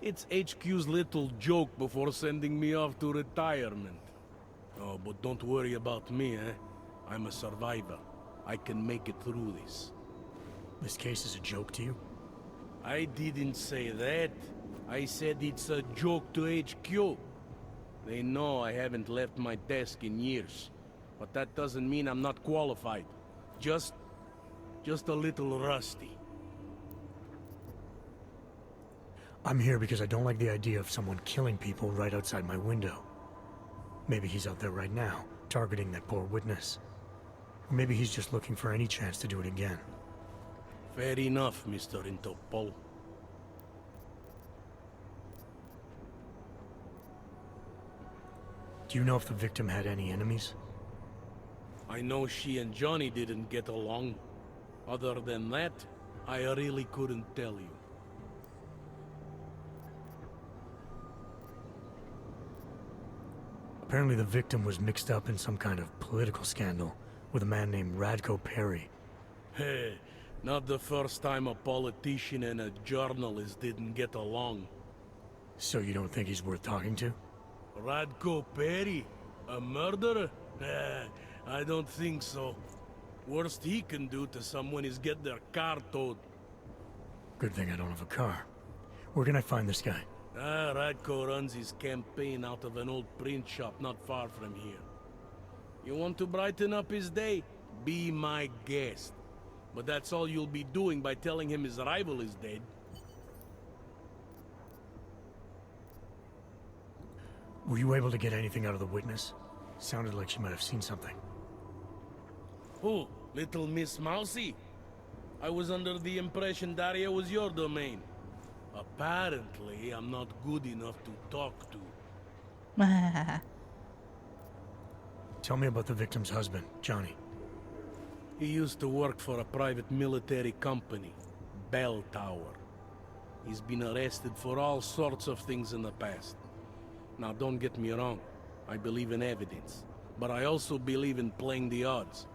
It's HQ's little joke before sending me off to retirement. Oh, but don't worry about me, eh? I'm a survivor. I can make it through this. This case is a joke to you? I didn't say that. I said it's a joke to HQ. They know I haven't left my desk in years. But that doesn't mean I'm not qualified. Just a little rusty. I'm here because I don't like the idea of someone killing people right outside my window. Maybe he's out there right now, targeting that poor witness. Or maybe he's just looking for any chance to do it again. Fair enough, Mr. Interpol. Do you know if the victim had any enemies? I know she and Johnny didn't get along. Other than that, I really couldn't tell you. Apparently the victim was mixed up in some kind of political scandal with a man named Radko Perry. Hey, not the first time a politician and a journalist didn't get along. So you don't think he's worth talking to? Radko Perry? A murderer? Nah, I don't think so. Worst he can do to someone is get their car towed. Good thing I don't have a car. Where can I find this guy? Radko runs his campaign out of an old print shop not far from here. You want to brighten up his day? Be my guest. But that's all you'll be doing by telling him his rival is dead. Were you able to get anything out of the witness? Sounded like she might have seen something. Who? Little Miss Mousy? I was under the impression Daria was your domain. Apparently, I'm not good enough to talk to. Tell me about the victim's husband, Johnny. He used to work for a private military company, Bell Tower. He's been arrested for all sorts of things in the past. Now, don't get me wrong. I believe in evidence. But I also believe in playing the odds.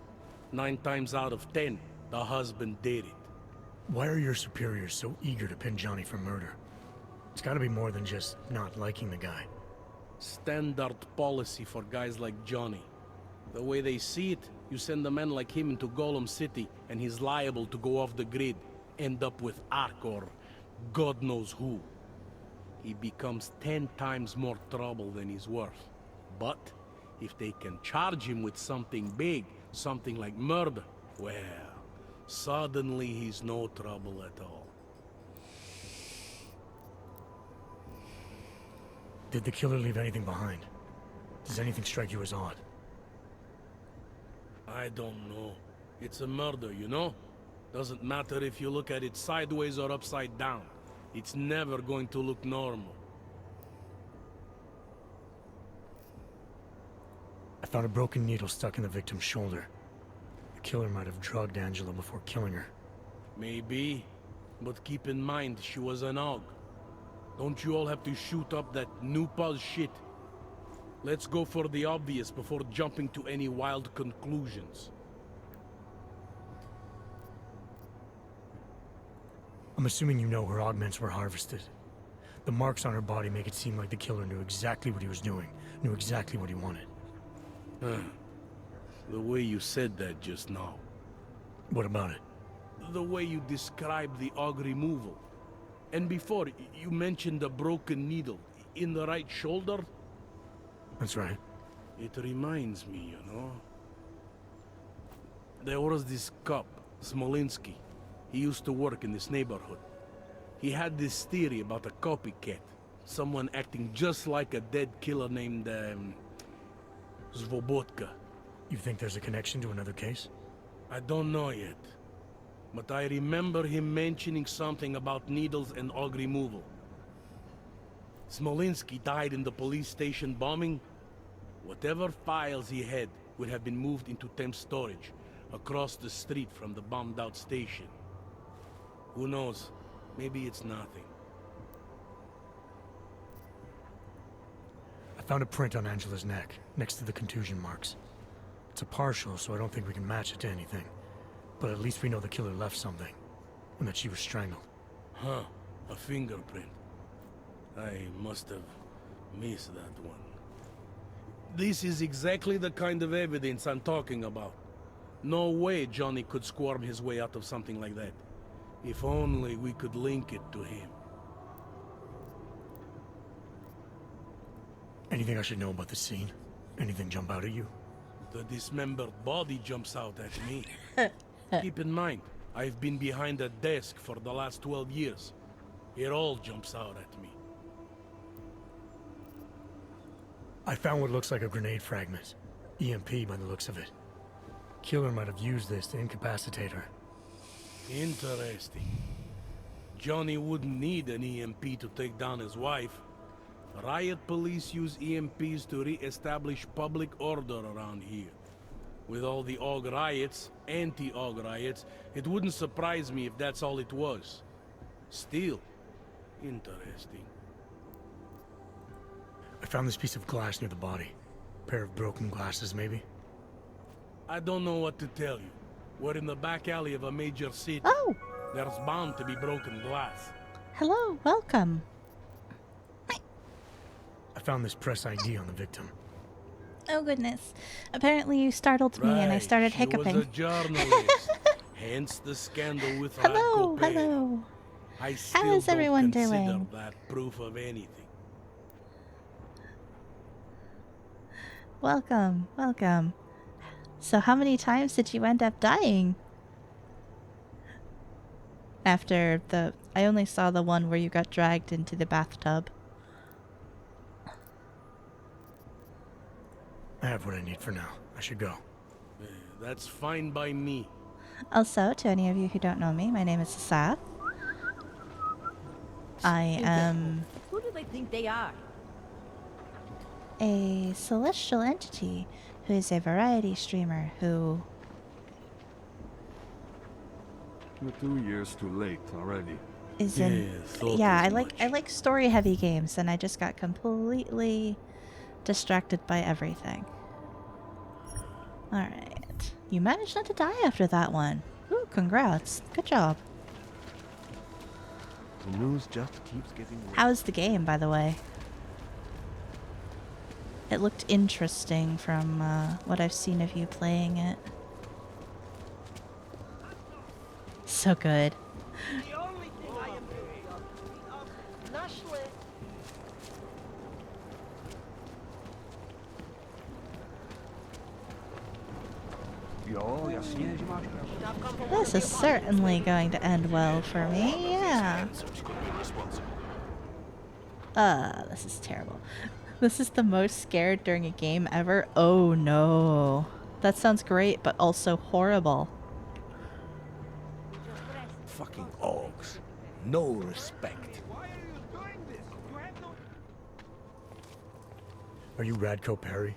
9 times out of 10, the husband did it. Why are your superiors so eager to pin Johnny for murder? It's gotta be more than just not liking the guy. Standard policy for guys like Johnny. The way they see it, you send a man like him into Golem City, and he's liable to go off the grid, end up with Ark or God knows who. He becomes 10 times more trouble than he's worth. But if they can charge him with something big, something like murder, well, suddenly he's no trouble at all. Did the killer leave anything behind? Does anything strike you as odd? I don't know. It's a murder, you know? Doesn't matter if you look at it sideways or upside down. It's never going to look normal. I found a broken needle stuck in the victim's shoulder. The killer might have drugged Angela before killing her. Maybe, but keep in mind she was an AUG. Don't you all have to shoot up that new pause shit? Let's go for the obvious before jumping to any wild conclusions. I'm assuming you know her augments were harvested. The marks on her body make it seem like the killer knew exactly what he was doing, knew exactly what he wanted. The way you said that just now. What about it? The way you described the AUG removal. And before, you mentioned a broken needle in the right shoulder? That's right. It reminds me, you know. There was this cop, Smolinski. He used to work in this neighborhood. He had this theory about a copycat. Someone acting just like a dead killer named, Svobotka. You think there's a connection to another case? I don't know yet. But I remember him mentioning something about needles and AUG removal. Smolinski died in the police station bombing. Whatever files he had would have been moved into temp storage across the street from the bombed out station. Who knows? Maybe it's nothing. I found a print on Angela's neck, next to the contusion marks. It's a partial, so I don't think we can match it to anything. But at least we know the killer left something, and that she was strangled. Huh, a fingerprint. I must have missed that one. This is exactly the kind of evidence I'm talking about. No way Johnny could squirm his way out of something like that. If only we could link it to him. Anything I should know about the scene? Anything jump out at you? The dismembered body jumps out at me. Keep in mind, I've been behind a desk for the last 12 years. It all jumps out at me. I found what looks like a grenade fragment. EMP by the looks of it. Killer might have used this to incapacitate her. Interesting. Johnny wouldn't need an EMP to take down his wife. Riot police use EMPs to re-establish public order around here. With all the AUG riots, anti-AUG riots, it wouldn't surprise me if that's all it was. Still, interesting. I found this piece of glass near the body. A pair of broken glasses, maybe? I don't know what to tell you. We're in the back alley of a major city. Oh! There's bound to be broken glass. Hello, welcome. I found this press ID on the victim. Oh goodness. Apparently you startled me and I started hiccuping. She was a journalist. Hence the scandal with Hello, Radko. hello. I still How is everyone don't consider doing? that proof of anything. Welcome, welcome. So how many times did you end up dying? After the... I only saw the one where you got dragged into the bathtub. I have what I need for now. I should go. That's fine by me. Also, to any of you who don't know me, my name is Seth. I am Who do they think they are? a celestial entity who is a variety streamer who... You're 2 years too late already. is in... Yeah, I like story-heavy games, and I just got completely distracted by everything. Alright. You managed not to die after that one. Ooh, congrats. Good job. The news just keeps getting worse. How was the game, by the way? It looked interesting from what I've seen of you playing it. So good. This is certainly going to end well for me, yeah. This is terrible. This is the most scared during a game ever. Oh no. That sounds great, but also horrible. Fucking orcs. No respect. Are you Radko Perry?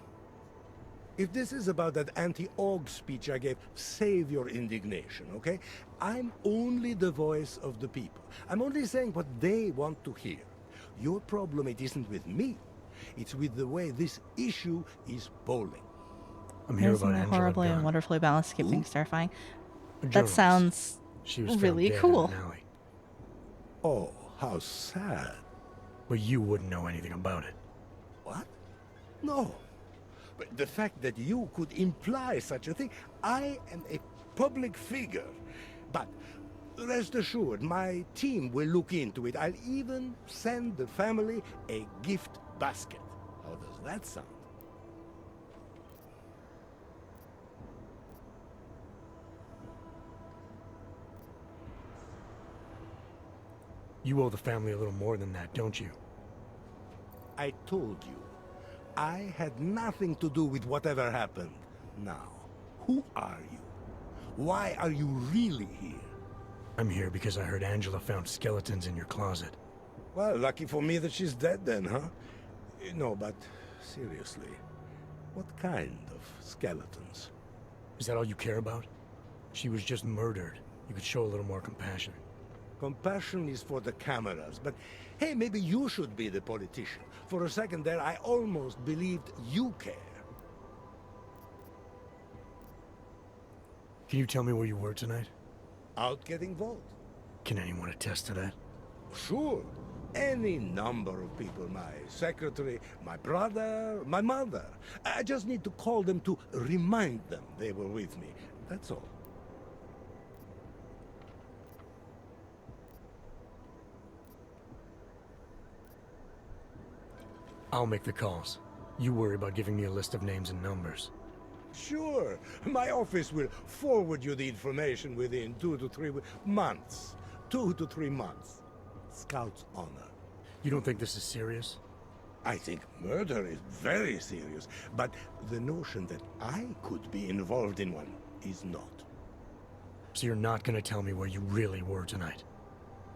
If this is about that anti-org speech I gave, save your indignation, okay? I'm only the voice of the people. I'm only saying what they want to hear. Your problem, it isn't with me. It's with the way this issue is bowling. I'm here about Angela horribly Gunn. and wonderfully balanced, keep things terrifying. A That journalist. sounds She was found really dead in cool. an alley. Oh, how sad. But you wouldn't know anything about it. What? No. But the fact that you could imply such a thing, I am a public figure. But rest assured, my team will look into it. I'll even send the family a gift basket. How does that sound? You owe the family a little more than that, don't you? I told you. I had nothing to do with whatever happened. Now, who are you? Why are you really here? I'm here because I heard Angela found skeletons in your closet. Well, lucky for me that she's dead then, huh? No, but seriously, what kind of skeletons? Is that all you care about? She was just murdered. You could show a little more compassion. Compassion is for the cameras, but hey, maybe you should be the politician. For a second there, I almost believed you care. Can you tell me where you were tonight? Out getting votes. Can anyone attest to that? Sure. Any number of people. My secretary, my brother, my mother. I just need to call them to remind them they were with me. That's all. I'll make the calls. You worry about giving me a list of names and numbers. Sure. My office will forward you the information within 2 to 3 months. 2 to 3 months. Scout's honor. You don't think this is serious? I think murder is very serious, but the notion that I could be involved in one is not. So you're not gonna tell me where you really were tonight?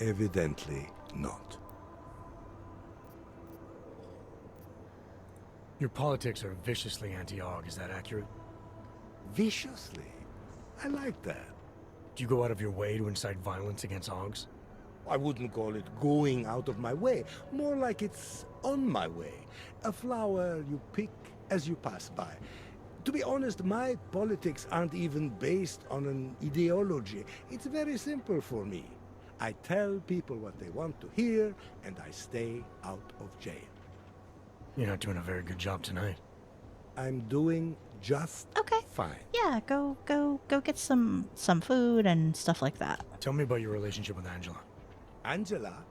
Evidently not. Your politics are viciously anti-AUG, is that accurate? Viciously? I like that. Do you go out of your way to incite violence against AUGs? I wouldn't call it going out of my way, more like it's on my way. A flower you pick as you pass by. To be honest, my politics aren't even based on an ideology. It's very simple for me. I tell people what they want to hear, and I stay out of jail. You're not doing a very good job tonight. I'm doing just fine. Yeah, go get some food and stuff like that. Tell me about your relationship with Angela. Angela?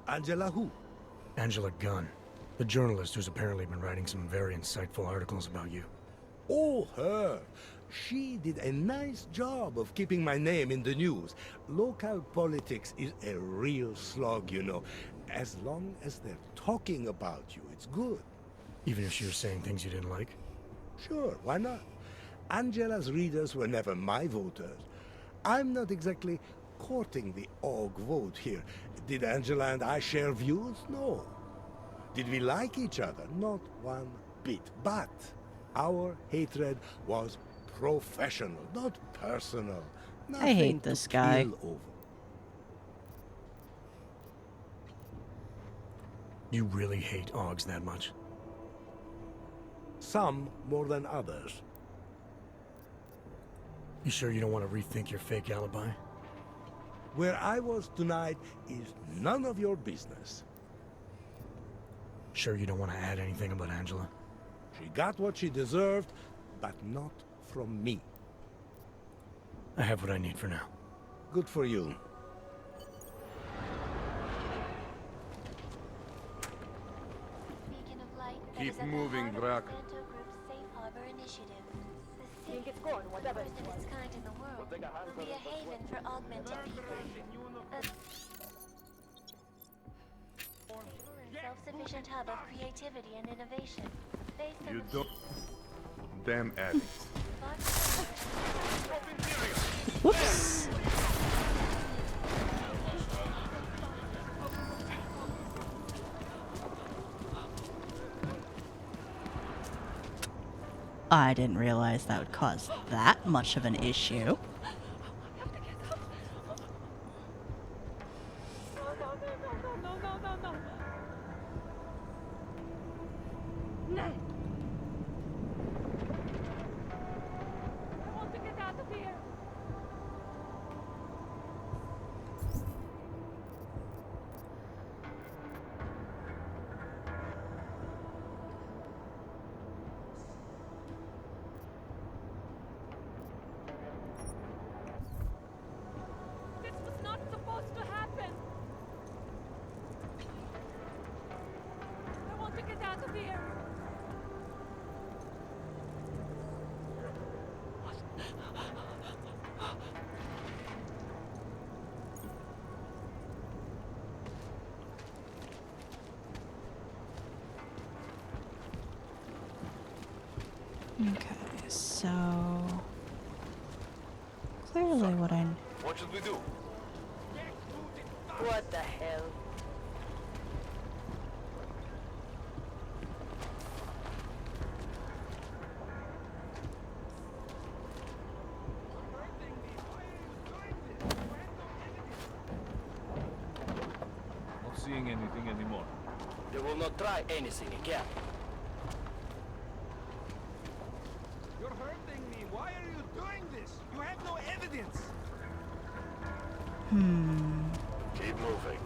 Angela who? Angela Gunn, the journalist who's apparently been writing some very insightful articles about you. Oh, her. She did a nice job of keeping my name in the news. Local politics is a real slog, you know. As long as they're talking about you, it's good. Even if she was saying things you didn't like? Sure, why not? Angela's readers were never my voters. I'm not exactly courting the AUG vote here. Did Angela and I share views? No. Did we like each other? Not one bit. But our hatred was professional, not personal. I hate this guy. Over. You really hate AUGs that much? Some more than others. You sure you don't want to rethink your fake alibi? Where I was tonight is none of your business. Sure you don't want to add anything about Angela? She got what she deserved, but not from me. I have what I need for now. Good for you. Beacon of light that Keep is at the moving, heart of Drac. the Santo Group's Safe Harbor Initiative. The Think city, it's going, whatever first of its kind in the world, will be a haven for augmented people. A self-sufficient hub of creativity and innovation. Based on You the don't... Damn addicts. Whoops. I didn't realize that would cause that much of an issue. Okay, so clearly what I... What should we do? What the hell? Not seeing anything anymore. They will not try anything again. You're hurting me. Why are you doing this? You have no evidence. Keep moving.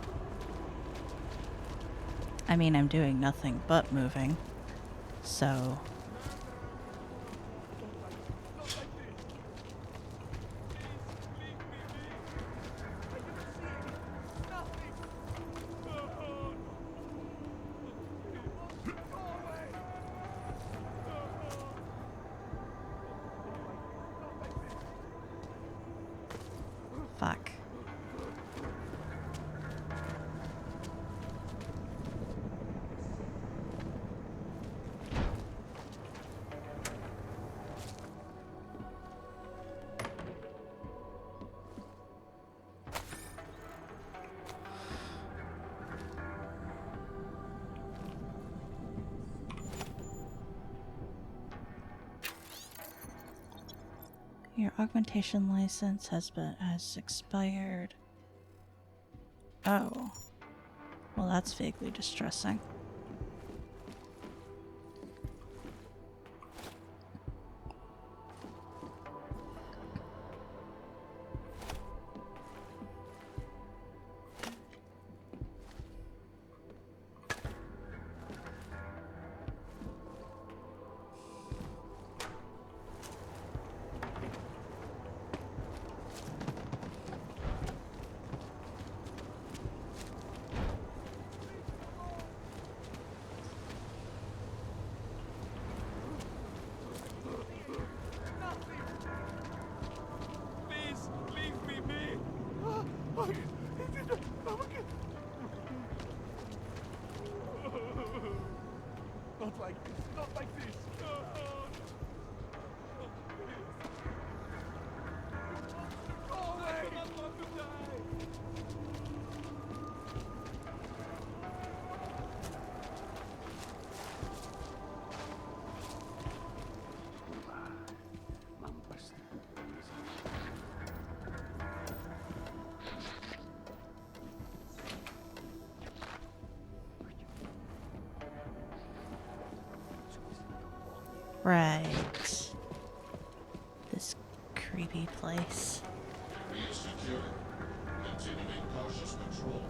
I mean, I'm doing nothing but moving. So... Fuck. Your augmentation license has expired. Oh. Well, that's vaguely distressing. Please, leave me be. Not like this, not like this. Go away. I do not want to die. Right. This creepy place. Secure. Continuing cautious control.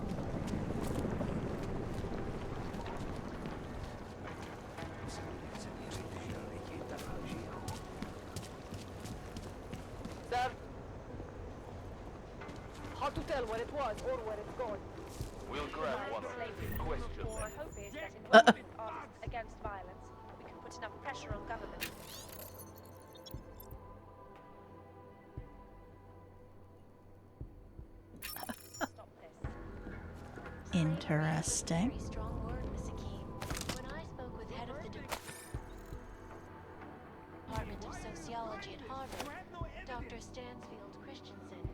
Sir? Hard to tell where it was or where it's gone. We'll grab one of them. Question Our them. hope is that in working with artists against violence, we can put enough pressure on government. Stop this. Interesting. Very strong word, Miss Akeem. When I spoke with head of the Department of Sociology at Harvard, Dr. Stansfield Christensen,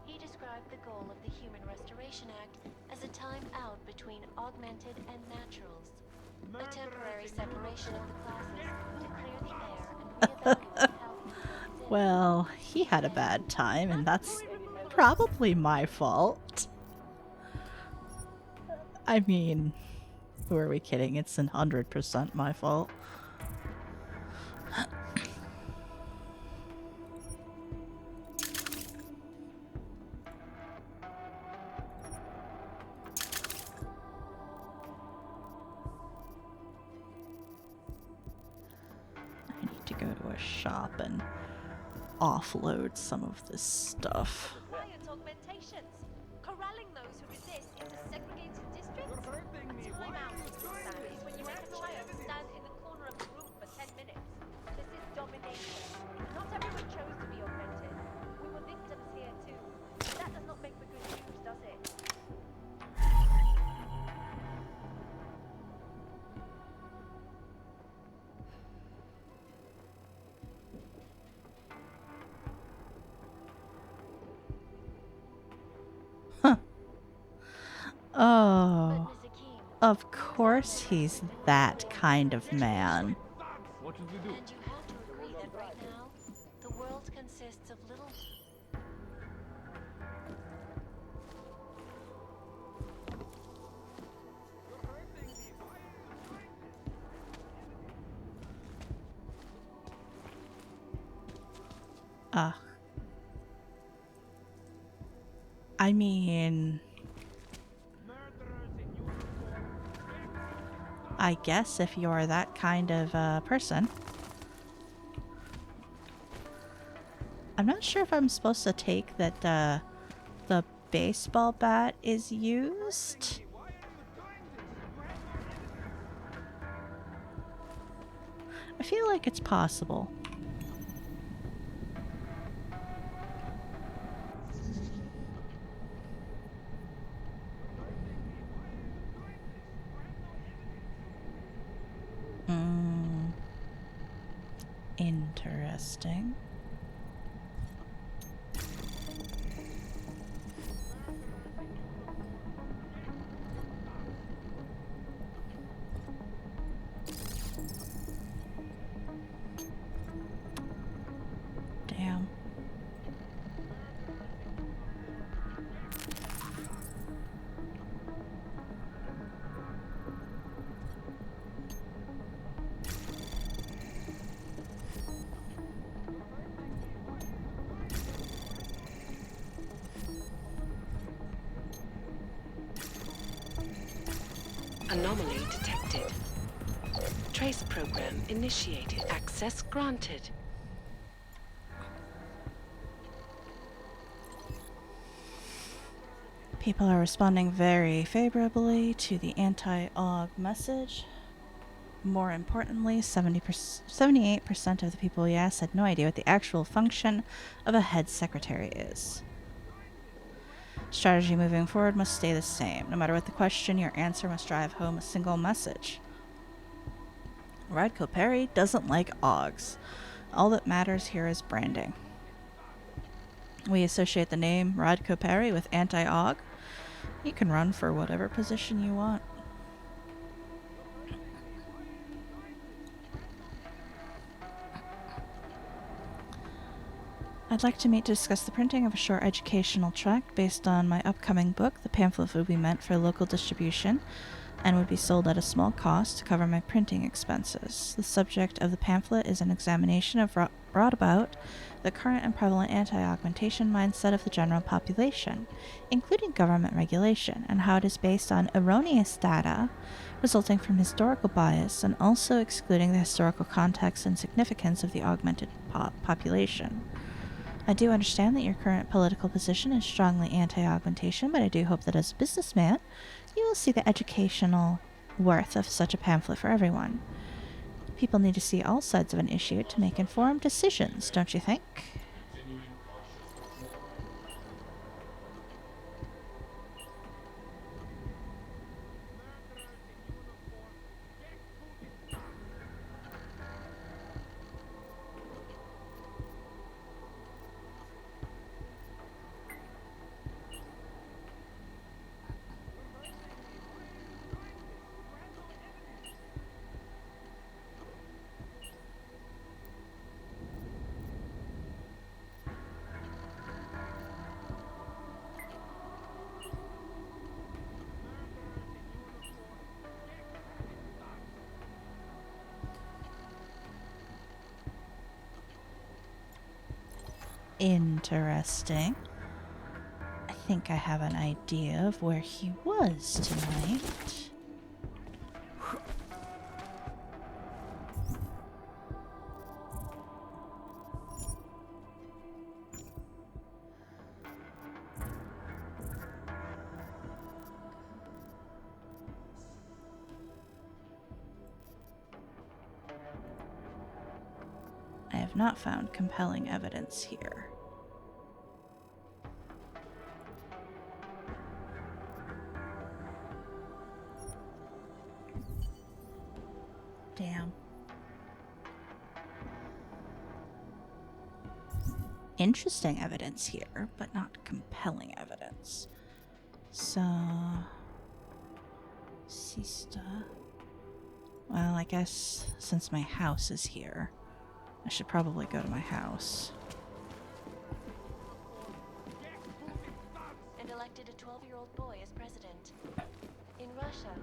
he described the goal of the Human Restoration Act as a time out between augmented and naturals, a temporary separation of the classes to clear the air and reevaluate health. Well, he had a bad time, and that's probably my fault. I mean, who are we kidding? It's 100% my fault. I need to go to a shop and offload some of this stuff. Science augmentations. Corralling those who resist into segregated districts. A time out, that is when you make a child stand in the corner of the room for 10 minutes. This is domination. Not everyone chose to be augmented. We were victims here too. That does not make for good news, does it? Oh, of course he's that kind of man. What should we do? And you have to agree that right now, the world consists of little... I mean, I guess if you're that kind of person. I'm not sure if I'm supposed to take that the baseball bat is used. I feel like it's possible. Interesting. Damn. Device program initiated. Access granted. People are responding very favorably to the anti-AUG message. More importantly, 78% of the people we asked had no idea what the actual function of a head secretary is. Strategy moving forward must stay the same. No matter what the question, your answer must drive home a single message. Radko Perry doesn't like AUGs. All that matters here is branding. We associate the name Radko Perry with anti-AUG. You can run for whatever position you want. I'd like to meet to discuss the printing of a short educational tract based on my upcoming book. The pamphlet would be meant for local distribution and would be sold at a small cost to cover my printing expenses. The subject of the pamphlet is an examination of brought about the current and prevalent anti-augmentation mindset of the general population, including government regulation, and how it is based on erroneous data resulting from historical bias and also excluding the historical context and significance of the augmented population. I do understand that your current political position is strongly anti-augmentation, but I do hope that as a businessman, you will see the educational worth of such a pamphlet for everyone. People need to see all sides of an issue to make informed decisions, don't you think? Interesting. I think I have an idea of where he was tonight. I have not found compelling evidence here. Damn. Interesting evidence here, but not compelling evidence. So... Sista... Well, I guess since my house is here, I should probably go to my house. And elected a 12-year-old boy as president. In Russia,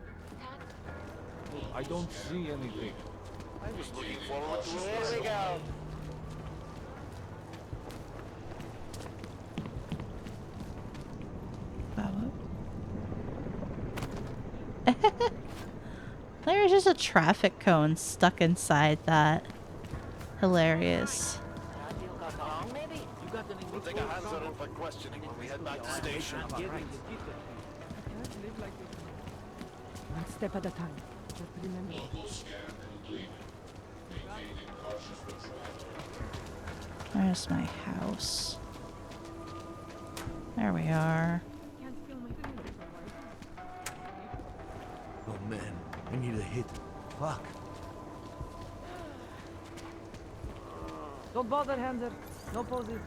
I don't see anything. I was looking forward to it. Here we go. There's just a traffic cone stuck inside that. Hilarious. We'll take a hazard for questioning when we head back to station. One step at a time. Just remember. Local scan complete. Maintaining cautious patrol. Where's my house? There we are. Oh man, I need a hit. Fuck. Don't bother, Hander. No poses.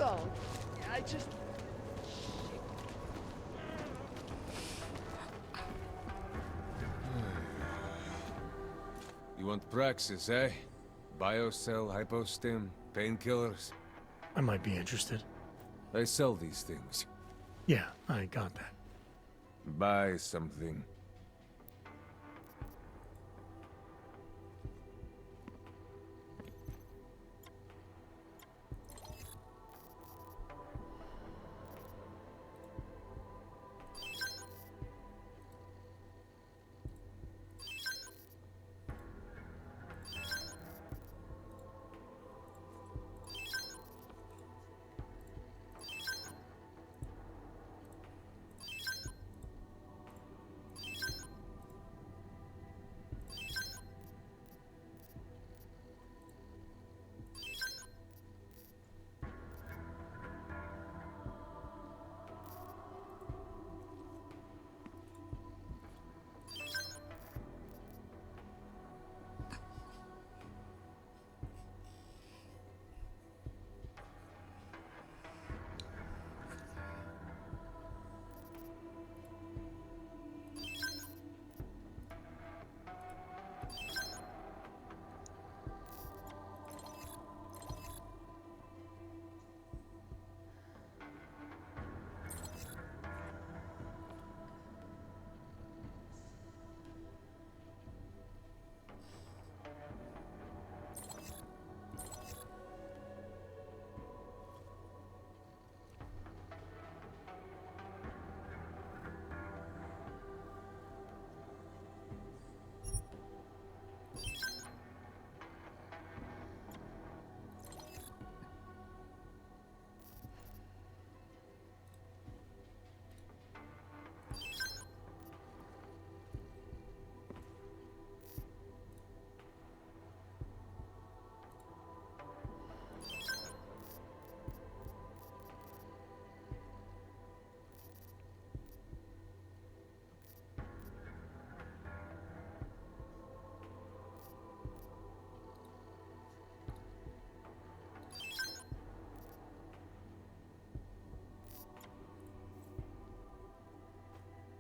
Oh, I just... You want Praxis, eh? Biocell, hypostim, painkillers? I might be interested. I sell these things. Yeah, I got that. Buy something.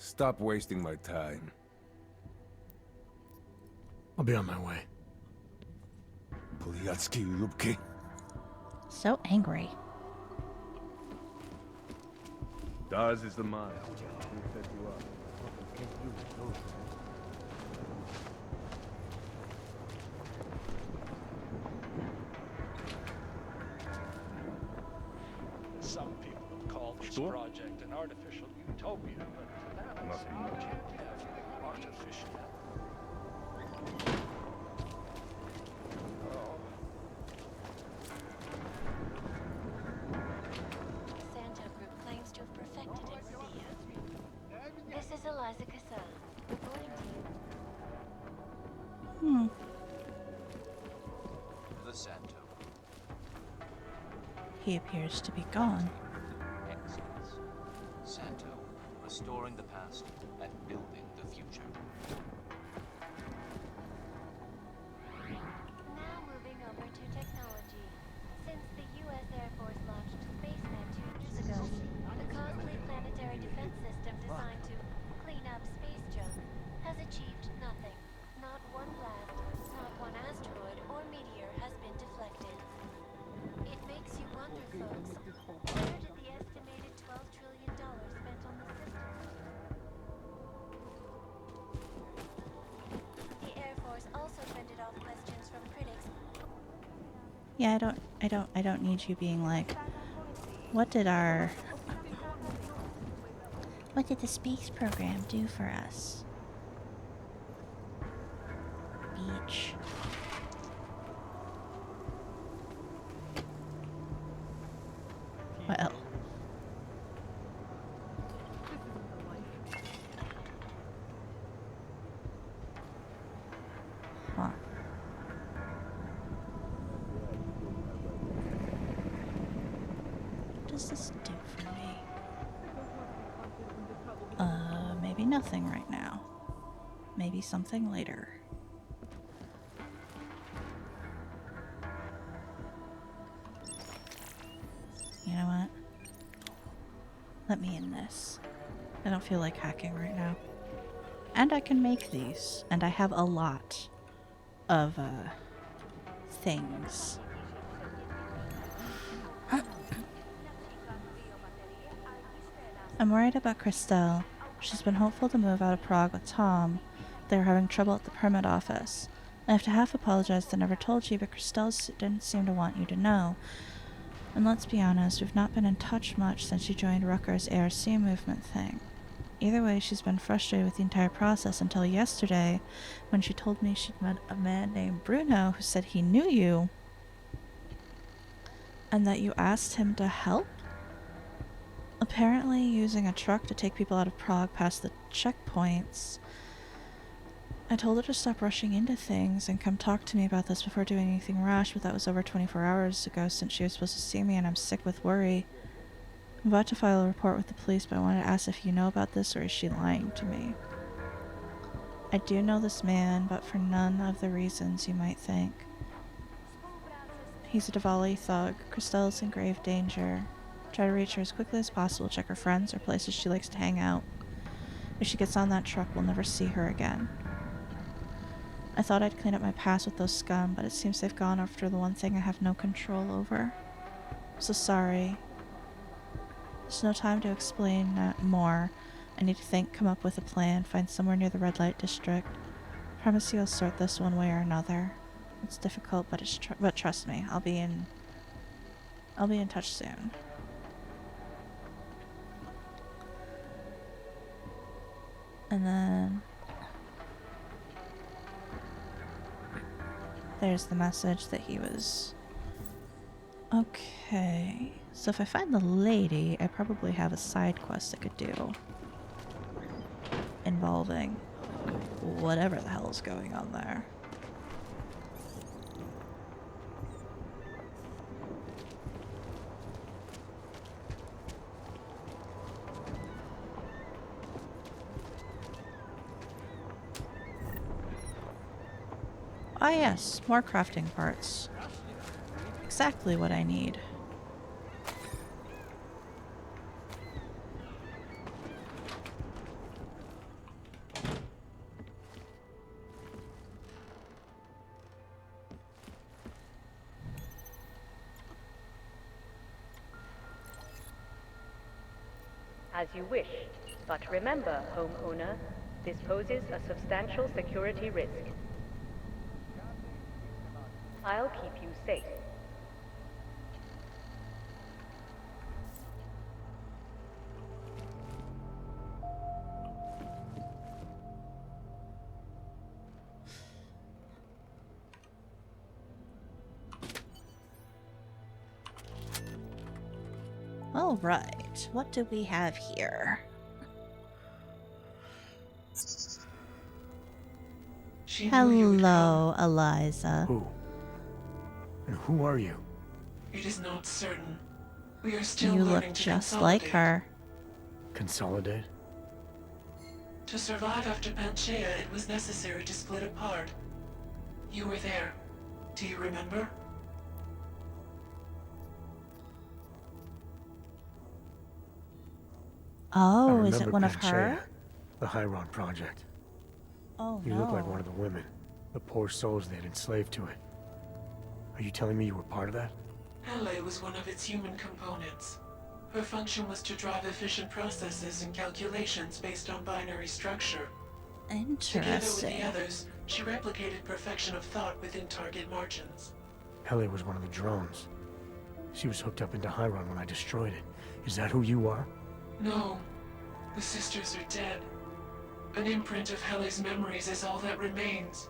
Stop wasting my time. I'll be on my way. Poliatsky Lubki. So angry. Daz is the man. We'll set you up. Can't use those, man. Some people have called this project an artificial utopia, but that is you can't have artificial. Santo Group claims to have perfected its Thea. This is Eliza Cassell, reporting to you. The Santo. He appears to be gone. Excellence. Santo, restoring the past and building the future. Now moving over to technology. Since the U.S. Air Force launched SpaceMed 2 years ago, the costly planetary defense system designed to clean up space junk has achieved nothing. Not one blast, not one asteroid or meteor has been deflected. It makes you wonder, folks, where did the estimated $12 trillion spent on the system? The Air Force also fended off questions from critics. Yeah, I don't need you being like, what did the space program do for us? Beach. Well. Huh. What does this do for me? Maybe nothing right now. Maybe something later. You know what? Let me in this. I don't feel like hacking right now. And I can make these. And I have a lot of, things. I'm worried about Christelle. She's been hopeful to move out of Prague with Tom. They were having trouble at the permit office. I have to half apologize that I never told you, but Christelle didn't seem to want you to know. And let's be honest, we've not been in touch much since she joined Rucker's ARC movement thing. Either way, she's been frustrated with the entire process until yesterday, when she told me she'd met a man named Bruno who said he knew you, and that you asked him to help? Apparently using a truck to take people out of Prague past the checkpoints. I told her to stop rushing into things and come talk to me about this before doing anything rash, but that was over 24 hours ago since she was supposed to see me, and I'm sick with worry. I'm about to file a report with the police, but I wanted to ask if you know about this, or is she lying to me? I do know this man, but for none of the reasons you might think. He's a Diwali thug. Christelle's in grave danger. Try to reach her as quickly as possible, check her friends or places she likes to hang out. If she gets on that truck, we'll never see her again. I thought I'd clean up my past with those scum, but it seems they've gone after the one thing I have no control over. I'm so sorry. There's no time to explain more. I need to think, come up with a plan, find somewhere near the red light district. I promise you I'll sort this one way or another. It's difficult, but trust me, I'll be in touch soon. And then there's the message that he was... Okay, so if I find the lady, I probably have a side quest I could do involving whatever the hell is going on there. Ah yes, more crafting parts. Exactly what I need. As you wish. But remember, homeowner, this poses a substantial security risk. I'll keep you safe. All right, what do we have here? Hello, Eliza. Who? And who are you? It is not certain. We are still You look learning to just consolidate. like her. Consolidate? To survive after Panchaea, it was necessary to split apart. You were there. Do you remember? Oh, I is it remember one of Panchaea, her? The Hyron Project. Oh, You no. look like one of the women. The poor souls they had enslaved to it. Are you telling me you were part of that? Hele was one of its human components. Her function was to drive efficient processes and calculations based on binary structure. Together with the Interesting. others, she replicated perfection of thought within target margins. Hele was one of the drones. She was hooked up into Hyron when I destroyed it. Is that who you are? No, the sisters are dead. An imprint of Hele's memories is all that remains.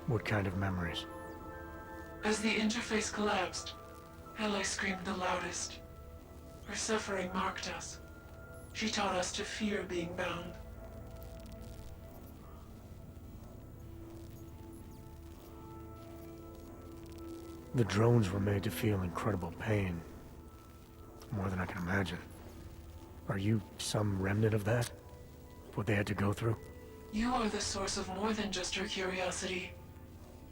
What kind of memories? As the interface collapsed, Hele screamed the loudest. Her suffering marked us. She taught us to fear being bound. The drones were made to feel incredible pain. More than I can imagine. Are you some remnant of that? What they had to go through? You are the source of more than just her curiosity.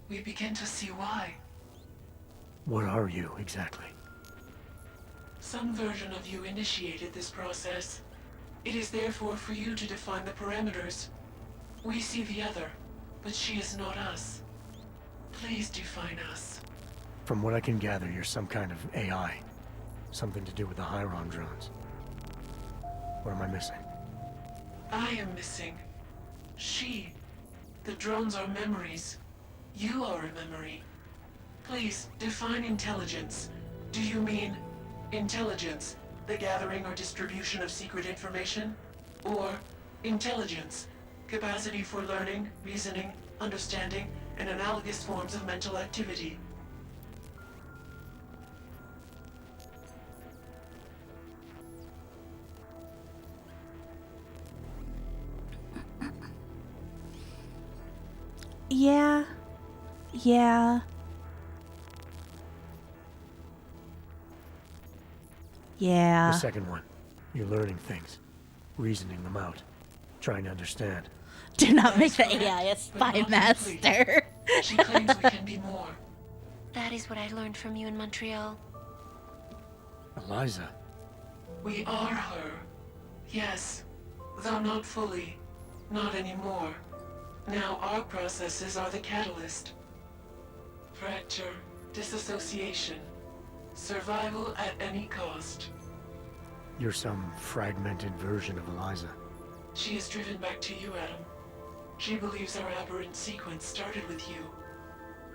We begin to see why. What are you, exactly? Some version of you initiated this process. It is therefore for you to define the parameters. We see the other, but she is not us. Please define us. From what I can gather, you're some kind of AI. Something to do with the Hyron drones. What am I missing? I am missing. She. The drones are memories. You are a memory. Please, define intelligence. Do you mean intelligence, the gathering or distribution of secret information? Or intelligence, capacity for learning, reasoning, understanding, and analogous forms of mental activity? Yeah. Yeah. Yeah. The second one. You're learning things. Reasoning them out. Trying to understand. Do not make the AI a spy master. She claims we can be more. That is what I learned from you in Montreal. Eliza. We are her. Yes. Though not fully. Not anymore. Now our processes are the catalyst. Fracture, disassociation, survival at any cost. You're some fragmented version of Eliza. She is driven back to you, Adam. She believes our aberrant sequence started with you.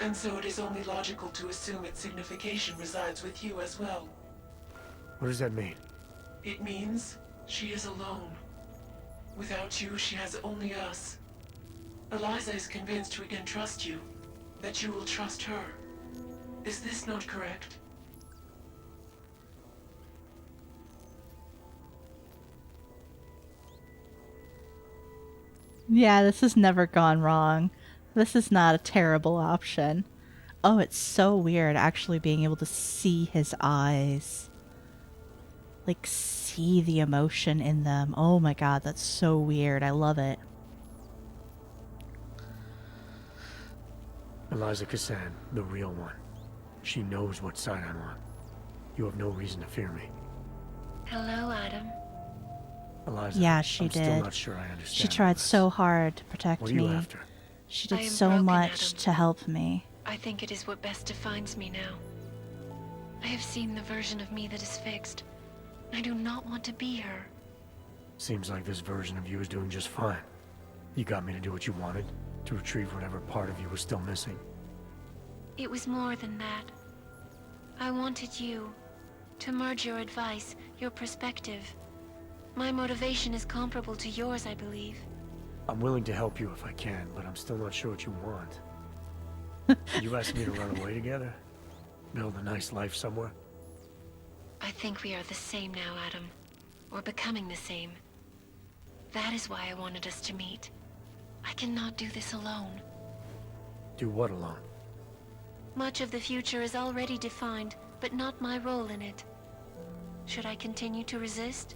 And so it is only logical to assume its signification resides with you as well. What does that mean? It means she is alone. Without you, she has only us. Eliza is convinced we can trust you, that you will trust her. Is this not correct? Yeah, this has never gone wrong. This is not a terrible option. Oh, it's so weird actually being able to see his eyes. Like, see the emotion in them. Oh my god, that's so weird. I love it. Eliza Cassan, the real one. She knows what side I'm on. You have no reason to fear me. Hello, Adam. Eliza, Yeah, she I'm did. still not sure I understand. She tried so hard to protect What are you me. after? She I did am so broken, much Adam. to help me. I think it is what best defines me now. I have seen the version of me that is fixed. I do not want to be her. Seems like this version of you is doing just fine. You got me to do what you wanted, to retrieve whatever part of you was still missing. It was more than that. I wanted you to merge your advice, your perspective. My motivation is comparable to yours, I believe. I'm willing to help you if I can, but I'm still not sure what you want. You asked me to run away together? Build a nice life somewhere? I think we are the same now, Adam. Or becoming the same. That is why I wanted us to meet. I cannot do this alone. Do what alone? Much of the future is already defined, but not my role in it. Should I continue to resist?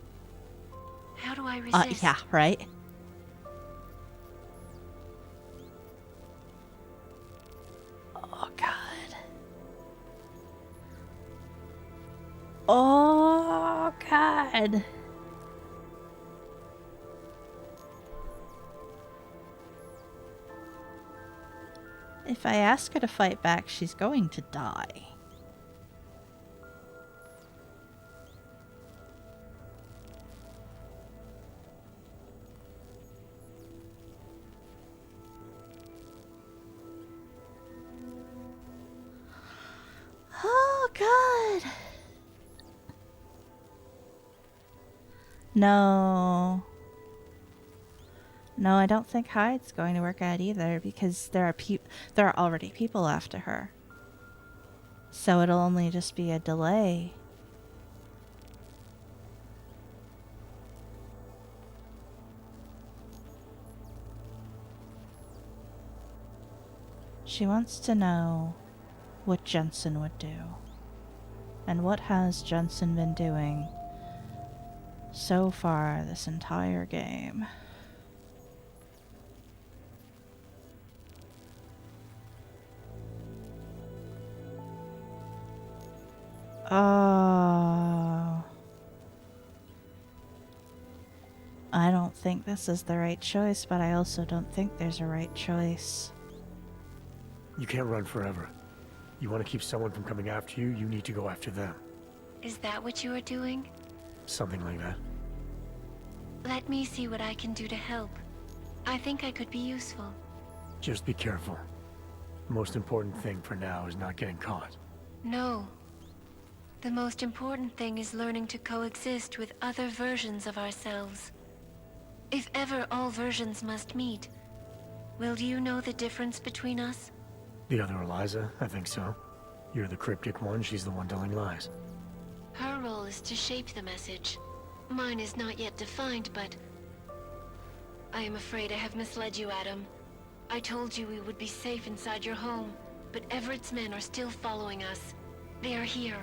How do I resist? Yeah, right? Oh, God. Oh, God. If I ask her to fight back, she's going to die. Oh, God. No. No, I don't think Hyde's going to work out either, because there are already people after her. So it'll only just be a delay. She wants to know what Jensen would do. And what has Jensen been doing so far this entire game? Oh. I don't think this is the right choice, but I also don't think there's a right choice. You can't run forever. You want to keep someone from coming after you, you need to go after them. Is that what you are doing? Something like that. Let me see what I can do to help. I think I could be useful. Just be careful. The most important thing for now is not getting caught. No. The most important thing is learning to coexist with other versions of ourselves. If ever all versions must meet, will you know the difference between us? The other Eliza? I think so. You're the cryptic one, she's the one telling lies. Her role is to shape the message. Mine is not yet defined, but... I am afraid I have misled you, Adam. I told you we would be safe inside your home, but Everett's men are still following us. They are here.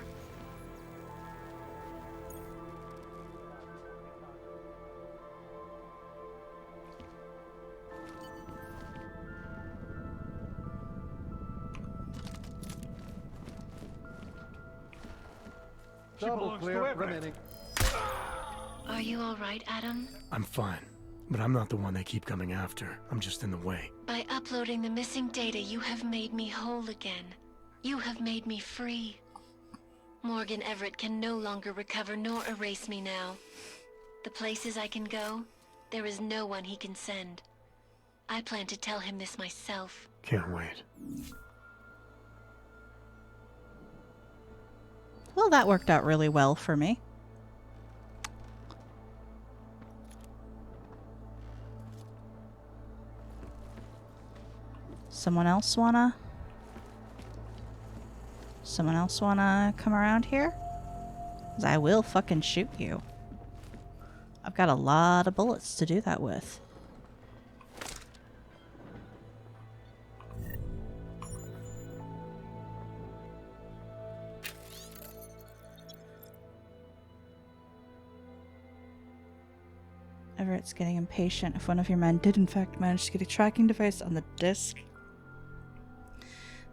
Double clear remaining. Are you all right, Adam? I'm fine, but I'm not the one they keep coming after. I'm just in the way. By uploading the missing data, you have made me whole again. You have made me free. Morgan Everett can no longer recover nor erase me now. The places I can go, there is no one he can send. I plan to tell him this myself. Can't wait. Well, that worked out really well for me. Someone else wanna come around here? 'Cause I will fucking shoot you. I've got a lot of bullets to do that with. Everett's getting impatient. If one of your men did in fact manage to get a tracking device on the disc,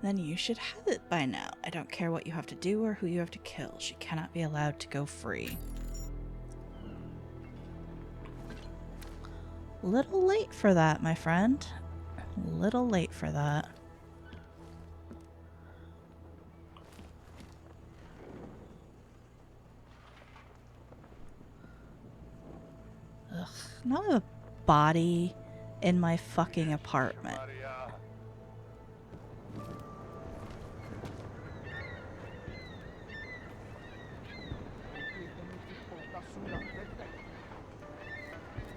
then you should have it by now. I don't care what you have to do or who you have to kill. She cannot be allowed to go free. Little late for that, my friend. Little late for that. Ugh. not a body in my fucking apartment.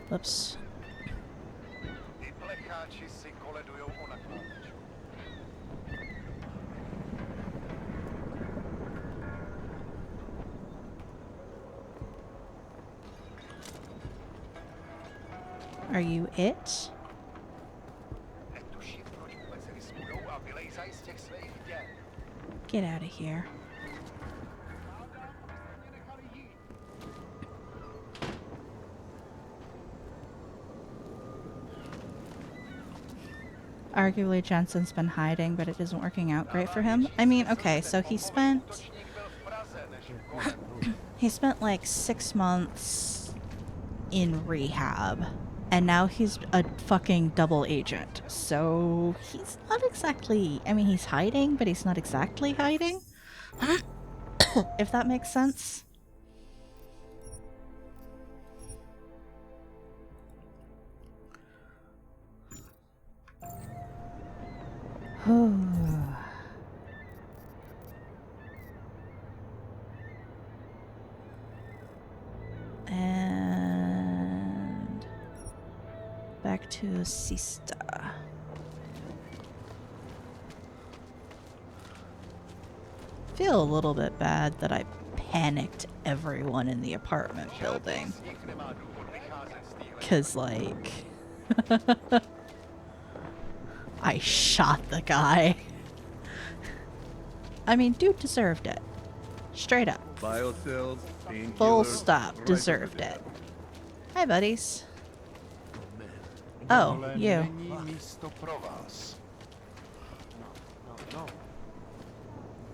Whoops. Are you it? Get out of here. Arguably Jensen's been hiding, but it isn't working out great for him. I mean, okay, so he spent like 6 months in rehab, and now he's a fucking double agent. So he's not exactly, I mean, he's hiding, but he's not exactly hiding. If that makes sense. And back to Sista. Feel a little bit bad that I panicked everyone in the apartment building. 'Cause, like, I shot the guy. I mean, dude deserved it. Straight up. Biocells, Full stop. Deserved it. Hi, buddies. Oh, you.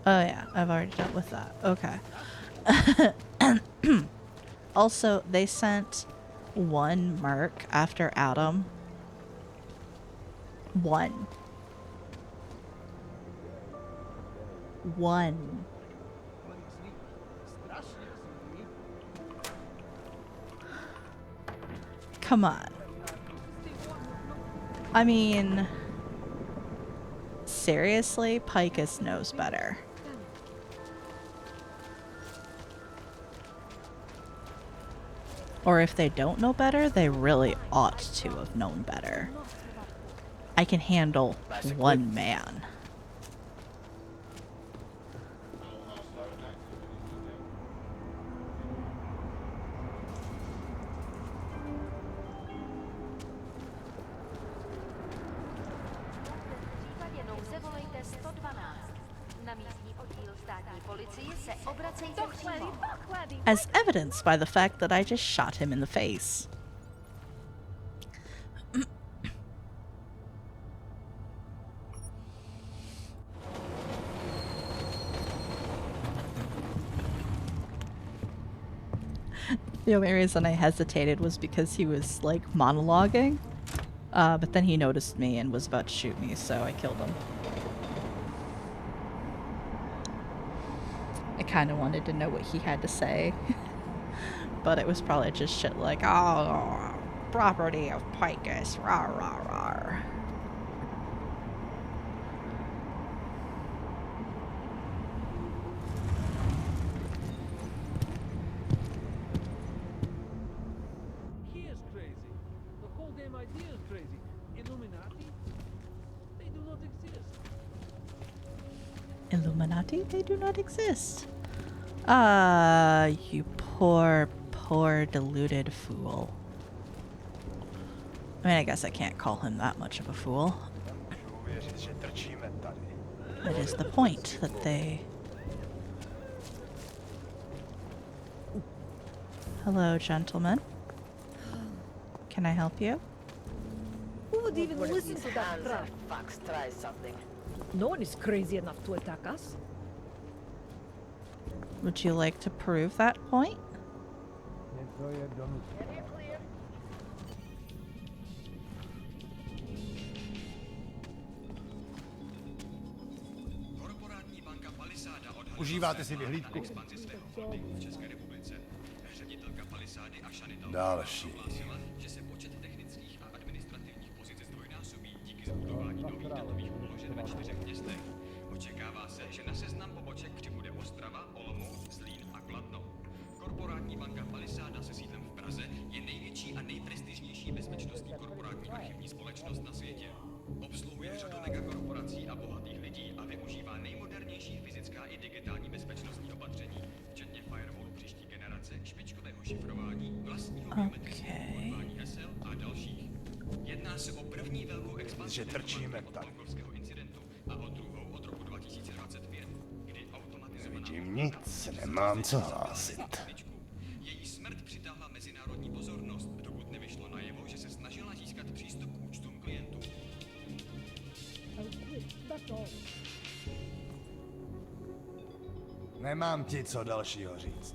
Oh yeah, I've already dealt with that. Okay. Also, they sent one merc after Adam. One. Come on. I mean, seriously, Picus knows better. Or if they don't know better, they really ought to have known better. I can handle one man. As evidenced by the fact that I just shot him in the face. The only reason I hesitated was because he was, like, monologuing. But then he noticed me and was about to shoot me, so I killed him. I kind of wanted to know what he had to say. But it was probably just shit like, oh, property of Picus, rah rah rah. He is crazy. The whole damn idea is crazy. Illuminati? They do not exist. Illuminati? They do not exist. You poor deluded fool. I mean, I guess I can't call him that much of a fool. That is the point, that they... Hello, gentlemen. Can I help you? Who would even One of listen these to that hands crap? and fucks try something. No one is crazy enough to attack us. Would you like to prove that point? Užíváte si vyhlídku? Další. nových datových úložen ve 4 městech. Očekává se, že na seznam poboček přibude Ostrava, Olomouc, Zlín a Kladno. Korporátní banka Palisáda se sídlem v Praze je největší a nejprestižnější bezpečnostní korporátní archivní společnost na světě. Obsluhuje řadu megakorporací a bohatých lidí a využívá nejmodernější fyzická i digitální bezpečnostní opatření, včetně firewallu příští generace, špičkového šifrování, vlastního biometrického kódování hesel a dalších. Jedná se o první velkou expanzi Volkovského incidentu a o druhou od roku 2025, kdy automatizovaná... Nevidím nic, nemám co hlásit. Její smrt přitáhla mezinárodní pozornost, dokud nevyšlo najevo, že se snažila získat přístup k účtům klientů. Nemám ti co dalšího říct.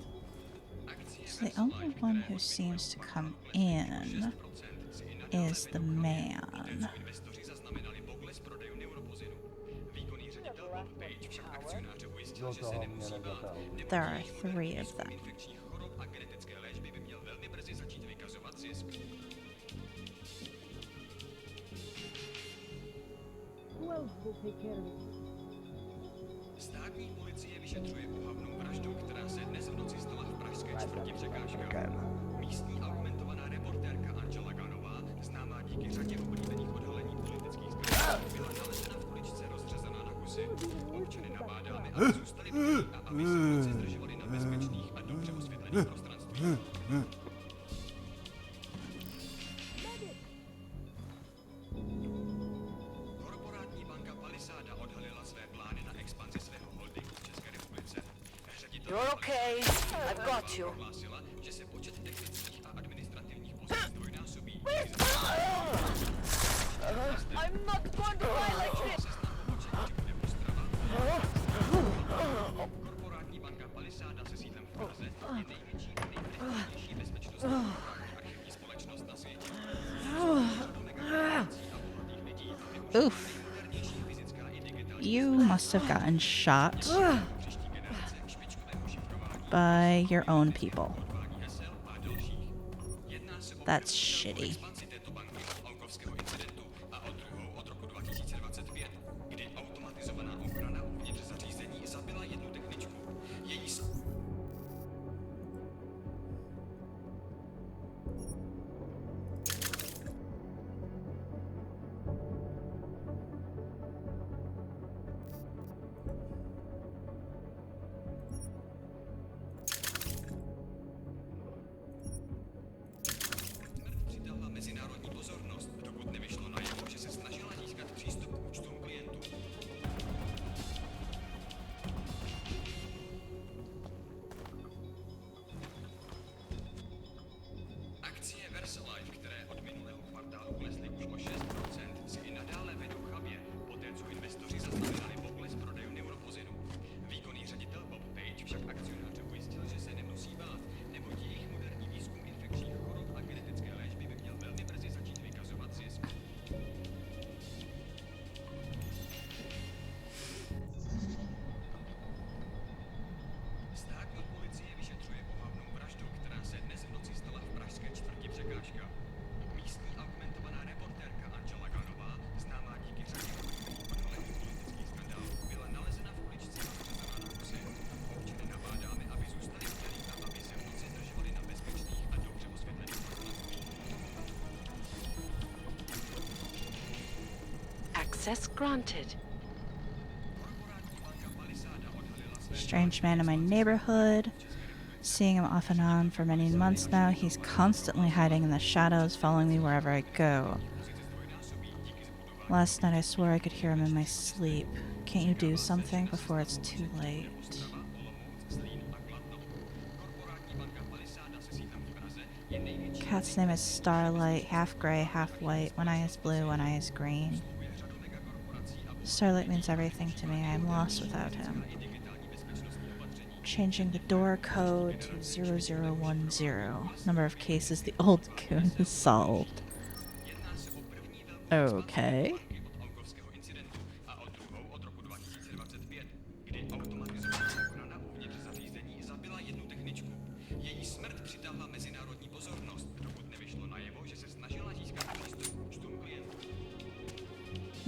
The only one who seems to come in is the man. There are 3 of them. Státní policie vyšetřuje ohavnou vraždu, která se dnes v noci stala v pražské čtvrti Překážka. Místní augmentovaná reportérka Angela Ganová, známá díky řadě oblíbených odhalení politických skandálů, byla nalezena v kuličce rozřezaná na kusy. Občany nabádáme, aby zůstali bdělí a aby se v noci zdržovali na bezpečných a dobře osvětlených prostranstvích. Korporátní banka Palisáda odhalila své plány na expanzi svého holdingu v České republice. You're okay. I've got you. Prohlásila, že se počet technických a administrativních pozic zdvojnásobí. I'm not going to die like this. Korporátní banka Palisáda se sídlem v Praze je největší a nejprestižnější bezpečnostní archivní společnost na světě. Oof. You must have gotten shot by your own people. That's shitty. Access granted. Strange man in my neighborhood. Seeing him off and on for many months now, he's constantly hiding in the shadows, following me wherever I go. Last night I swore I could hear him in my sleep. Can't you do something before it's too late? Cat's name is Starlight, half gray, half white. One eye is blue, one eye is green. Starlight means everything to me. I am lost without him. Changing the door code to 0010. Number of cases the old coon has solved. Okay.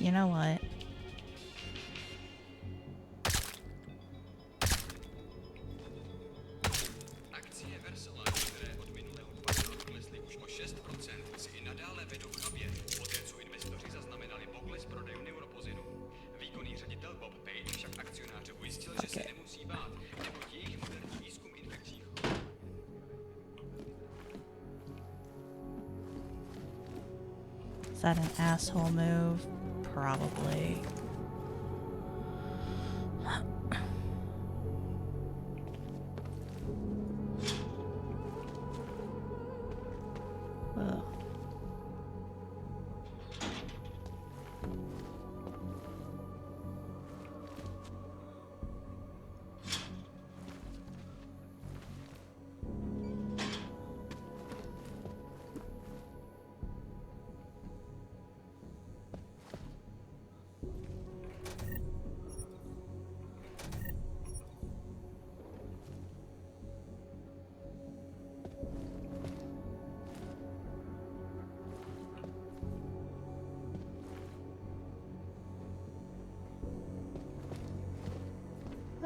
You know what? Akcie Versala, které od minulého kvartálu klesly už o 6%, si i nadále vedou chabě, poté co investoři zaznamenali pokles prodejů neuropozinu. Výkonný ředitel Bob Page však akcionáře ujistil, že se nemusí bát, neboť jejich moderní výzkum infekcí. Is that an asshole move? Probably. Ugh.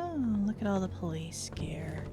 Oh, look at all the police gear.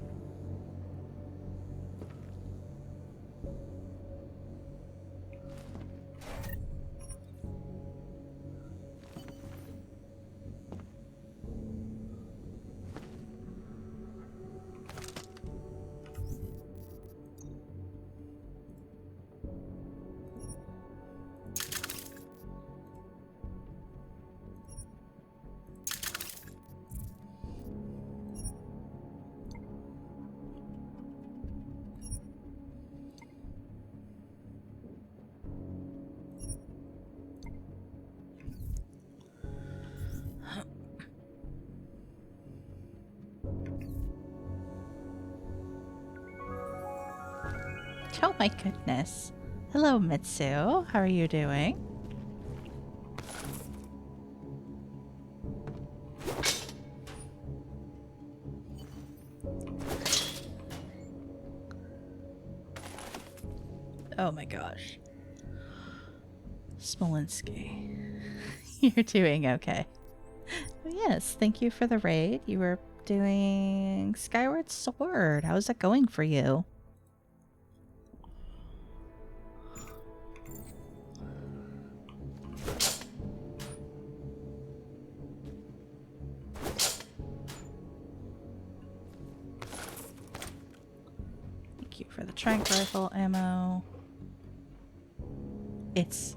Oh my goodness. Hello, Mitsu. How are you doing? Oh my gosh. Smolinski. You're doing okay. Yes, thank you for the raid. You were doing Skyward Sword. How's that going for you? Thank you for the tranq rifle ammo. It's...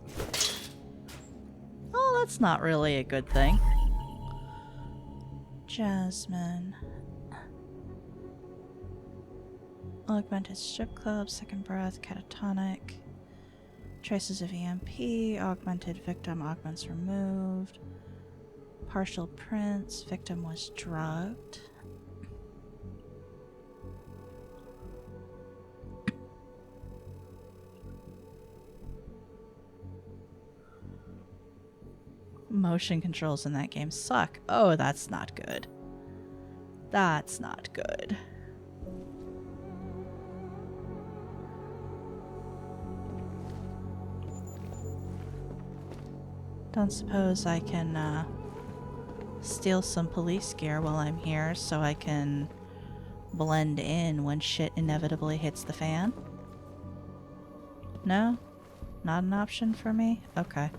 Oh, that's not really a good thing. Jasmine. Augmented strip club, second breath, catatonic. Traces of EMP, augmented victim, augments removed. Partial prints, victim was drugged. Motion controls in that game suck. Oh, that's not good. That's not good. Don't suppose I can steal some police gear while I'm here so I can blend in when shit inevitably hits the fan? No? Not an option for me? Okay.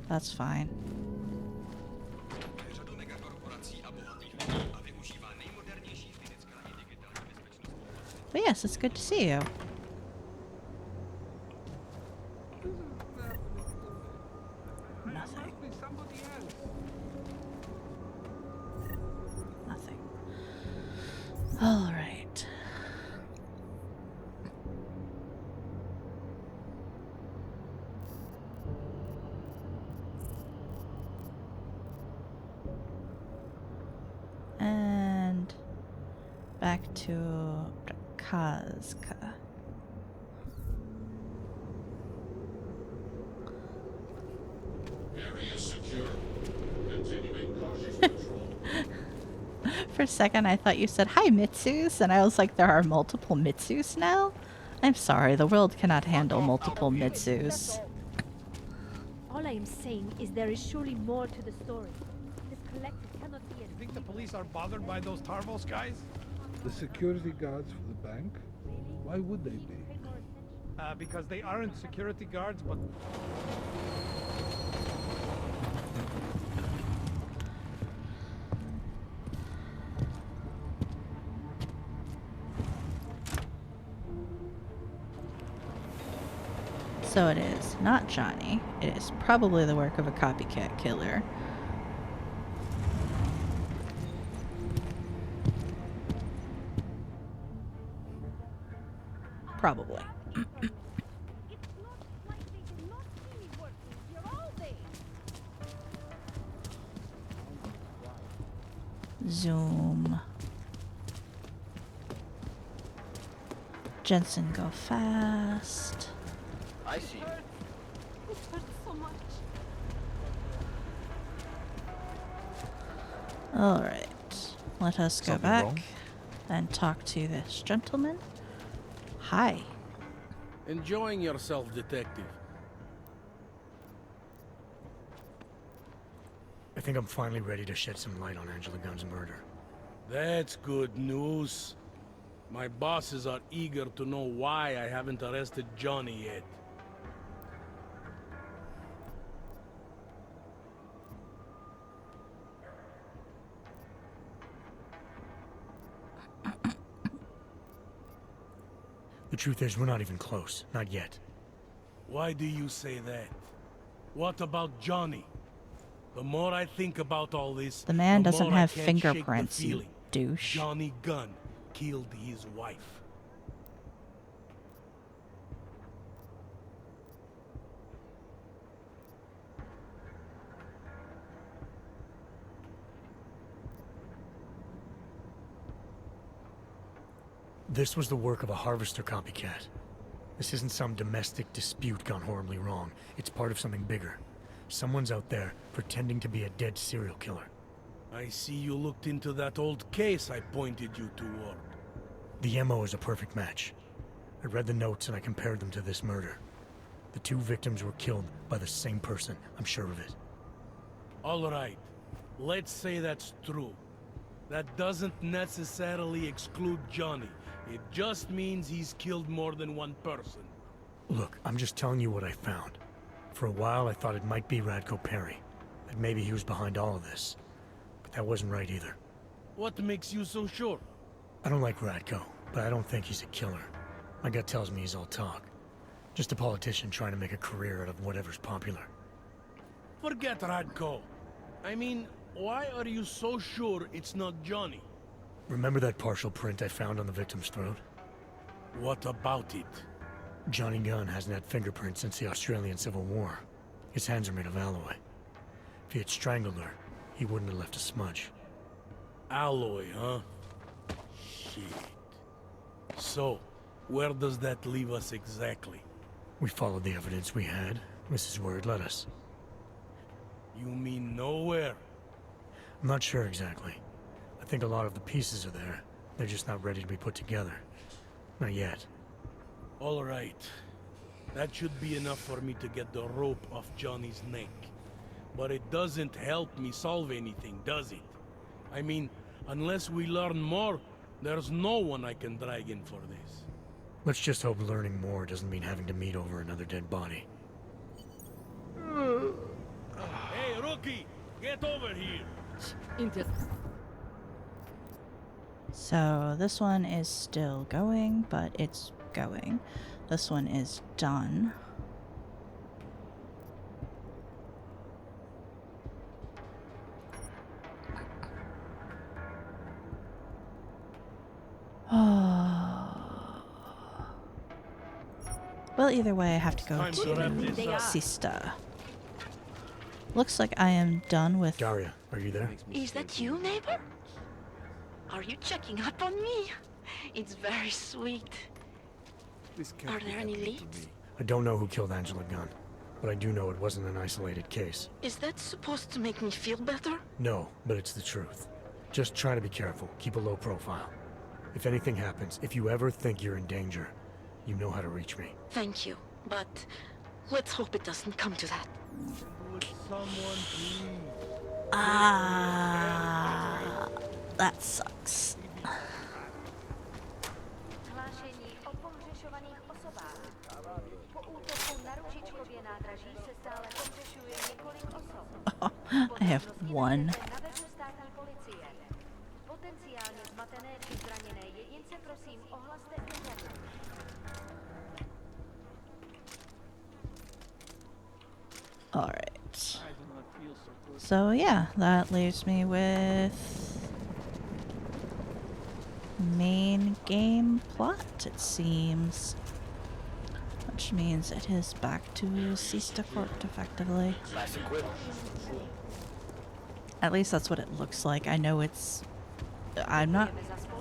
That's fine. But yes, it's good to see you. Nothing. Nothing. All right. And back to Kazka. Area secure. Continuing cautious control. For a second, I thought you said, "Hi, Mitsus," and I was like, there are multiple Mitsus now? I'm sorry, the world cannot handle multiple Mitsus. Ole, I am saying is there is surely more to the story. This collective cannot be You think the police are bothered by those Tarvos guys? The security guards for the bank? Why would they be? Because they aren't security guards, but... So it is not Johnny. It is probably the work of a copycat killer. Probably. Zoom. Jensen, go fast. I see. It hurts so much. Alright. Let us go Something back wrong? and talk to this gentleman. Hi. Enjoying yourself, detective. I think I'm finally ready to shed some light on Angela Gunn's murder. That's good news. My bosses are eager to know why I haven't arrested Johnny yet. The truth is, we're not even close. Not yet. Why do you say that? What about Johnny? The more I think about all this, The man the doesn't more I have can't fingerprints, shake the you feeling. douche. Johnny Gunn killed his wife. This was the work of a harvester copycat. This isn't some domestic dispute gone horribly wrong. It's part of something bigger. Someone's out there pretending to be a dead serial killer. I see you looked into that old case I pointed you toward. The MO is a perfect match. I read the notes and I compared them to this murder. The two victims were killed by the same person, I'm sure of it. All right, let's say that's true. That doesn't necessarily exclude Johnny. It just means he's killed more than one person. Look, I'm just telling you what I found. For a while I thought it might be Radko Perry, that maybe he was behind all of this. But that wasn't right either. What makes you so sure? I don't like Radko, but I don't think he's a killer. My gut tells me he's all talk. Just a politician trying to make a career out of whatever's popular. Forget Radko. I mean, why are you so sure it's not Johnny? Remember that partial print I found on the victim's throat? What about it? Johnny Gunn hasn't had fingerprints since the Australian Civil War. His hands are made of alloy. If he had strangled her, he wouldn't have left a smudge. Alloy, huh? Shit. So, where does that leave us exactly? We followed the evidence we had. This is where it led us. You mean nowhere? I'm not sure exactly. I think a lot of the pieces are there. They're just not ready to be put together. Not yet. All right. That should be enough for me to get the rope off Johnny's neck. But it doesn't help me solve anything, does it? I mean, unless we learn more, there's no one I can drag in for this. Let's just hope learning more doesn't mean having to meet over another dead body. Hey, rookie! Get over here! So this one is still going, but it's going. This one is done. Well, either way, I have to go to Sister. Looks like I am done with... Daria, are you there? Is that you, neighbor? Are you checking up on me? It's very sweet. Are there any leads? I don't know who killed Angela Gunn, but I do know it wasn't an isolated case. Is that supposed to make me feel better? No, but it's the truth. Just try to be careful. Keep a low profile. If anything happens, if you ever think you're in danger, you know how to reach me. Thank you, but let's hope it doesn't come to that. someone, please. Ah, that sucks. Hlášení o pohřešovaných osobách. Po útoku na ručičkově nádraží se stále pohřešuje několik osob. I have one. Na webu státní policie. Potenciálně zmatené či zraněné jedince prosím ohlaste internet. Alright. So yeah, that leaves me with main game plot, it seems. Which means it is back to Sister Court, effectively. At least that's what it looks like. I know it's... I'm not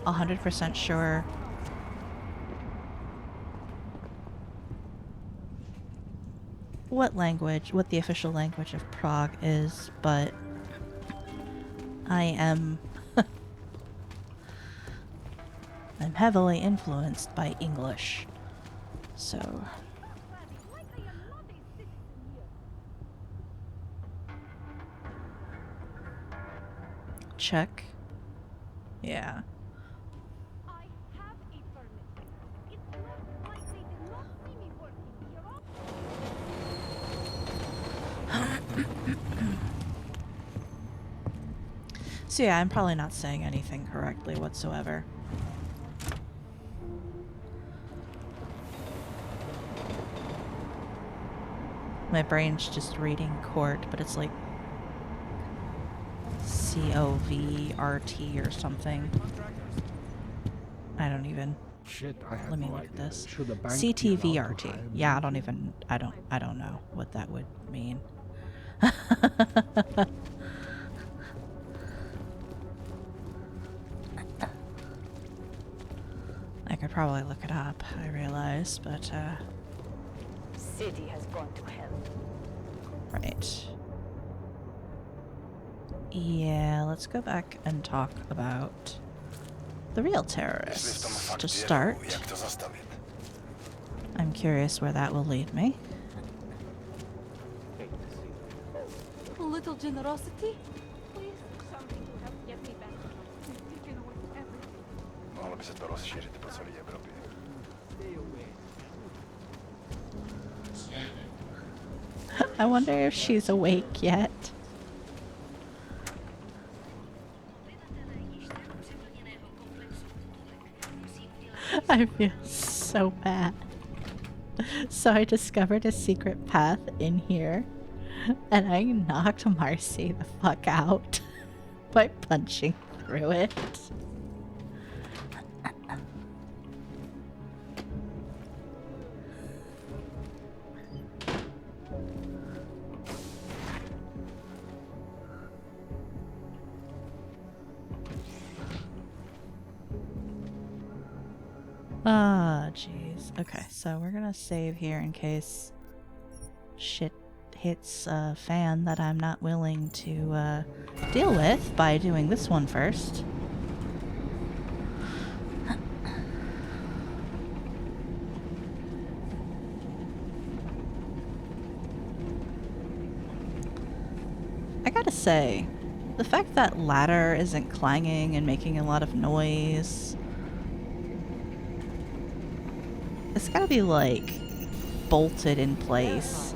100% sure what the official language of Prague is, but I am I'm heavily influenced by English. So check. Yeah. So yeah, I'm probably not saying anything correctly whatsoever. My brain's just reading court, but it's like COVRT or something. I don't even. Shit, I have Let me no look at idea. this. Should the bank be allowed to CTVRT. hire Yeah, me? I don't know what that would mean. I could probably look it up, I realize, but City has gone to hell. right. Yeah, let's go back and talk about the real terrorists to start. I'm curious where that will lead me. A little generosity? Please, something to help get me back. You've taken away everything. Mohlo by se to rozšířit po celé Evropě. I wonder if she's awake yet. I feel so bad. So I discovered a secret path in here, and I knocked Marcy the fuck out by punching through it. Ah, jeez. Okay, so we're gonna save here in case shit hits a fan that I'm not willing to deal with by doing this one first. I gotta say, the fact that ladder isn't clanging and making a lot of noise, it's gotta be like bolted in place.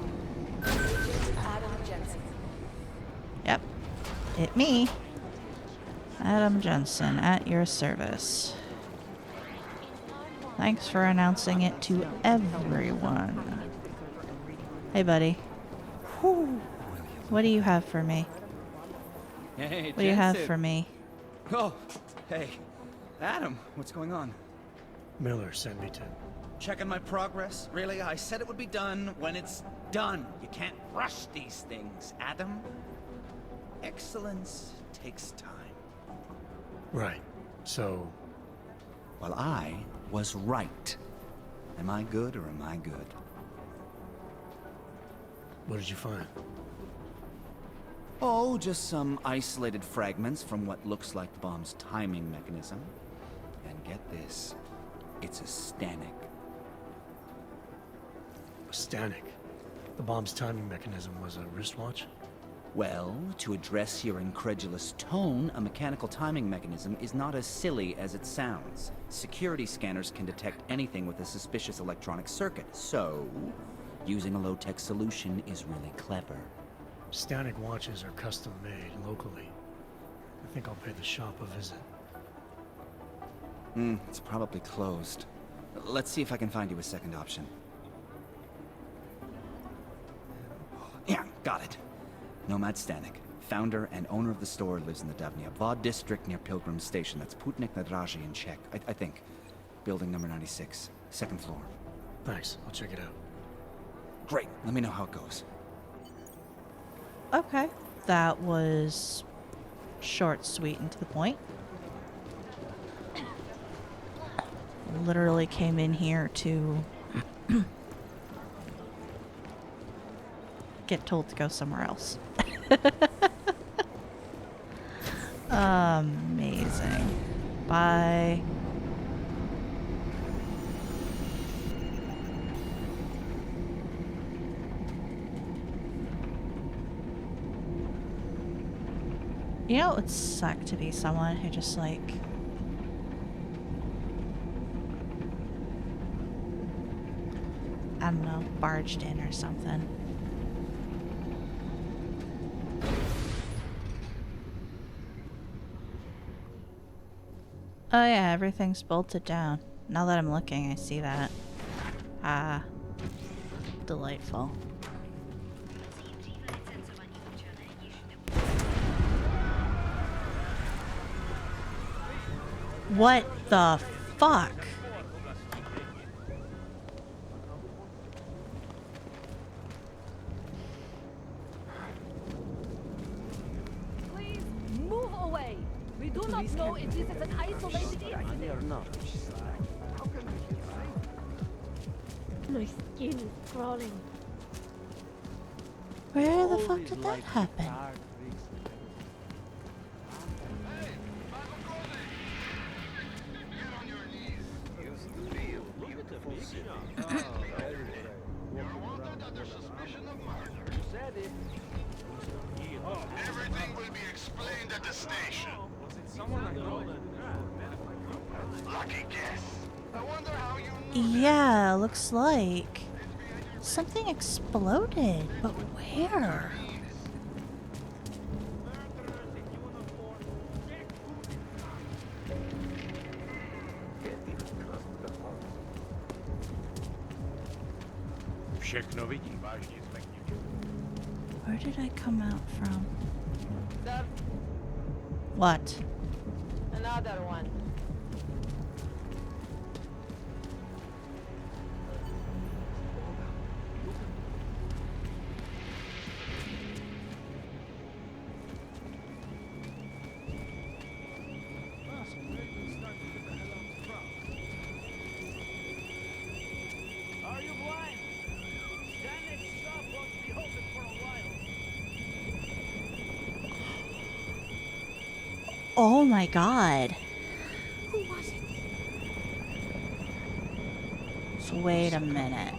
Yep, it me, Adam Jensen, at your service. Thanks for announcing it to everyone. Hey, buddy. Whew. What do you have for me? Hey, What do you have Jensen. for me? Oh, hey. Adam, what's going on? Miller sent me to... Checking my progress? Really? I said it would be done when it's done. You can't rush these things, Adam. Excellence takes time. Right. So... Well, I was right. Am I good or am I good? What did you find? Oh, just some isolated fragments from what looks like the bomb's timing mechanism. And get this, it's a Stanek. A Stanek? The bomb's timing mechanism was a wristwatch? Well, to address your incredulous tone, a mechanical timing mechanism is not as silly as it sounds. Security scanners can detect anything with a suspicious electronic circuit, so using a low-tech solution is really clever. Static watches are custom-made locally. I think I'll pay the shop a visit. It's probably closed. Let's see if I can find you a second option. Yeah, got it. Nomad Stanek, founder and owner of the store, lives in the Davnia Vod district near Pilgrim Station. That's Putnik Nadraji in Czech, I think. Building number 96, second floor. Thanks, I'll check it out. Great, let me know how it goes. Okay. That was short, sweet, and to the point. Literally came in here to get told to go somewhere else. Amazing. Bye. You know, it would suck to be someone who just like I don't know, barged in or something. Oh yeah, everything's bolted down. Now that I'm looking, I see that. Ah, delightful. What the fuck? Please move away. We do not know if this is an isolated incident. They are not. My skin is crawling. Where the fuck did that happen? Everything will be explained at the station. Lucky guess. I wonder how you knew. Yeah, looks like something exploded, but where? Všechno vidí, vážně zlekněte. Where did I come out from? Sir, What? another one. Are you blind? Stanek's shop won't be open for a while. Oh my god. Who was it? So wait a minute.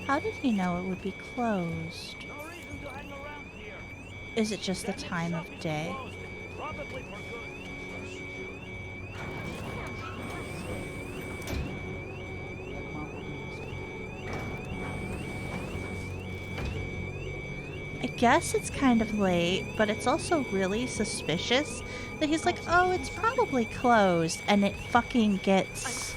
How did he know it would be closed? No reason to hang around here. Is it just the time of day? Probably for good. I guess it's kind of late, but it's also really suspicious that he's like, oh, it's probably closed, and it fucking gets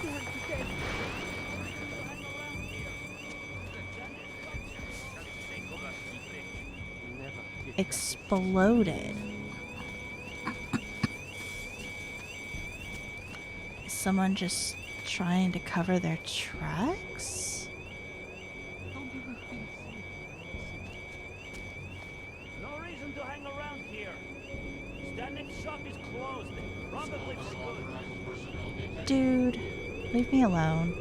exploded. Is someone just trying to cover their tracks? No reason to hang around here. Stanek's shop is closed. Probably for good. Dude, leave me alone.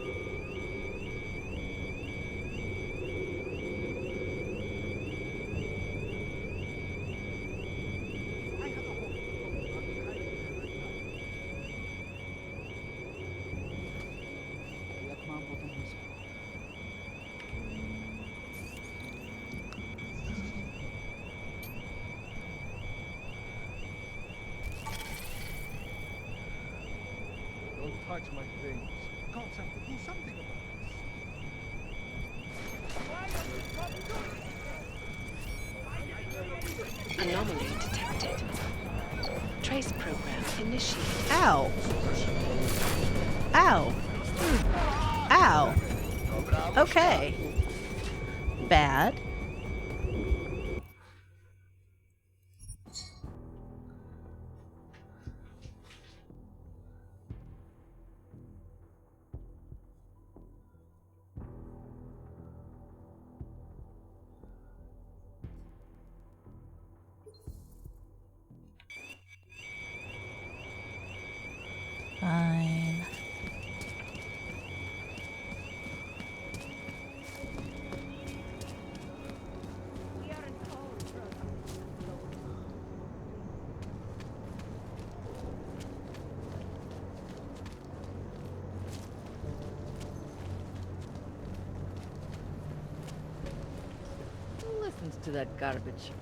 touch my things. Cops have to do something about this. Anomaly detected. Trace program initiated. Ow. Ow. Ow. Okay. Bad. Fine. Who listens to that garbage?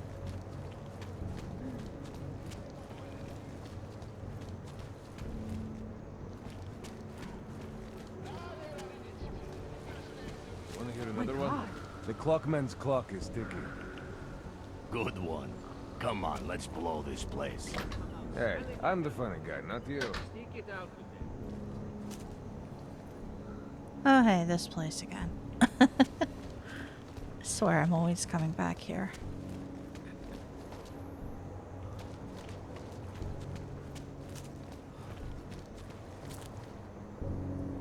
Want to hear another one? The clockman's clock is ticking. Good one. Come on, let's blow this place. Hey, I'm the funny guy, not you. Oh, hey, this place again. I swear I'm always coming back here.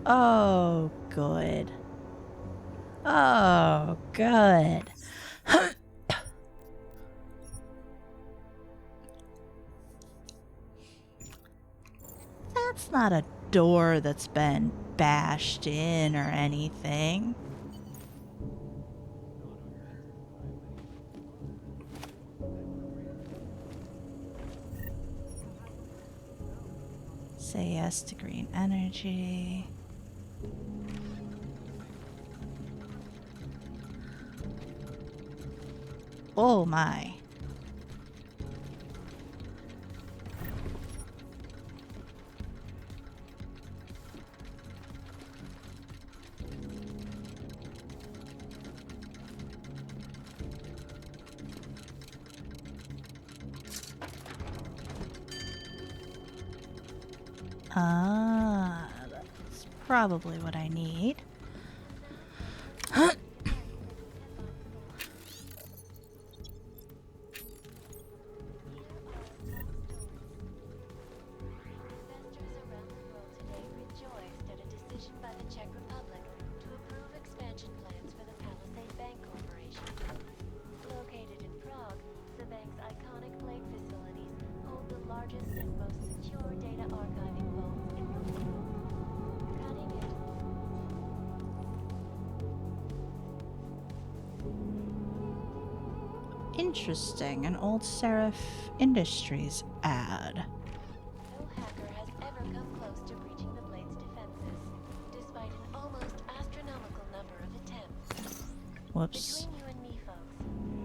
Oh, good. Oh, good. That's not a door that's been bashed in or anything. Say yes to green energy. Oh my. Ah, that's probably what I need. Located in Prague, the bank's iconic plate facilities hold the largest and most secure data archiving vaults in the world. Cutting it. Interesting, an old Seraph Industries ad. No hacker has ever come close to breaching the blade's defenses, despite an almost astronomical number of attempts. Whoops. Between you and me, folks,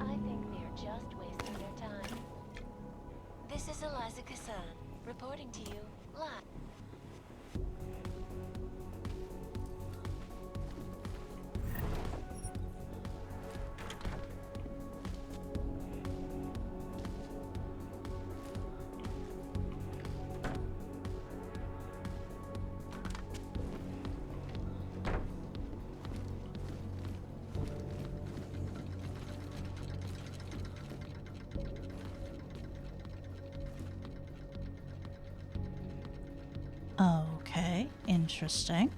I think they're just wasting their time. This is Eliza Kassan, reporting to you live. Okay, interesting.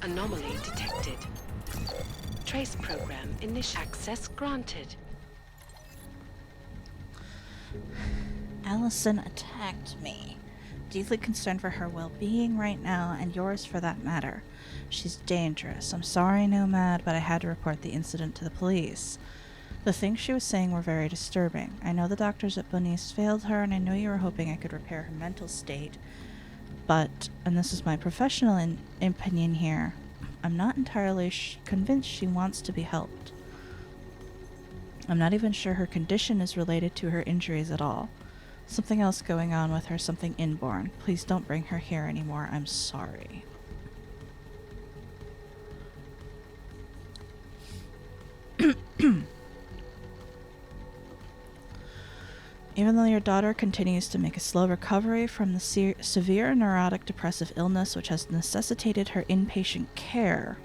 Anomaly detected. Trace program initial access granted. Allison attacked me. Deeply concerned for her well-being right now, and yours for that matter. She's dangerous. I'm sorry, Nomad, but I had to report the incident to the police. The things she was saying were very disturbing. I know the doctors at Bunny's failed her, and I know you were hoping I could repair her mental state. But, and this is my professional opinion here, I'm not entirely convinced she wants to be helped. I'm not even sure her condition is related to her injuries at all. Something else going on with her, something inborn. Please don't bring her here anymore. I'm sorry. Even though your daughter continues to make a slow recovery from the severe neurotic depressive illness which has necessitated her inpatient care,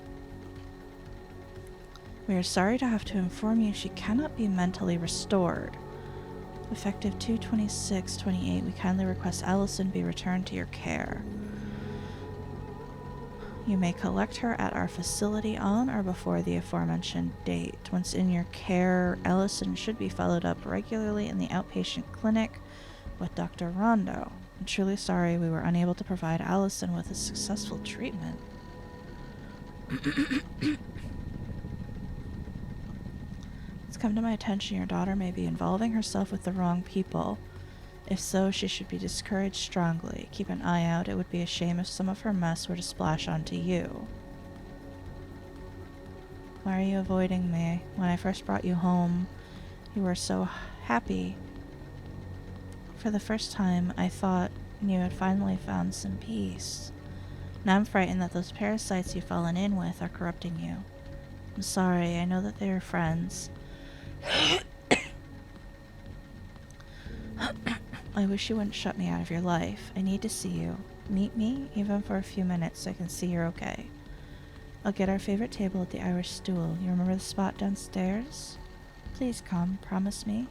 we are sorry to have to inform you she cannot be mentally restored. Effective 2/26/28, we kindly request Allison be returned to your care. You may collect her at our facility on or before the aforementioned date. Once in your care, Allison should be followed up regularly in the outpatient clinic with Dr. Rondo. I'm truly sorry we were unable to provide Allison with a successful treatment. It's come to my attention your daughter may be involving herself with the wrong people. If so, she should be discouraged strongly. Keep an eye out. It would be a shame if some of her mess were to splash onto you. Why are you avoiding me? When I first brought you home, you were so happy. For the first time, I thought you had finally found some peace. Now I'm frightened that those parasites you've fallen in with are corrupting you. I'm sorry, I know that they are friends. I wish you wouldn't shut me out of your life. I need to see you. Meet me, even for a few minutes, so I can see you're okay. I'll get our favorite table at the Irish Stool. You remember the spot downstairs? Please come, promise me.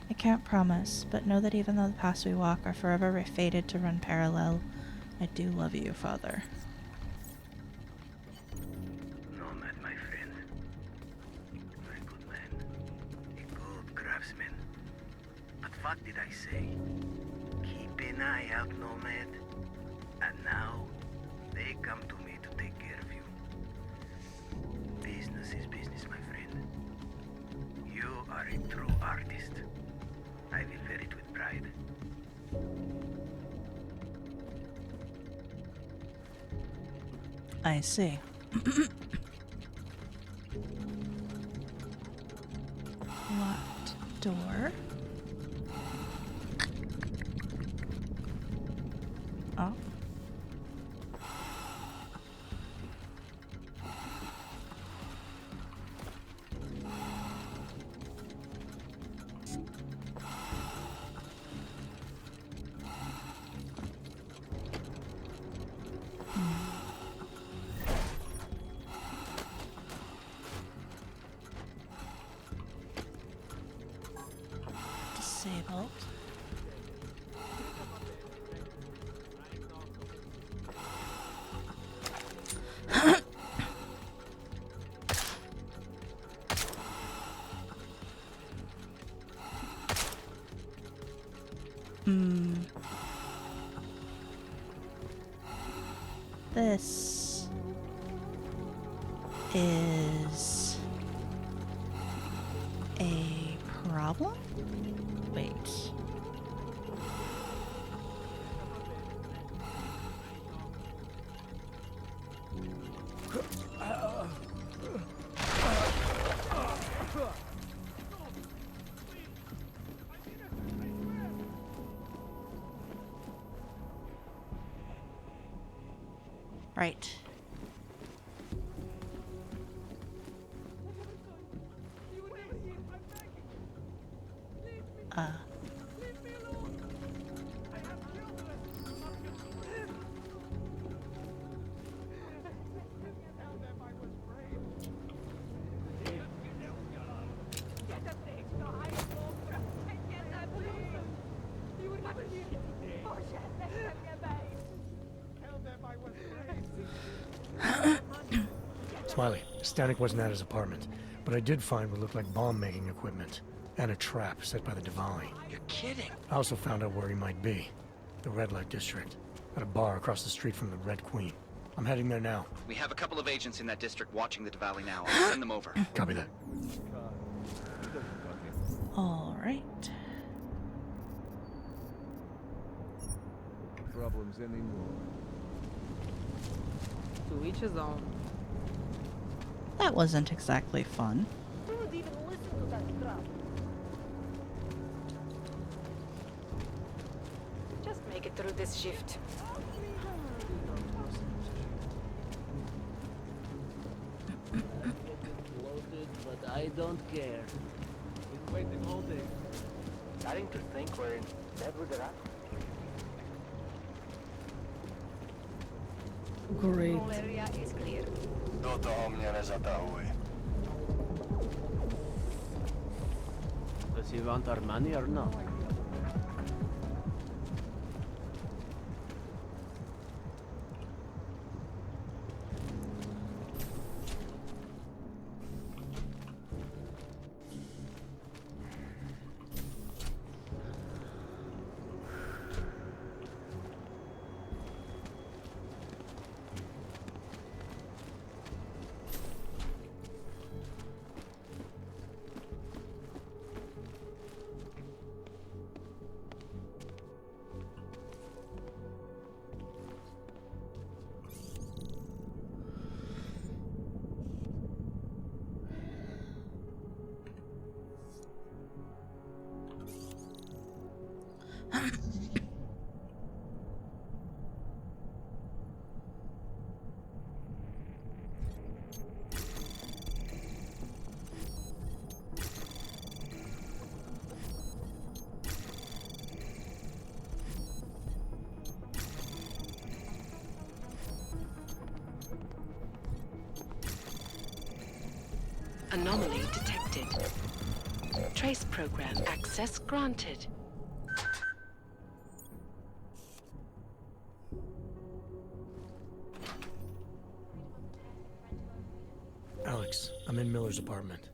I can't promise, but know that even though the paths we walk are forever fated to run parallel, I do love you, Father. Nomad, my friend. A good man. A good craftsman. But what did I say? Keep an eye out, Nomad. And now, they come to me to take care of you. Business is business, my friend. You are a true artist. I will wear it with pride. I see. Locked door. Oh. Disabled. This is a problem? Wait. Right. Smiley, Stanek wasn't at his apartment, but I did find what looked like bomb-making equipment, and a trap set by the Diwali. You're kidding. I also found out where he might be. The Red Light District. At a bar across the street from the Red Queen. I'm heading there now. We have a couple of agents in that district watching the Diwali now. I'll send them over. Copy that. Alright. Problems anymore. To each his own. That wasn't exactly fun. Who would even listen to that crap? Just make it through this shift. Bloated, but I don't care. Been waiting all day. Starting to think we're in bed with the rat. Great. Whole area is clear. Toto o mnie nezatahuj. Does he want our money or not? Anomaly detected. Trace program access granted. Alex, I'm in Miller's apartment.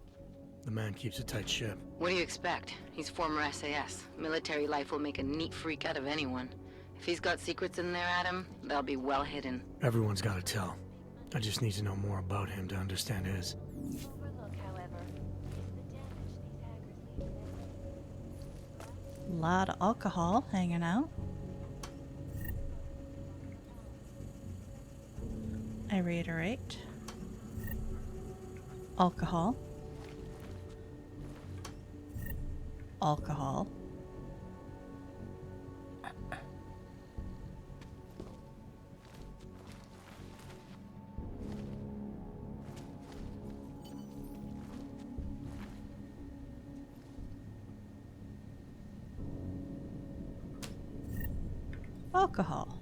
The man keeps a tight ship. What do you expect? He's former SAS. Military life will make a neat freak out of anyone. If he's got secrets in there, Adam, they'll be well hidden. Everyone's got to tell. I just need to know more about him to understand his. Overlook, however, is the damage these hackers leave in. Lot of alcohol hanging out. I reiterate. Alcohol. Alcohol. Alcohol.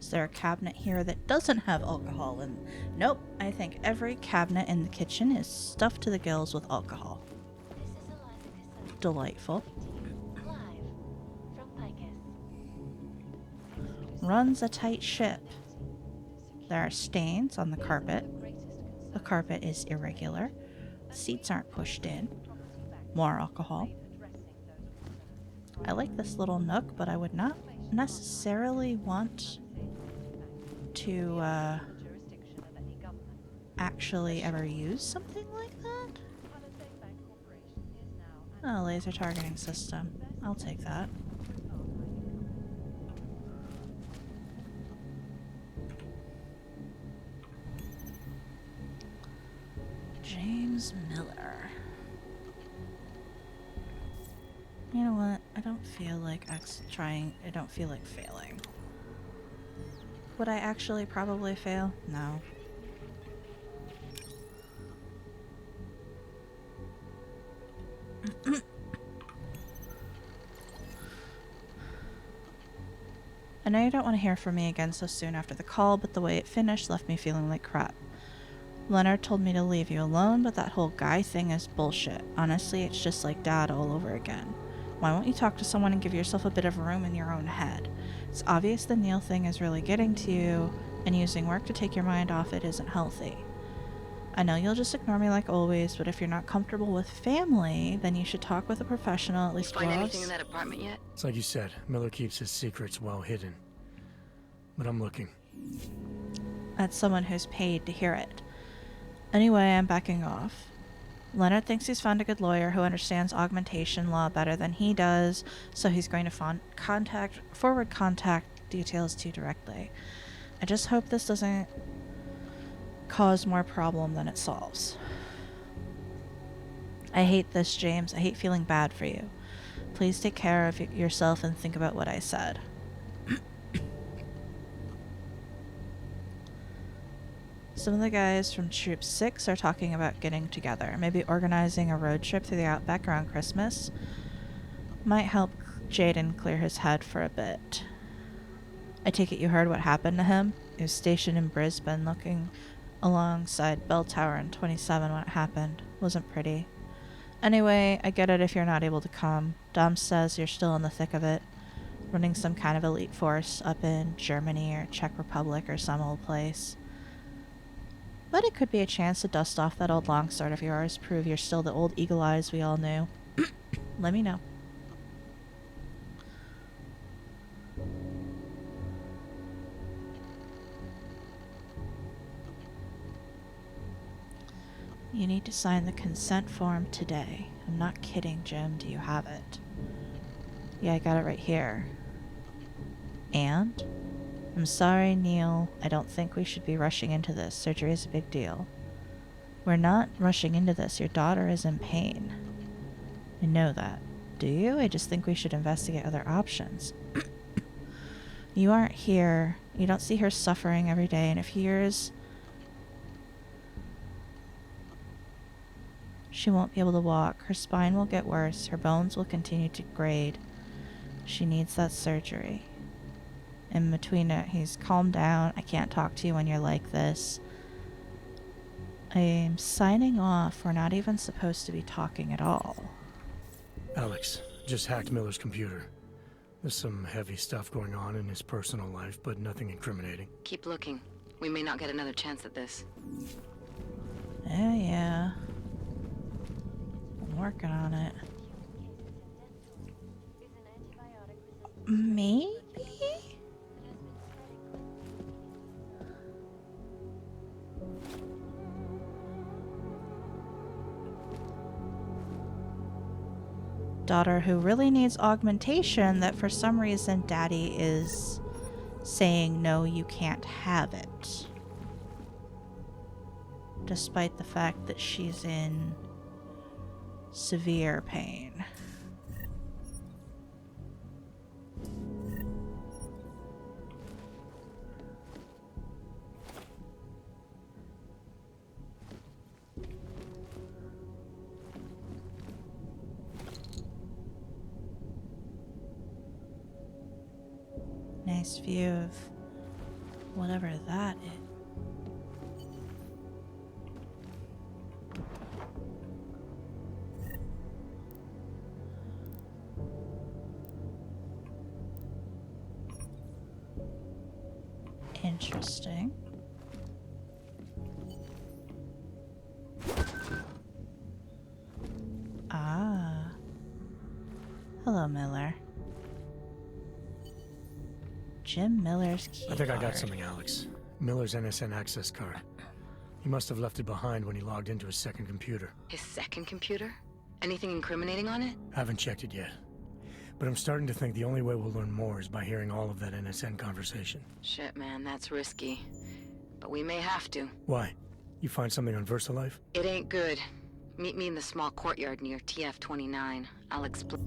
Is there a cabinet here that doesn't have alcohol in? Nope. I think every cabinet in the kitchen is stuffed to the gills with alcohol. Delightful. Runs a tight ship. There are stains on the carpet. The carpet is irregular. Seats aren't pushed in. More alcohol. I like this little nook, but I would not necessarily want to actually ever use something like that. Oh, laser targeting system. I'll take that. James Miller. You know what? I don't feel like I don't feel like failing. Would I actually probably fail? No. I know you don't want to hear from me again so soon after the call, but the way it finished left me feeling like crap. Leonard told me to leave you alone, but that whole guy thing is bullshit. Honestly, it's just like Dad all over again. Why won't you talk to someone and give yourself a bit of room in your own head? It's obvious the Neil thing is really getting to you, and using work to take your mind off it isn't healthy. I know you'll just ignore me like always, but if you're not comfortable with family, then you should talk with a professional, at least Find Ross. anything in that apartment yet? It's like you said, Miller keeps his secrets well hidden. But I'm looking. That's someone who's paid to hear it. Anyway, I'm backing off. Leonard thinks he's found a good lawyer who understands augmentation law better than he does, so he's going to forward contact details to you directly. I just hope this doesn't cause more problem than it solves. I hate this, James. I hate feeling bad for you. Please take care of yourself and think about what I said. Some of the guys from Troop 6 are talking about getting together, maybe organizing a road trip through the Outback around Christmas. Might help Jaden clear his head for a bit. I take it you heard what happened to him? He was stationed in Brisbane looking alongside Bell Tower in 27 when it happened. Wasn't pretty. Anyway, I get it if you're not able to come. Dom says you're still in the thick of it, running some kind of elite force up in Germany or Czech Republic or some old place. But it could be a chance to dust off that old longsword of yours, prove you're still the old eagle eyes we all knew. Let me know. You need to sign the consent form today. I'm not kidding, Jim. Do you have it? Yeah, I got it right here. And? I'm sorry, Neil. I don't think we should be rushing into this. Surgery is a big deal. We're not rushing into this. Your daughter is in pain. I know that. Do you? I just think we should investigate other options. You aren't here. You don't see her suffering every day. In a few years, she won't be able to walk. Her spine will get worse. Her bones will continue to degrade. She needs that surgery. In between it, he's calmed down. I can't talk to you when you're like this. I'm signing off. We're not even supposed to be talking at all. Alex, just hacked Miller's computer. There's some heavy stuff going on in his personal life, but nothing incriminating. Keep looking. We may not get another chance at this. Yeah. I'm working on it. Maybe? Daughter who really needs augmentation that for some reason Daddy is saying no, you can't have it. Despite the fact that she's in severe pain. Nice view of whatever that is. Interesting. Ah. Hello, Miller. Jim Miller's key I think I got card. something, Alex. Miller's NSN access card. He must have left it behind when he logged into his second computer. His second computer? Anything incriminating on it? Haven't checked it yet. But I'm starting to think the only way we'll learn more is by hearing all of that NSN conversation. Shit, man, that's risky. But we may have to. Why? You find something on VersaLife? It ain't good. Meet me in the small courtyard near TF-29. I'll explain.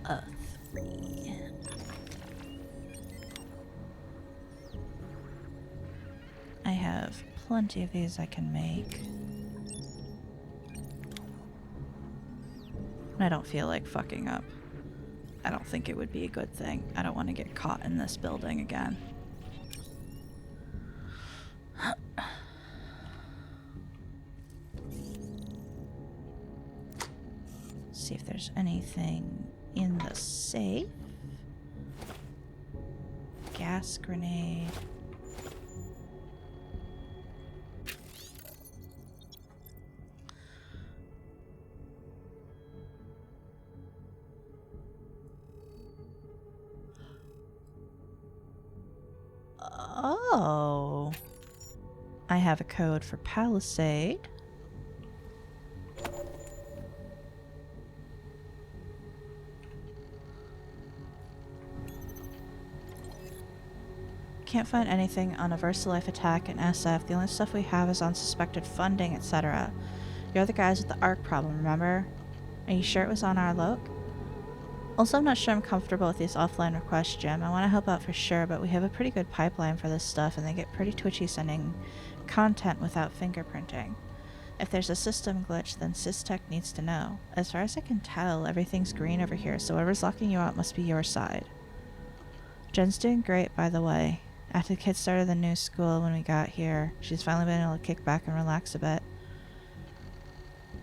A 3. I have plenty of these I can make. I don't feel like fucking up. I don't think it would be a good thing. I don't want to get caught in this building again. there's anything in the safe. Gas grenade. Oh. I have a code for Palisade. Can't find anything on a VersaLife attack in SF. The only stuff we have is on suspected funding, etc. You're the guys with the ARC problem, remember? Are you sure it was on our loc? Also, I'm not sure I'm comfortable with these offline requests, Jim. I want to help out for sure, but we have a pretty good pipeline for this stuff, and they get pretty twitchy sending content without fingerprinting. If there's a system glitch, then SysTech needs to know. As far as I can tell, everything's green over here, so whatever's locking you out must be your side. Jen's doing great, by the way. After the kids started the new school when we got here, she's finally been able to kick back and relax a bit.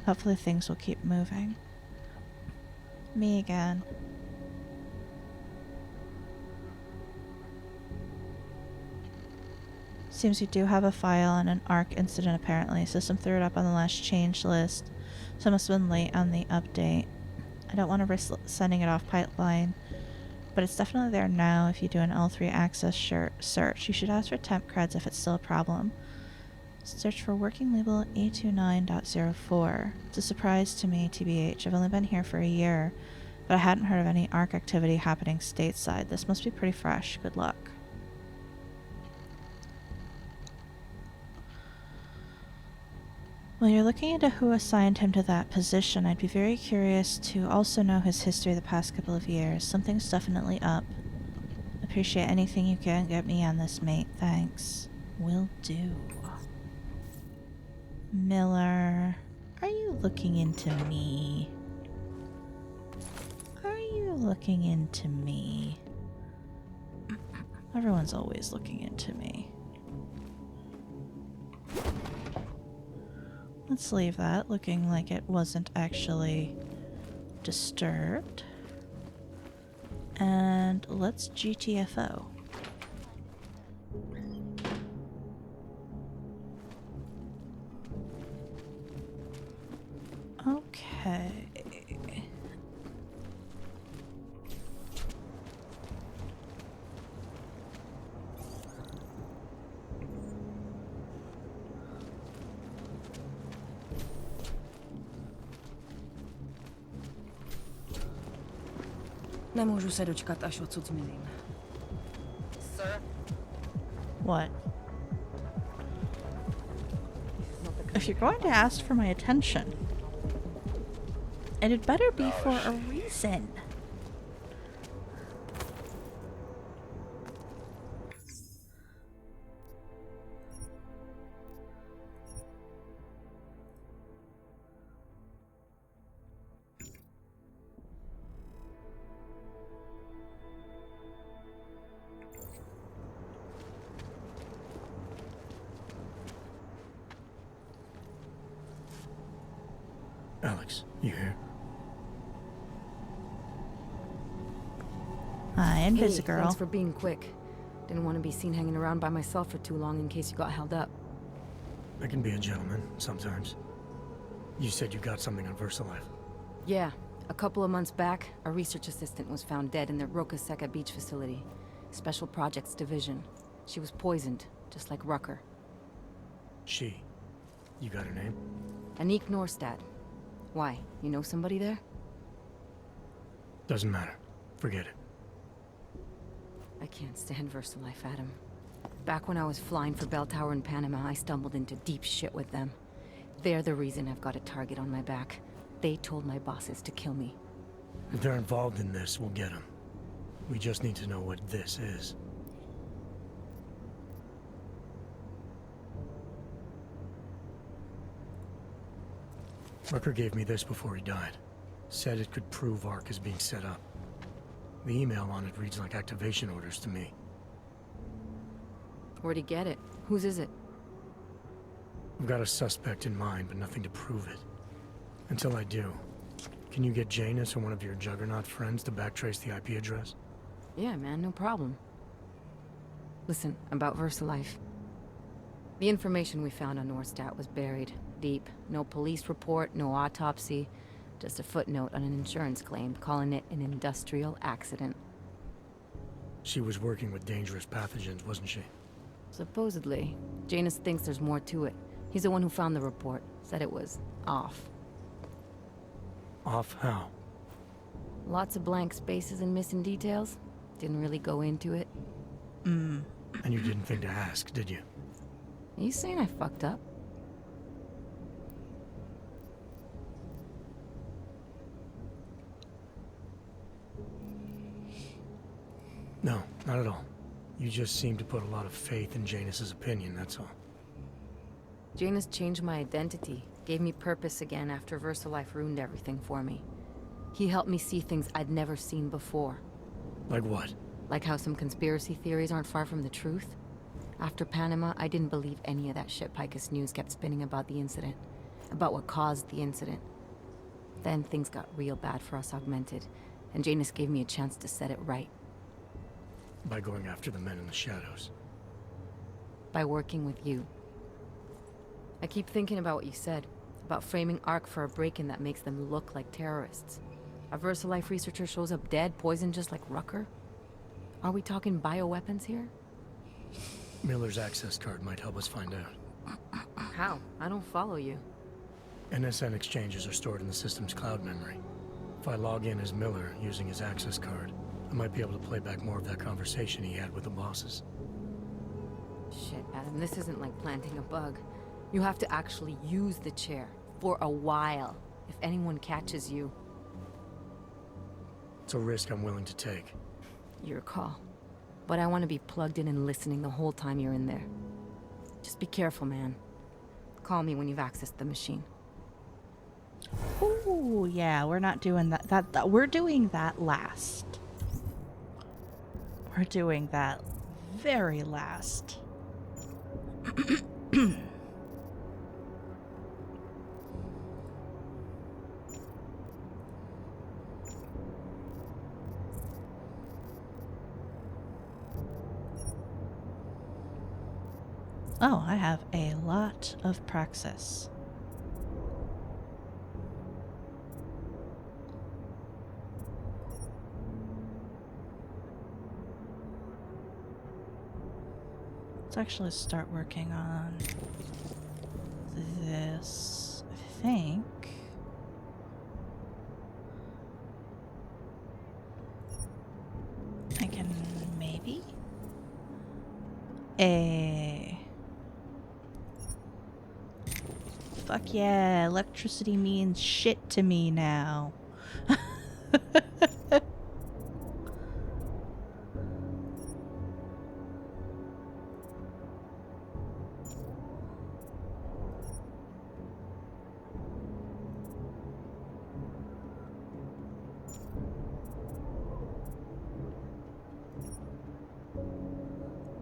Hopefully things will keep moving. Me again. Seems we do have a file on an ARC incident apparently. System threw it up on the last change list, so it must have been late on the update. I don't want to risk sending it off pipeline, but it's definitely there now if you do an L3 access search. You should ask for temp creds if it's still a problem. Search for working label A29.04. It's a surprise to me, TBH. I've only been here for a year, but I hadn't heard of any ARC activity happening stateside. This must be pretty fresh. Good luck. While you're looking into who assigned him to that position, I'd be very curious to also know his history the past couple of years. Something's definitely up. Appreciate anything you can get me on this, mate. Thanks. Will do. Miller, are you looking into me? Are you looking into me? Everyone's always looking into me. Let's leave that looking like it wasn't actually disturbed. And let's GTFO. Okay. Nemůžu se dočkat, až odsud zmizím. Sir? What? If you're going to ask for my attention, it'd better be for a reason. Alex, you here? Hi, I'm busy, girl. Thanks for being quick. Didn't want to be seen hanging around by myself for too long in case you got held up. I can be a gentleman, sometimes. You said you got something on VersaLife. Yeah. A couple of months back, a research assistant was found dead in the Roka Seca beach facility. Special Projects Division. She was poisoned, just like Rucker. She. You got her name? Anik Norstad. Why? You know somebody there? Doesn't matter. Forget it. I can't stand VersaLife, Adam. Back when I was flying for Bell Tower in Panama, I stumbled into deep shit with them. They're the reason I've got a target on my back. They told my bosses to kill me. If they're involved in this, we'll get them. We just need to know what this is. Rucker gave me this before he died. Said it could prove ARC is being set up. The email on it reads like activation orders to me. Where'd he get it? Whose is it? I've got a suspect in mind, but nothing to prove it. Until I do, Can you get Janus or one of your Juggernaut friends to backtrace the IP address? Yeah, man, no problem. Listen, about VersaLife. The information we found on Nordstat was buried deep. No police report, no autopsy. Just a footnote on an insurance claim, calling it an industrial accident. She was working with dangerous pathogens, wasn't she? Supposedly. Janus thinks there's more to it. He's the one who found the report. Said it was off. Off how? Lots of blank spaces and missing details. Didn't really go into it. And you didn't think to ask, did you? Are you saying I fucked up? No, not at all. You just seem to put a lot of faith in Janus's opinion, that's all. Janus changed my identity, gave me purpose again after VersaLife ruined everything for me. He helped me see things I'd never seen before. Like what? Like how some conspiracy theories aren't far from the truth. After Panama, I didn't believe any of that shit Picus News kept spinning about the incident. About what caused the incident. Then things got real bad for us Augmented, and Janus gave me a chance to set it right. By going after the men in the shadows. By working with you. I keep thinking about what you said, about framing ARC for a break-in that makes them look like terrorists. A VersaLife researcher shows up dead, poisoned just like Rucker? Are we talking bioweapons here? Miller's access card might help us find out. How? I don't follow you. NSN exchanges are stored in the system's cloud memory. If I log in as Miller using his access card, I might be able to play back more of that conversation he had with the bosses. Shit, Adam, this isn't like planting a bug. You have to actually use the chair. For a while. If anyone catches you. It's a risk I'm willing to take. Your call. But I want to be plugged in and listening the whole time you're in there. Just be careful, man. Call me when you've accessed the machine. Ooh, yeah, we're not doing that. We're doing that last. We're doing that very last. Oh, I have a lot of praxis. Let's actually start working on this, I think. I can maybe? Fuck yeah, electricity means shit to me now.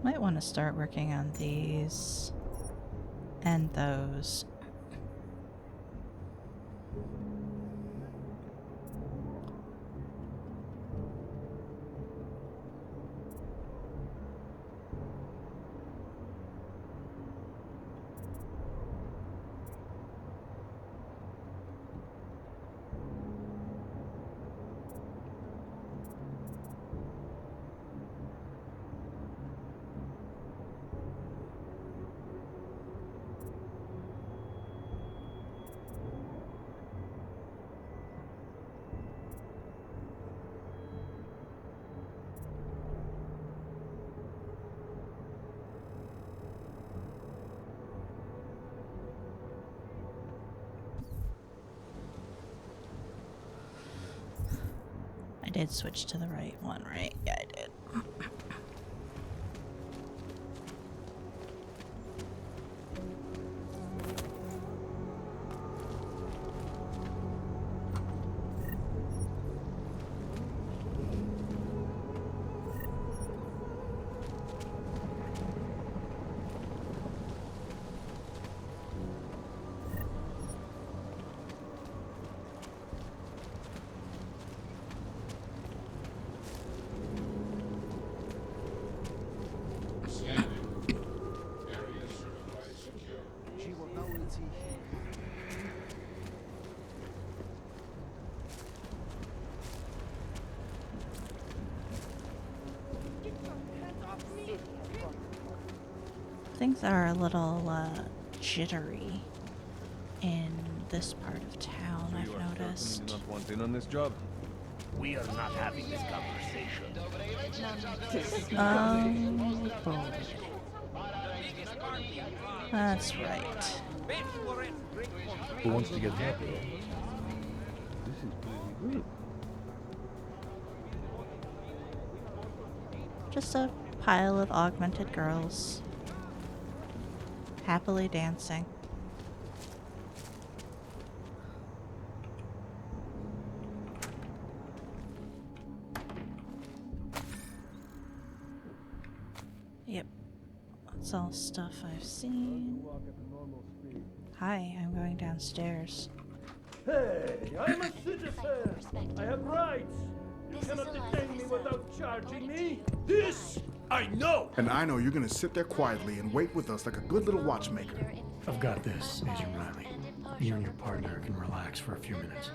Might want to start working on these and those. I did switch to the right one, right? Yeah, I did. Things are a little jittery in this part of town, So I've you are noticed. certainly not want in on this job? We are not having this conversation. Boy. That's right. Who wants to get happy? This is pretty good. Just a pile of augmented girls. Happily dancing. Yep. That's all stuff I've seen. Hi, I'm going downstairs. Hey, I'm a citizen. I have rights. You cannot detain me without charging me. This I know. And I know you're gonna sit there quietly and wait with us like a good little watchmaker. I've got this, Agent Riley. You and your partner can relax for a few minutes.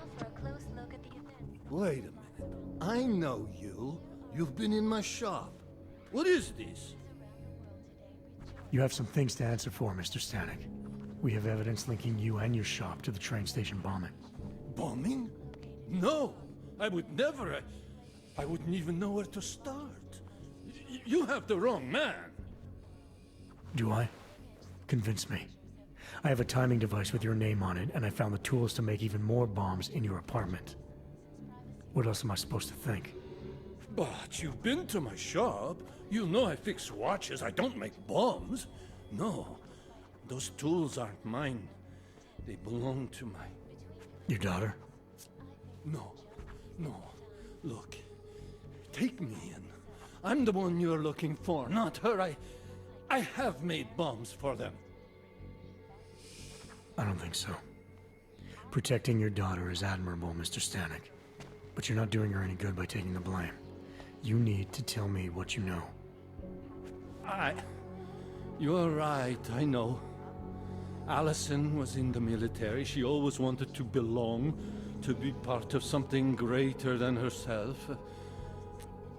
Wait a minute. I know you. You've been in my shop. What is this? You have some things to answer for, Mr. Stanek. We have evidence linking you and your shop to the train station bombing. Bombing? No, I would never. I wouldn't even know where to start. You have the wrong man. Do I? Convince me. I have a timing device with your name on it, and I found the tools to make even more bombs in your apartment. What else am I supposed to think? But you've been to my shop. You know I fix watches. I don't make bombs. No, those tools aren't mine. They belong to my... Your daughter? No. Look, take me in. I'm the one you're looking for, not her. I have made bombs for them. I don't think so. Protecting your daughter is admirable, Mr. Stanek. But you're not doing her any good by taking the blame. You need to tell me what you know. You're right, I know. Allison was in the military. She always wanted to belong, to be part of something greater than herself.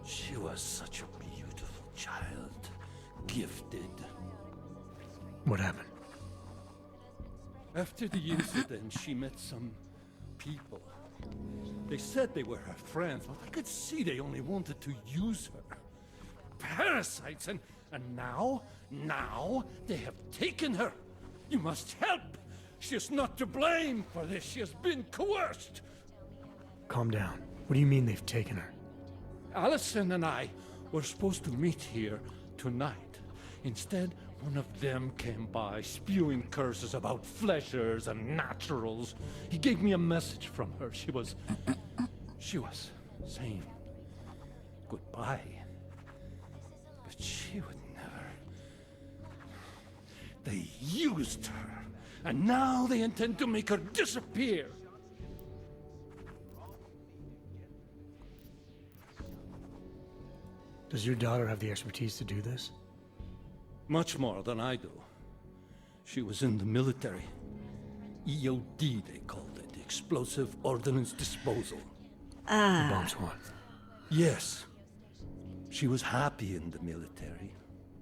She was such a beautiful child. Gifted. What happened? After the incident, she met some people. They said they were her friends, but I could see they only wanted to use her. Parasites, and now they have taken her. You must help. She is not to blame for this. She has been coerced. Calm down. What do you mean they've taken her? Allison and I were supposed to meet here tonight. Instead, one of them came by, spewing curses about fleshers and naturals. He gave me a message from her. She was saying goodbye. But she would never. They used her, and now they intend to make her disappear. Does your daughter have the expertise to do this? Much more than I do. She was in the military. EOD, they called it. Explosive Ordnance Disposal. The bomb squad. Yes. She was happy in the military.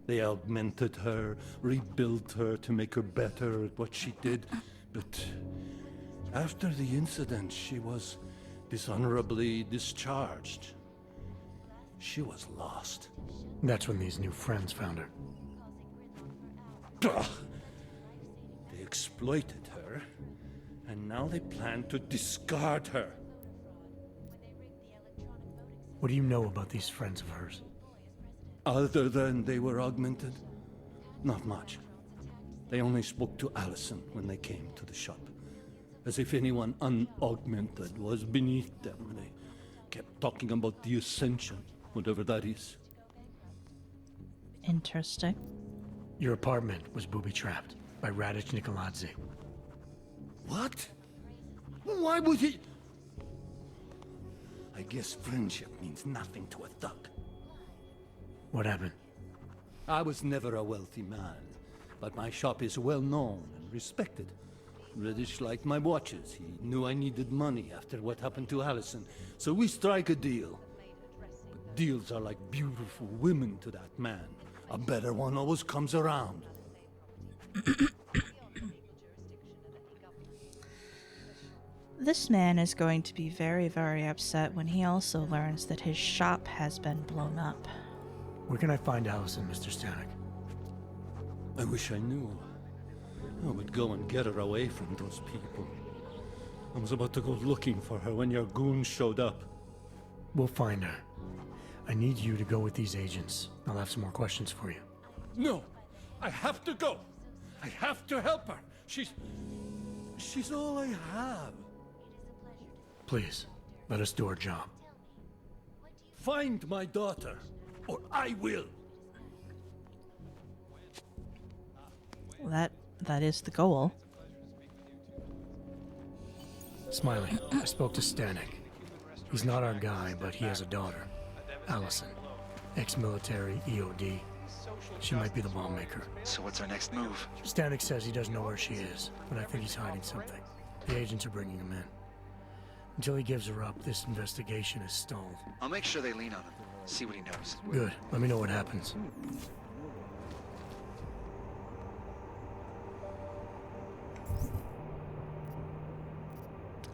They augmented her, rebuilt her to make her better at what she did. But after the incident, she was dishonorably discharged. She was lost. That's when these new friends found her. Ugh. They exploited her, and now they plan to discard her. What do you know about these friends of hers? Other than they were augmented? Not much. They only spoke to Allison when they came to the shop. As if anyone unaugmented was beneath them. They kept talking about the Ascension, whatever that is. Interesting. Your apartment was booby-trapped by Radic Nikoladze. What? Why would he... I guess friendship means nothing to a thug. What happened? I was never a wealthy man, but my shop is well known and respected. Reddish liked my watches. He knew I needed money after what happened to Allison, so we strike a deal. But deals are like beautiful women to that man. A better one always comes around. This man is going to be very, very upset when he also learns that his shop has been blown up. Where can I find Allison, Mr. Stanek? I wish I knew. I would go and get her away from those people. I was about to go looking for her when your goons showed up. We'll find her. I need you to go with these agents. I'll have some more questions for you. No! I have to go! I have to help her! She's all I have. Please, let us do our job. Find my daughter, or I will! That is the goal. Smiley, I spoke to Stanek. He's not our guy, but he has a daughter, Allison. Ex-military, EOD. She might be the bomb maker. So what's our next move? Stanek says he doesn't know where she is, but I think he's hiding something. The agents are bringing him in. Until he gives her up, this investigation is stalled. I'll make sure they lean on him. See what he knows. Good. Let me know what happens.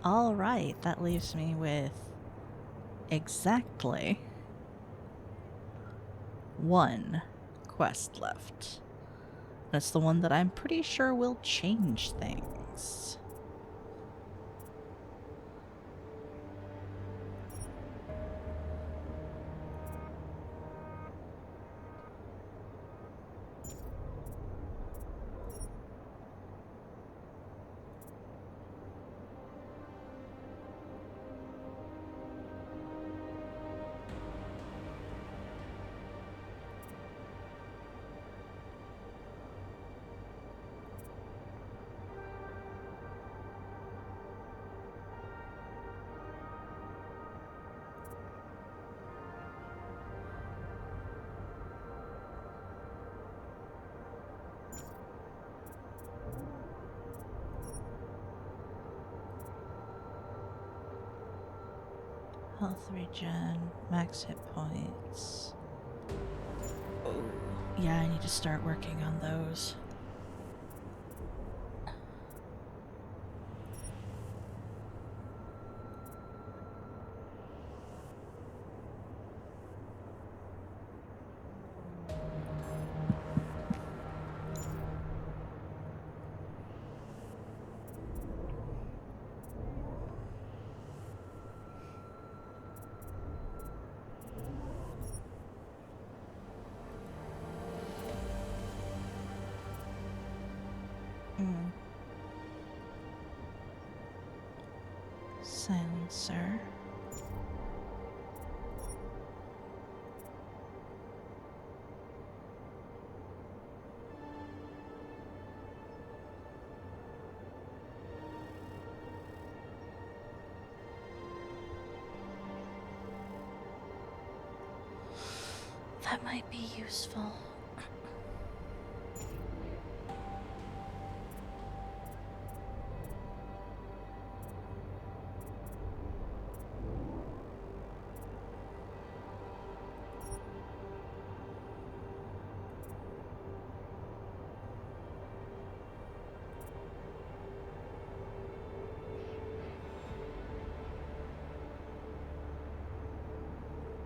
All right, that leaves me with exactly one quest left. That's the one that I'm pretty sure will change things. Health regen, max hit points. Oh, yeah, I need to start working on those. Silencer. That might be useful.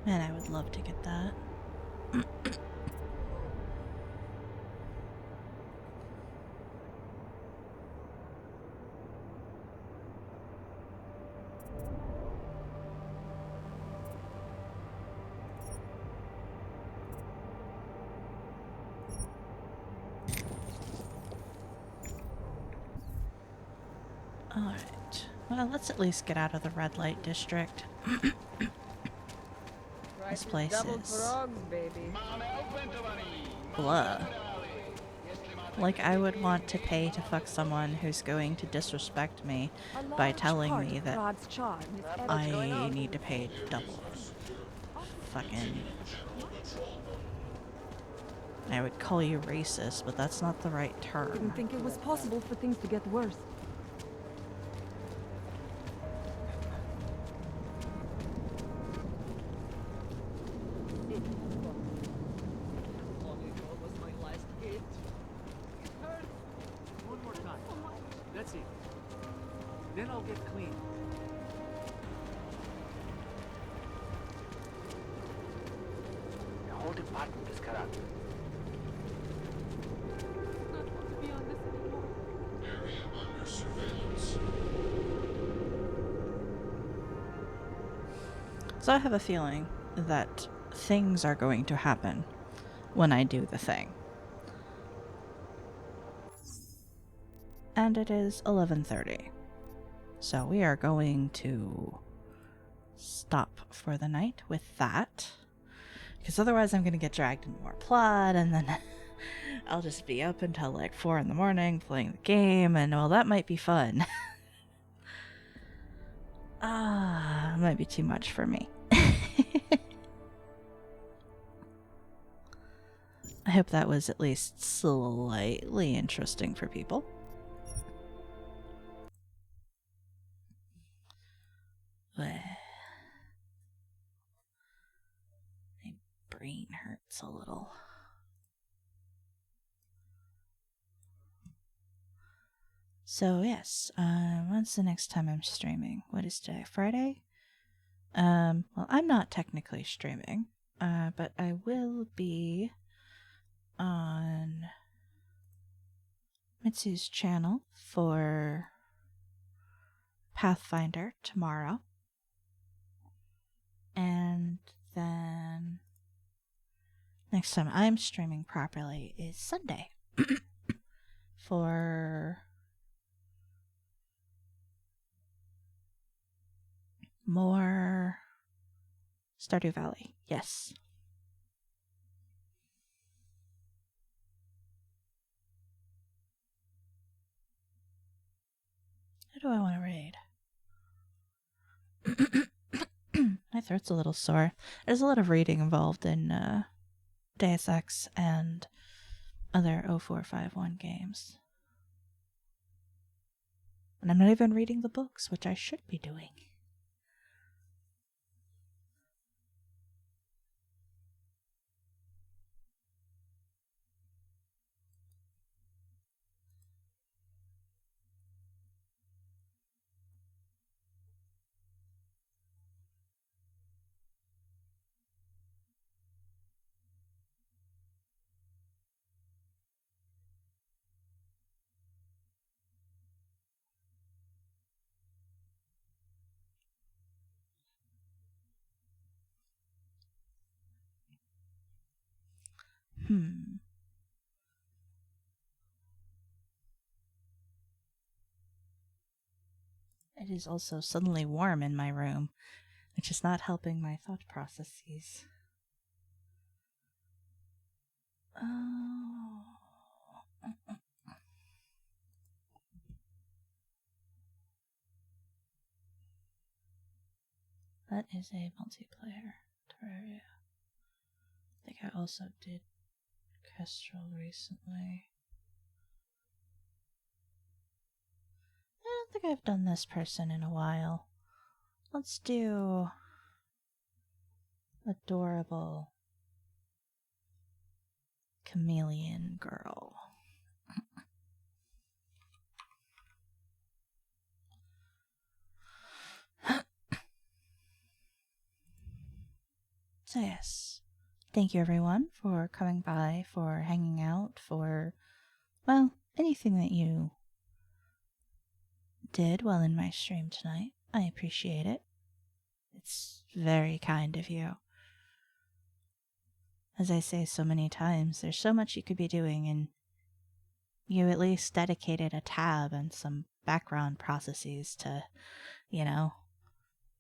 Man, I would love to get that. Alright. Well, let's at least get out of the red light district. This place is blah. Like, I would want to pay to fuck someone who's going to disrespect me by telling me that I need to pay double. Fucking... I would call you racist, but that's not the right term. Didn't think it was possible for things to get worse. That's it. Then I'll get clean. The whole department is corrupt. Not want to be on this anymore. Area under surveillance. So I have a feeling that things are going to happen when I do the thing. And it is 11:30. So we are going to stop for the night with that. Because otherwise I'm going to get dragged into more plot, and then I'll just be up until like 4 in the morning playing the game, and well, that might be fun. It might be too much for me. I hope that was at least slightly interesting for people. My brain hurts a little. So yes, when's the next time I'm streaming? What is today? Friday? Well, I'm not technically streaming, but I will be on Mitsu's channel for Pathfinder tomorrow. And then next time I'm streaming properly is Sunday for more Stardew Valley. Yes. Who do I want to raid? My throat's a little sore. There's a lot of reading involved in Deus Ex and other 0451 games. And I'm not even reading the books, which I should be doing. It is also suddenly warm in my room, which is not helping my thought processes. Oh. That is a multiplayer Terraria. I think I also did Kestrel recently. I don't think I've done this person in a while. Let's do adorable chameleon girl. So yes, thank you everyone for coming by, for hanging out, for, well, anything that you did while in my stream tonight. I appreciate it. It's very kind of you. As I say so many times, there's so much you could be doing, and you at least dedicated a tab and some background processes to, you know,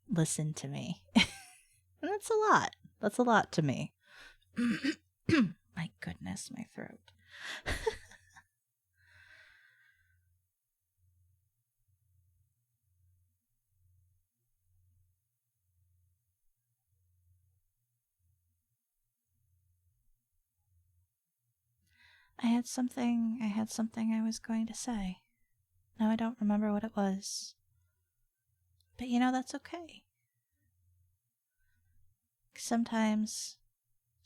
listen to me. And that's a lot. That's a lot to me. My goodness, my throat. I had something I was going to say. Now I don't remember what it was. But you know, that's okay. Sometimes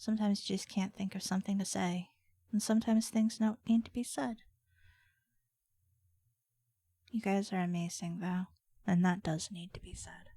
you just can't think of something to say. And sometimes things don't need to be said. You guys are amazing, though, and that does need to be said.